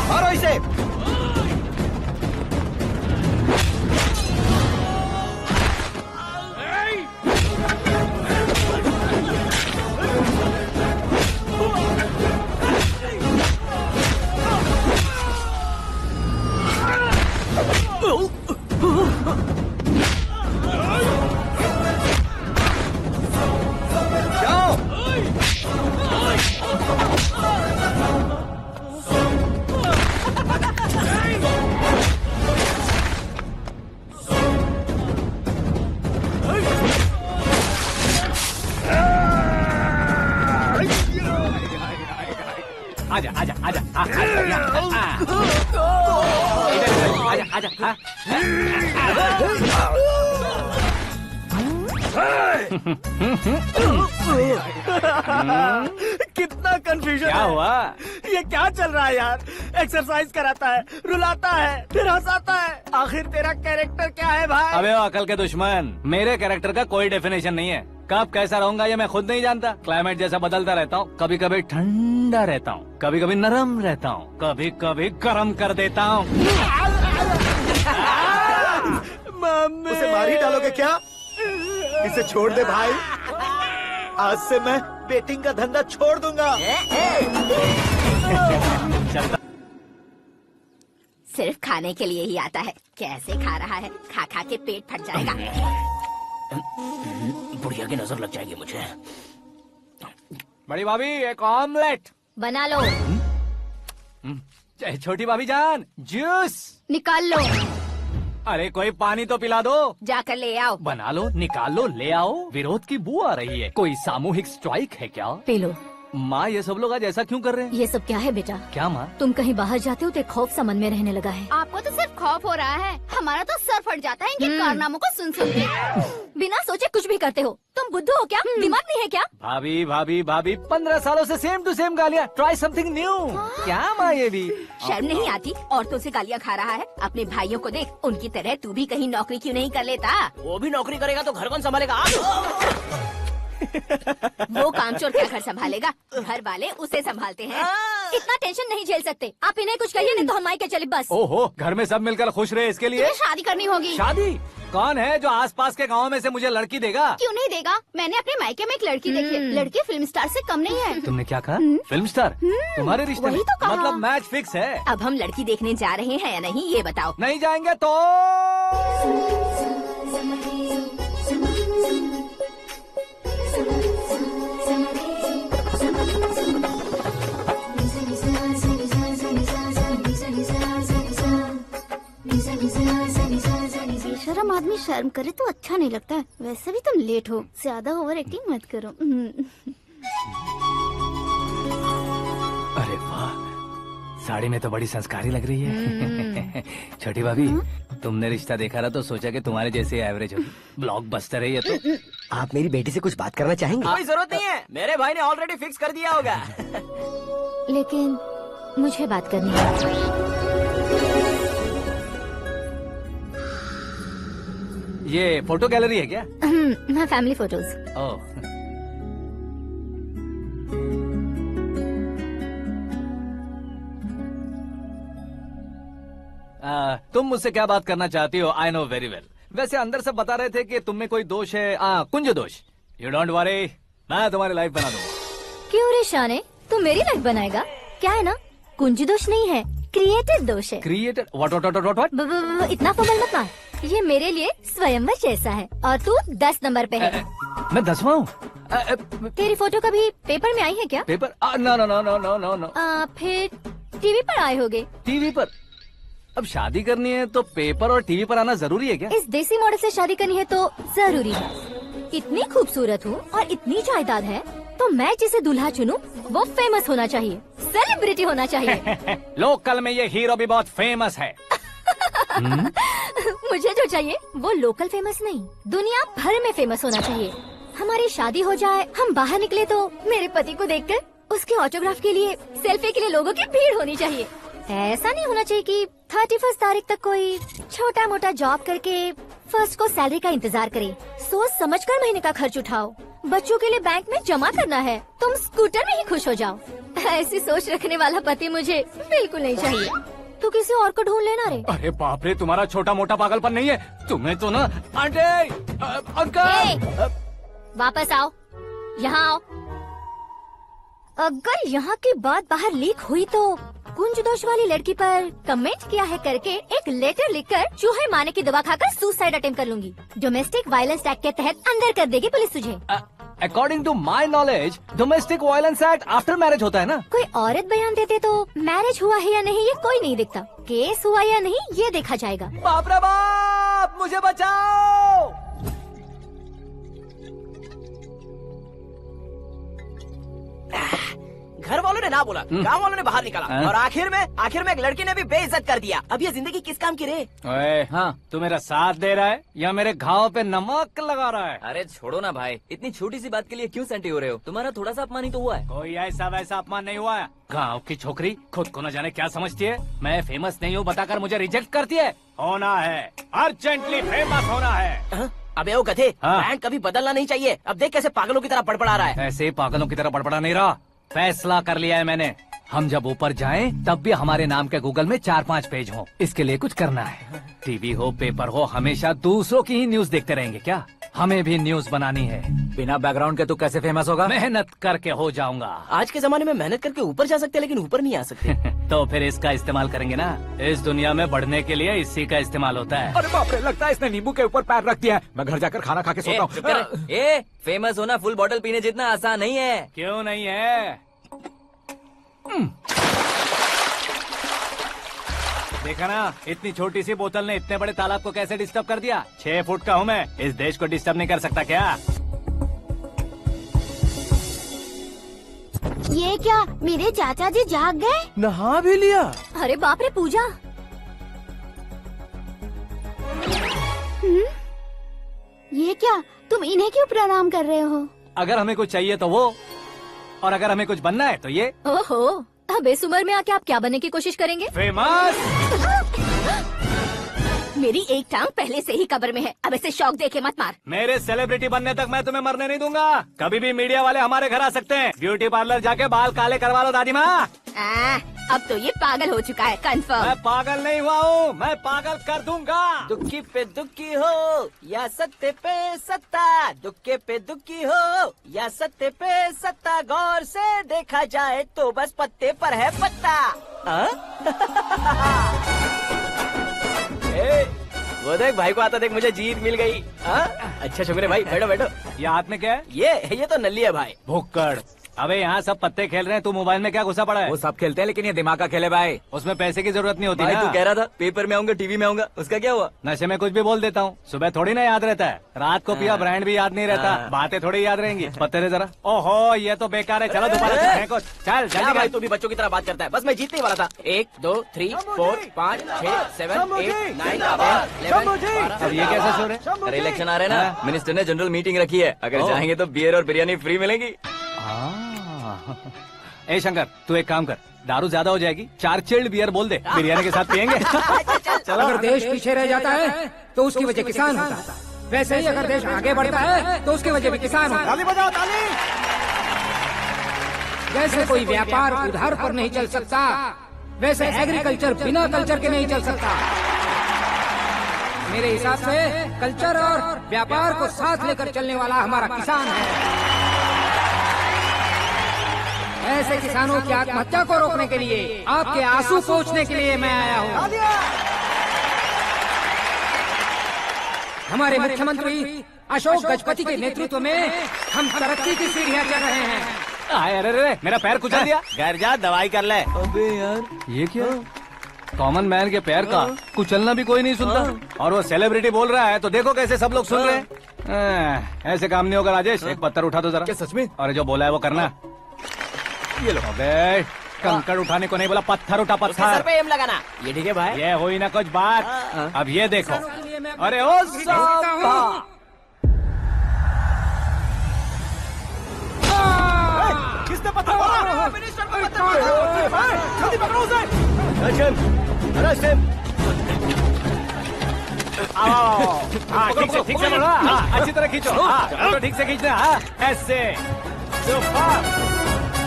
मारो इसे। आजा आजा आजा आजा आजा। कितना कंफ्यूजन क्या हुआ? ये क्या चल रहा है यार? एक्सरसाइज कराता है, रुलाता है, फिर हंसाता है। आखिर तेरा कैरेक्टर क्या है भाई? अबे ओ अकल के दुश्मन, मेरे कैरेक्टर का कोई डेफिनेशन नहीं है। कब कैसा रहूंगा ये मैं खुद नहीं जानता। क्लाइमेट जैसा बदलता रहता हूँ। कभी कभी ठंडा रहता हूँ, कभी कभी नरम रहता हूँ, कभी कभी गर्म कर देता हूँ। उसे मार ही डालोगे क्या? इसे छोड़ दे भाई। आज से मैं बेटिंग का धंधा छोड़ दूंगा। सिर्फ खाने के लिए ही आता है। कैसे खा रहा है, खा खा के पेट फट जाएगा। बुढ़िया की नजर लग जाएगी मुझे। बड़ी भाभी एक ऑमलेट बना लो। छोटी भाभी जान जूस निकाल लो। अरे कोई पानी तो पिला दो। जाकर ले आओ। बना लो, निकाल लो, ले आओ। विरोध की बू आ रही है। कोई सामूहिक स्ट्राइक है क्या? P low. माँ ये सब लोग आज ऐसा क्यों कर रहे हैं? ये सब क्या है बेटा? क्या माँ? तुम कहीं बाहर जाते हो तो एक खौफ सा मन में रहने लगा है। आपको तो सिर्फ खौफ हो रहा है, हमारा तो सर फट जाता है इनके कारनामों को सुन सुन के। बिना सोचे कुछ भी करते हो। तुम बुद्धू हो क्या? दिमाग नहीं है क्या? भाभी भाभी भाभी 15 सालों से सेम टू सेम गालियाँ। Try something new. क्या माँ ये भी? शर्म नहीं आती? औरतों से गालियाँ खा रहा है। अपने भाइयों को देख, उनकी तरह तू भी कहीं नौकरी क्यों नहीं कर लेता? वो भी नौकरी करेगा तो घर कौन संभालेगा? वो कामचोर क्या घर संभालेगा? घर वाले उसे संभालते हैं। इतना टेंशन नहीं झेल सकते। आप इन्हें कुछ कहिए नहीं तो हम मायके चले बस। ओहो, घर में सब मिलकर खुश रहे इसके लिए। तुम्हें शादी करनी होगी। शादी? कौन है जो आसपास के गाँव में से मुझे लड़की देगा? क्यों नहीं देगा? मैंने अपने मायके में एक लड़की देखी है। लड़की फिल्म स्टार से कम नहीं है। तुमने क्या कहा? Film star? तुम्हारे रिश्ते में? वही तो कहा। मतलब मैच फिक्स है। अब हम लड़की देखने जा रहे हैं या नहीं, ये बताओ। नहीं जाएंगे तो? बेशरम आदमी शर्म करे तो अच्छा नहीं लगता है। वैसे भी तुम लेट हो, ज्यादा ओवर एक्टिंग मत करो। अरे वाह, साड़ी में तो बड़ी संस्कारी लग रही है। छोटी भाभी, तुमने रिश्ता देखा ना तो सोचा कि तुम्हारे जैसे एवरेज होगी। ब्लॉकबस्टर है ये तो। आप मेरी बेटी से कुछ बात करना चाहेंगे? कोई जरूरत नहीं है, मेरे भाई ने ऑलरेडी फिक्स कर दिया होगा। लेकिन मुझे बात करनी है। ये फोटो गैलरी है क्या? हाँ, फैमिली फोटोज। ओह, तुम मुझसे क्या बात करना चाहती हो? I know very well. वैसे अंदर से बता रहे थे कि तुम में कोई दोष है। कुंज दोष। यू डोंट वरी, मैं तुम्हारी लाइफ बना दूंगा। क्यों रे शाने, तू मेरी लाइफ बनाएगा? क्या है ना, कुंज दोष नहीं है, क्रिएटेड दोष है। क्रिएटेड? व्हाट? इतना फॉर्मल मत मार। ये मेरे लिए स्वयंवर जैसा है और तू 10 नंबर पे है। मैं 10वां हूँ? तेरी फोटो कभी पेपर में आई है क्या? Paper? No no no no no no no. फिर टीवी पर आए होगे। टीवी पर? अब शादी करनी है तो पेपर और टीवी पर आना जरूरी है क्या? इस देसी मॉडल से शादी करनी है तो जरूरी है। इतनी खूबसूरत हूँ और इतनी जायदाद है तो मैं जिसे दूल्हा चुनूं वो फेमस होना चाहिए, सेलिब्रिटी होना चाहिए। लोकल में ये हीरो भी बहुत फेमस है। मुझे जो चाहिए वो लोकल फेमस नहीं, दुनिया भर में फेमस होना चाहिए। हमारी शादी हो जाए, हम बाहर निकले तो मेरे पति को देखकर उसके ऑटोग्राफ के लिए, सेल्फी के लिए लोगों की भीड़ होनी चाहिए। ऐसा नहीं होना चाहिए कि 31 तारीख तक कोई छोटा मोटा जॉब करके फर्स्ट को सैलरी का इंतजार करे। सोच समझकर महीने का खर्च उठाओ। बच्चों के लिए बैंक में जमा करना है, तुम स्कूटर में ही खुश हो जाओ। ऐसी सोच रखने वाला पति मुझे बिल्कुल नहीं चाहिए। तू किसी और को ढूंढ लेना रे। अरे बाप रे, तुम्हारा छोटा मोटा पागलपन नहीं है। तुम्हें तो ना आंटी, अंकल। वापस आओ, यहाँ आओ। अगर यहाँ की बात बाहर लीक हुई तो कुंज दोष वाली लड़की पर कमेंट किया है करके एक लेटर लिखकर चूहे मारने की दवा खाकर सुसाइड अटेम्प्ट कर लूंगी। डोमेस्टिक वायलेंस एक्ट के तहत अंदर कर देगी पुलिस तुझे। According to my knowledge domestic violence act after marriage होता है ना? कोई औरत बयान देते तो मैरिज हुआ है या नहीं ये कोई नहीं देखता, केस हुआ या नहीं ये देखा जाएगा। बाप रे बाप, मुझे बचाओ। घर वालों ने ना बोला, गांव वालों ने बाहर निकाला और आखिर में एक लड़की ने भी बेइज्जत कर दिया। अब ये जिंदगी किस काम की रे? ओए, हाँ, तू मेरा साथ दे रहा है या मेरे घाव पे नमक लगा रहा है? अरे छोड़ो ना भाई, इतनी छोटी सी बात के लिए क्यों सेंटी हो रहे हो? तुम्हारा थोड़ा सा अपमान ही तो हुआ है। कोई ऐसा वैसा अपमान नहीं हुआ है। गाँव की छोकरी खुद को न जाने क्या समझती है। मैं फेमस नहीं हूँ बताकर मुझे रिजेक्ट करती है। होना है, अर्जेंटली फेमस होना है। अबे ओ गधे, बैंक कभी बदलना नहीं चाहिए। अब देख कैसे पागलों की तरह बड़बड़ा रहा है। ऐसे पागलों की तरह बड़बड़ा नहीं रहा, फैसला कर लिया है मैंने। हम जब ऊपर जाएं तब भी हमारे नाम के गूगल में 4-5 पेज हो। इसके लिए कुछ करना है। टीवी हो, पेपर हो, हमेशा दूसरों की ही न्यूज देखते रहेंगे क्या? हमें भी न्यूज बनानी है। बिना बैकग्राउंड के तू कैसे फेमस होगा? मेहनत करके हो जाऊंगा। आज के जमाने में मेहनत करके ऊपर जा सकते हैं लेकिन ऊपर नहीं आ सकते। तो फिर इसका इस्तेमाल करेंगे ना। इस दुनिया में बढ़ने के लिए इसी का इस्तेमाल होता है। अरे बाप रे, लगता है इसने नींबू के ऊपर पैर रख दिया है। मैं घर जाकर खाना खा के सोता हूँ। फेमस होना फुल बॉटल पीने जितना आसान नहीं है। क्यों नहीं है? देखा ना, इतनी छोटी सी बोतल ने इतने बड़े तालाब को कैसे डिस्टर्ब कर दिया। 6 फुट का हूँ मैं, इस देश को डिस्टर्ब नहीं कर सकता क्या? ये क्या मेरे चाचा जी जाग गए? नहा भी लिया? अरे बाप रे पूजा, ये क्या तुम इन्हें क्यों प्रणाम कर रहे हो? अगर हमें कुछ चाहिए तो वो, और अगर हमें कुछ बनना है तो ये। ओहो, अब इस उम्र में आके आप क्या बनने की कोशिश करेंगे? फेमस। मेरी एक टांग पहले से ही कब्र में है, अब इसे शौक दे के मत मार। मेरे सेलिब्रिटी बनने तक मैं तुम्हें मरने नहीं दूंगा। कभी भी मीडिया वाले हमारे घर आ सकते हैं। ब्यूटी पार्लर जाके बाल काले करवा लो दादी माँ। अब तो ये पागल हो चुका है, कंफर्म। मैं पागल नहीं हुआ हूँ, मैं पागल कर दूंगा। दुखी पे दुखी हो या सत्ते पे सत्ता, दुखे पे दुखी हो या सत्ते पे सत्ता, गौर से देखा जाए तो बस पत्ते पर है पत्ता। वो देख भाई को आता देख, मुझे जीत मिल गई। अच्छा शुक्र है भाई, बैठो बैठो। ये हाथ में क्या है? ये तो नल्ली है भाई। भुक्कड़। अबे यहाँ सब पत्ते खेल रहे हैं, तू मोबाइल में क्या घुसा पड़ा है? वो सब खेलते हैं लेकिन ये दिमाग का खेल है भाई। उसमें पैसे की जरूरत नहीं होती भाई ना। तू कह रहा था पेपर में आऊंगा, टीवी में आऊंगा, उसका क्या हुआ? नशे में कुछ भी बोल देता हूँ, सुबह थोड़ी ना याद रहता है। रात को पिया ब्रांड भी याद नहीं रहता, बातें थोड़ी याद रहेंगी। पत्ते दे जरा। ओहो ये तो बेकार है, चलो दोबारा से फेंको। चल जल्दी भाई, तू भी बच्चों की तरह बात करता है। बस मैं जीतने ही वाला था। 1 2 3 4 5 6 7 8 9 10 11 अब ये कैसे सो रहे? अरे इलेक्शन आ रहे हैं ना, मिनिस्टर ने जनरल मीटिंग रखी है। अगर जाएंगे तो बियर और बिरयानी फ्री मिलेगी। ए शंकर, तू एक काम कर, दारू ज्यादा हो जाएगी, 4 चिल्ड बियर बोल दे, बिरयानी के साथ पियेंगे। चलो, अगर देश पीछे रह जाता है तो उसकी वजह किसान होता है, वैसे ही अगर देश आगे बढ़ता है तो उसकी वजह भी किसान होता है। ताली बजाओ ताली। जैसे कोई व्यापार उधार पर नहीं चल सकता, वैसे एग्रीकल्चर बिना कल्चर के नहीं चल सकता। मेरे हिसाब से कल्चर और व्यापार को साथ लेकर चलने वाला हमारा किसान है। ऐसे किसानों की आत्महत्या को रोकने के लिए, आपके आंसू पोंछने के लिए मैं आया हूँ। हमारे मुख्यमंत्री अशोक गजपति के नेतृत्व में हम तरक्की की सीढ़ियाँ चढ़ रहे हैं। अरे अरे मेरा पैर कुचल दिया। घर जा दवाई कर ले। अबे यार ये क्या? कॉमन मैन के पैर का कुचलना भी कोई नहीं सुनता, और वो सेलिब्रिटी बोल रहा है तो देखो कैसे सब लोग सुन रहे हैं। ऐसे काम नहीं होगा राजेश, एक पत्थर उठा दो जरा। क्या सच में? और जो बोला है वो करना। ये लो। अबे कंकड़ उठाने को नहीं बोला, पत्थर उठा, सर पत्थर। पे एम लगाना। ये ठीक है भाई। ये हुई ना कुछ बात। अब ये देखो। अरे ओ साहब, किसने पत्थर मारा? जल्दी पकड़ो उसे। हाँ ठीक से बोलो। हाँ अच्छी तरह खींचो। हाँ तो ठीक से खींचना। हाँ ऐसे। सुपर।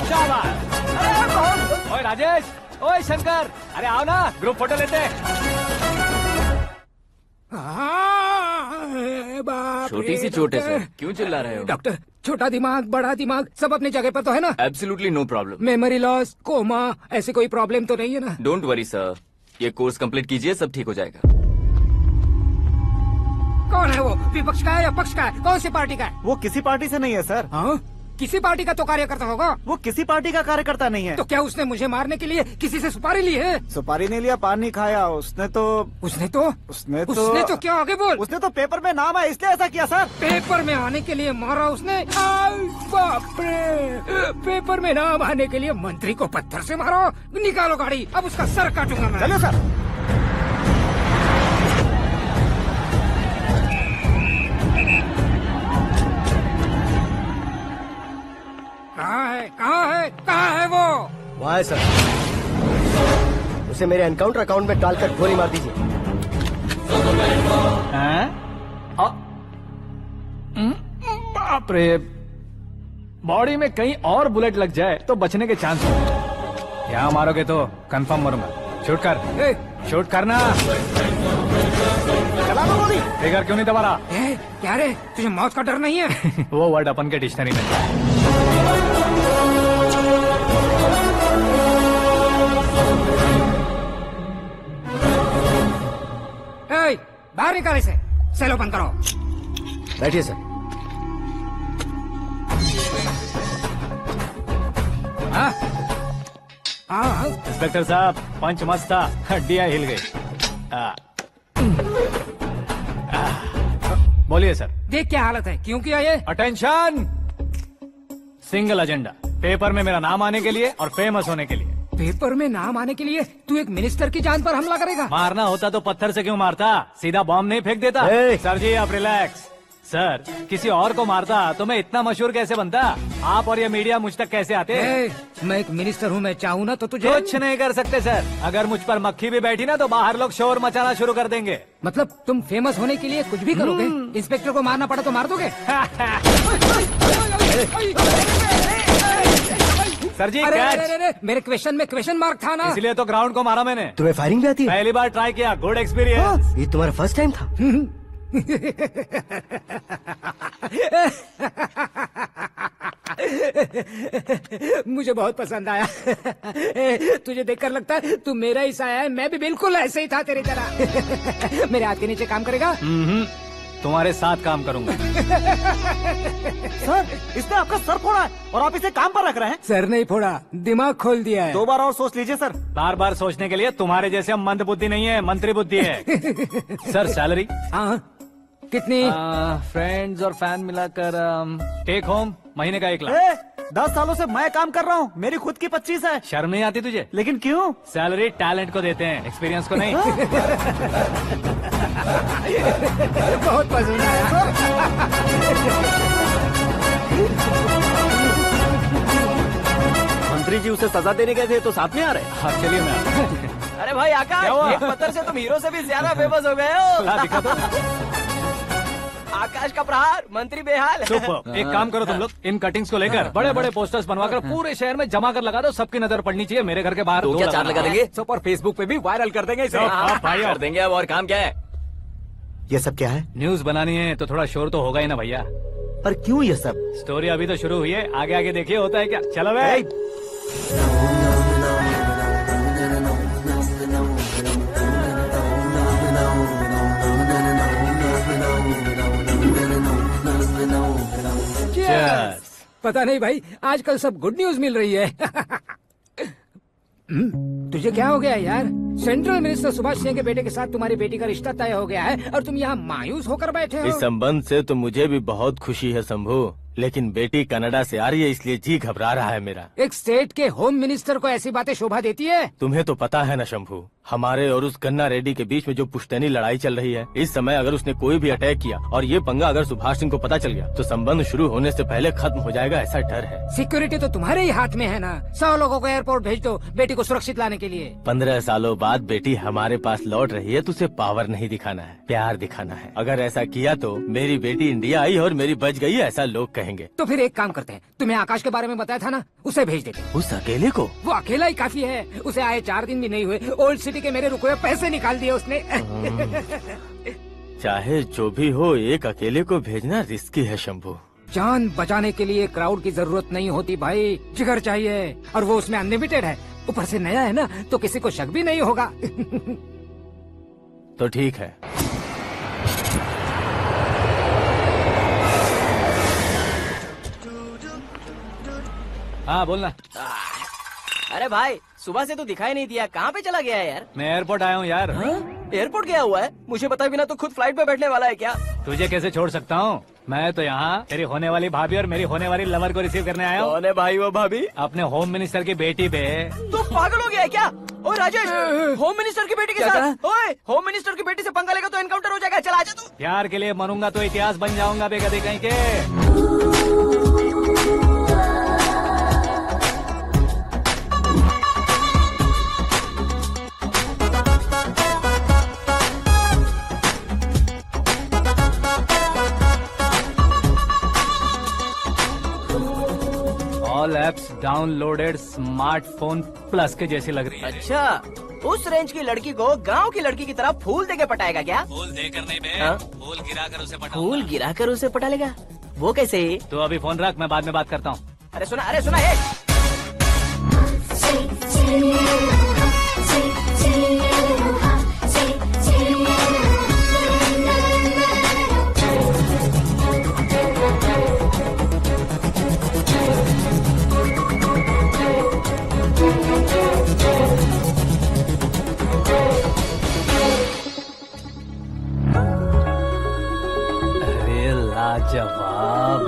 शाबाश। ओए राजेश, ओए शंकर, अरे आओ ना, ग्रुप फोटो लेते हैं। छोटी सी चोट है सर, क्यों चिल्ला रहे हो? डॉक्टर, छोटा दिमाग बड़ा दिमाग सब अपनी जगह पर तो है ना? Absolutely no problem. Memory loss, coma, ऐसी कोई प्रॉब्लम तो नहीं है ना? डोंट वरी सर, ये कोर्स कंप्लीट कीजिए, सब ठीक हो जाएगा। कौन है वो? विपक्ष का है या पक्ष का है? कौन सी पार्टी का है? वो किसी पार्टी से नहीं है सर। हाँ? किसी पार्टी का तो कार्यकर्ता होगा। वो किसी पार्टी का कार्यकर्ता नहीं है। तो क्या उसने मुझे मारने के लिए किसी से सुपारी ली है? सुपारी नहीं लिया, पान नहीं खाया। उसने तो क्या आगे बोल? उसने तो पेपर में नाम है इसलिए ऐसा किया सर। पेपर में आने के लिए मारा उसने? बाप रे, पेपर में नाम आने के लिए मंत्री को पत्थर से मारो? निकालो गाड़ी, अब उसका सर काटूंगा मैं। चलो सर। कहाँ है वो? वहाँ है सर। उसे मेरे एनकाउंटर अकाउंट में डालकर गोली मार दीजिए। बाप रे, बॉडी में कहीं और बुलेट लग जाए तो बचने के चांस हो। यहाँ मारोगे तो कंफर्म मरूंगा। शूट कर, शूट करना। चला दो गोली। ट्रिगर क्यों नहीं दबा रहा? क्या रे, तुझे मौत का डर नहीं है? वो वर्ड अपन के डिक्शनरी में है। बाहर निकाल इसे, सेल ओपन करो। बैठिए सर। इंस्पेक्टर साहब, पंच मस्त था, हड्डियां हिल गई। बोलिए सर। देख क्या हालत है, क्यों किया ये? अटेंशन, सिंगल एजेंडा, पेपर में मेरा नाम आने के लिए और फेमस होने के लिए। पेपर में नाम आने के लिए तू एक मिनिस्टर की जान पर हमला करेगा? मारना होता तो पत्थर से क्यों मारता, सीधा बॉम्ब नहीं फेंक देता। सर जी आप रिलैक्स। सर किसी और को मारता तो मैं इतना मशहूर कैसे बनता? आप और ये मीडिया मुझ तक कैसे आते? मैं एक मिनिस्टर हूँ, मैं चाहूँ ना तो तुझे कुछ नहीं कर सकते सर। अगर मुझ पर मक्खी भी बैठी ना तो बाहर लोग शोर मचाना शुरू कर देंगे। मतलब तुम फेमस होने के लिए कुछ भी करोगे? इंस्पेक्टर को मारना पड़ा तो मार दोगे? सर जी अरे, कैच। अरे, अरे, मेरे क्वेश्चन में क्वेश्चन मार्क था ना, इसलिए तो ग्राउंड को मारा मैंने। तुम्हें फायरिंग भी आती है? पहली बार ट्राई किया, गुड एक्सपीरियंस। ये तुम्हारा फर्स्ट टाइम था? मुझे बहुत पसंद आया। तुझे देखकर लगता है तू मेरा ही साया है। मैं भी बिल्कुल ऐसे ही था तेरी तरह। मेरे हाथ के नीचे काम करेगा? तुम्हारे साथ काम करूंगा। सर इसने आपका सर फोड़ा है और आप इसे काम पर रख रहे हैं। सर नहीं फोड़ा, दिमाग खोल दिया है। 2 बार और सोच लीजिए सर। बार बार सोचने के लिए तुम्हारे जैसे मंद बुद्धि नहीं है, मंत्री बुद्धि है। Sir salary? हाँ कितनी? फ्रेंड्स और फैन मिलाकर टेक होम महीने का 1 लाख। 10 सालों से मैं काम कर रहा हूँ, मेरी खुद की 25 है। शर्म नहीं आती तुझे? लेकिन क्यों? सैलरी टैलेंट को देते हैं, एक्सपीरियंस को नहीं। बहुत पसंद आया। मंत्री जी उसे सजा देने गए थे तो साथ में आ रहे। हाँ चलिए मैं अरे भाई आकाश, एक पत्थर से तुम हीरो से भी ज्यादा फेमस हो गए हो। दिखा दो। आकाश का प्रहार, मंत्री बेहाल। सुपर। एक काम करो तुम लोग, इन कटिंग्स को लेकर बड़े बड़े पोस्टर्स बनवाकर पूरे शहर में जमा कर लगा दो। सबकी नजर पड़नी चाहिए। मेरे घर के बाहर तो क्या 4 लगा देंगे? सुपर, फेसबुक पे भी वायरल कर देंगे इसे। कर देंगे। अब और काम क्या है? ये सब क्या है? न्यूज बनानी है तो थोड़ा शोर तो होगा ही ना भैया। पर क्यों ये सब? स्टोरी अभी तो शुरू हुई है, आगे आगे देखिए होता है क्या। चलो भाई। पता नहीं भाई, आजकल सब गुड न्यूज मिल रही है। तुझे क्या हो गया यार? सेंट्रल मिनिस्टर सुभाष सिंह के बेटे के साथ तुम्हारी बेटी का रिश्ता तय हो गया है और तुम यहाँ मायूस होकर बैठे हो। इस संबंध से तो मुझे भी बहुत खुशी है शंभू, लेकिन बेटी कनाडा से आ रही है इसलिए जी घबरा रहा है मेरा। एक स्टेट के होम मिनिस्टर को ऐसी बातें शोभा देती है? तुम्हें तो पता है ना शंभू, हमारे और उस गन्ना रेड्डी के बीच में जो पुश्तैनी लड़ाई चल रही है। इस समय अगर उसने कोई भी अटैक किया और ये पंगा अगर सुभाष सिंह को पता चल गया तो संबंध शुरू होने से पहले खत्म हो जाएगा, ऐसा डर है। सिक्योरिटी तो तुम्हारे ही हाथ में है ना। 100 लोगों को एयरपोर्ट भेज दो बेटी को सुरक्षित लाने के लिए। 15 सालों बाद बेटी हमारे पास लौट रही है तो उसे पावर नहीं दिखाना है, प्यार दिखाना है। अगर ऐसा किया तो मेरी बेटी इंडिया आई और मेरी बच गई, ऐसा लोग कहेंगे। तो फिर एक काम करते हैं, तुम्हें आकाश के बारे में बताया था ना, उसे भेज देते हैं। उस अकेले को? वो अकेला ही काफी है। उसे आए 4 दिन भी नहीं हुए, ओल्ड सिटी के मेरे रुके हुए पैसे निकाल दिए उसने। चाहे जो भी हो, एक अकेले को भेजना रिस्की है शंभू। जान बचाने के लिए क्राउड की जरूरत नहीं होती भाई, जिगर चाहिए, और वो उसमें अनलिमिटेड है। ऊपर से नया है ना तो किसी को शक भी नहीं होगा। तो ठीक है। हाँ बोलना। अरे भाई सुबह से तो दिखाई नहीं दिया, कहाँ पे चला गया है यार? मैं एयरपोर्ट आया हूँ यार। एयरपोर्ट गया हुआ है? मुझे पता बिना तो खुद फ्लाइट पे बैठने वाला है क्या? तुझे कैसे छोड़ सकता हूँ? मैं तो यहाँ तेरी होने वाली भाभी और मेरी होने वाली लवर को रिसीव करने आया हूँ। कौन है भाई वो भाभी? अपने होम मिनिस्टर की बेटी पे। तो पागल हो गया है क्या? ओ राजेश, होम मिनिस्टर की बेटी के साथ? ओए, होम मिनिस्टर की बेटी से पंगा लेगा तो एनकाउंटर हो जाएगा। चल आजा तू। प्यार के लिए मरूंगा तो इतिहास बन जाऊंगा बेगदी कहीं के। All apps downloaded smartphone plus के जैसी लग रही है। अच्छा, उस रेंज की लड़की को गांव की लड़की की तरह फूल देके पटाएगा क्या? फूल देकर नहीं बे, हाँ? फूल गिराकर उसे पटा। फूल गिराकर उसे पटा लेगा? वो कैसे? तो अभी फोन रख, मैं बाद में बात करता हूँ। अरे सुना ये। अरे लाजवाब,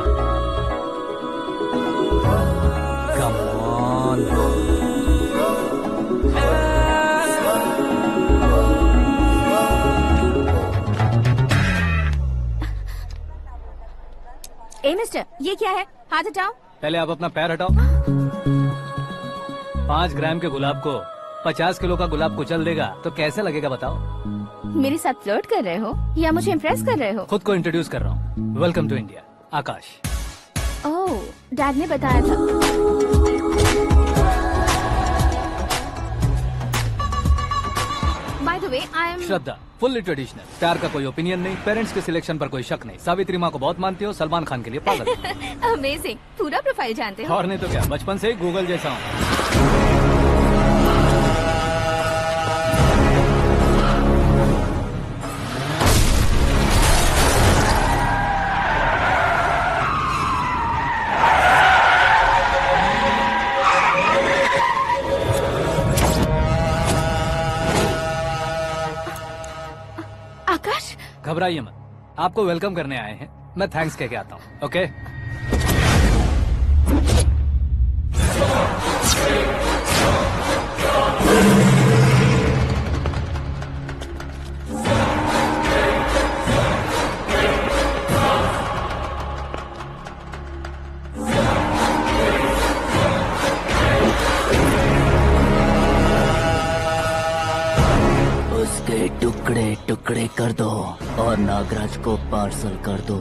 मिस्टर, ये क्या है? हाथ हटाओ। पहले आप अपना पैर हटाओ। 5 ग्राम के गुलाब को 50 किलो का गुलाब कुचल देगा तो कैसे लगेगा बताओ? मेरे साथ फ्लर्ट कर रहे हो या मुझे इम्प्रेस कर रहे हो? खुद को इंट्रोड्यूस कर रहा हूँ। Welcome to India, Akash. Oh, dad ने बताया था। By the way, I am Shraddha, fully traditional. प्यार का कोई ओपिनियन नहीं, पेरेंट्स के सिलेक्शन पर कोई शक नहीं। सावित्री माँ को बहुत मानती हो, सलमान खान के लिए पागल। अमेजिंग, पूरा प्रोफाइल जानते हो। और नहीं तो क्या, बचपन से ही गूगल जैसा हूँ। आकाश, घबराइए मत, आपको वेलकम करने आए हैं। मैं थैंक्स कह के आता हूँ। ओके? उसके टुकड़े टुकड़े कर दो और नागराज को पार्सल कर दो।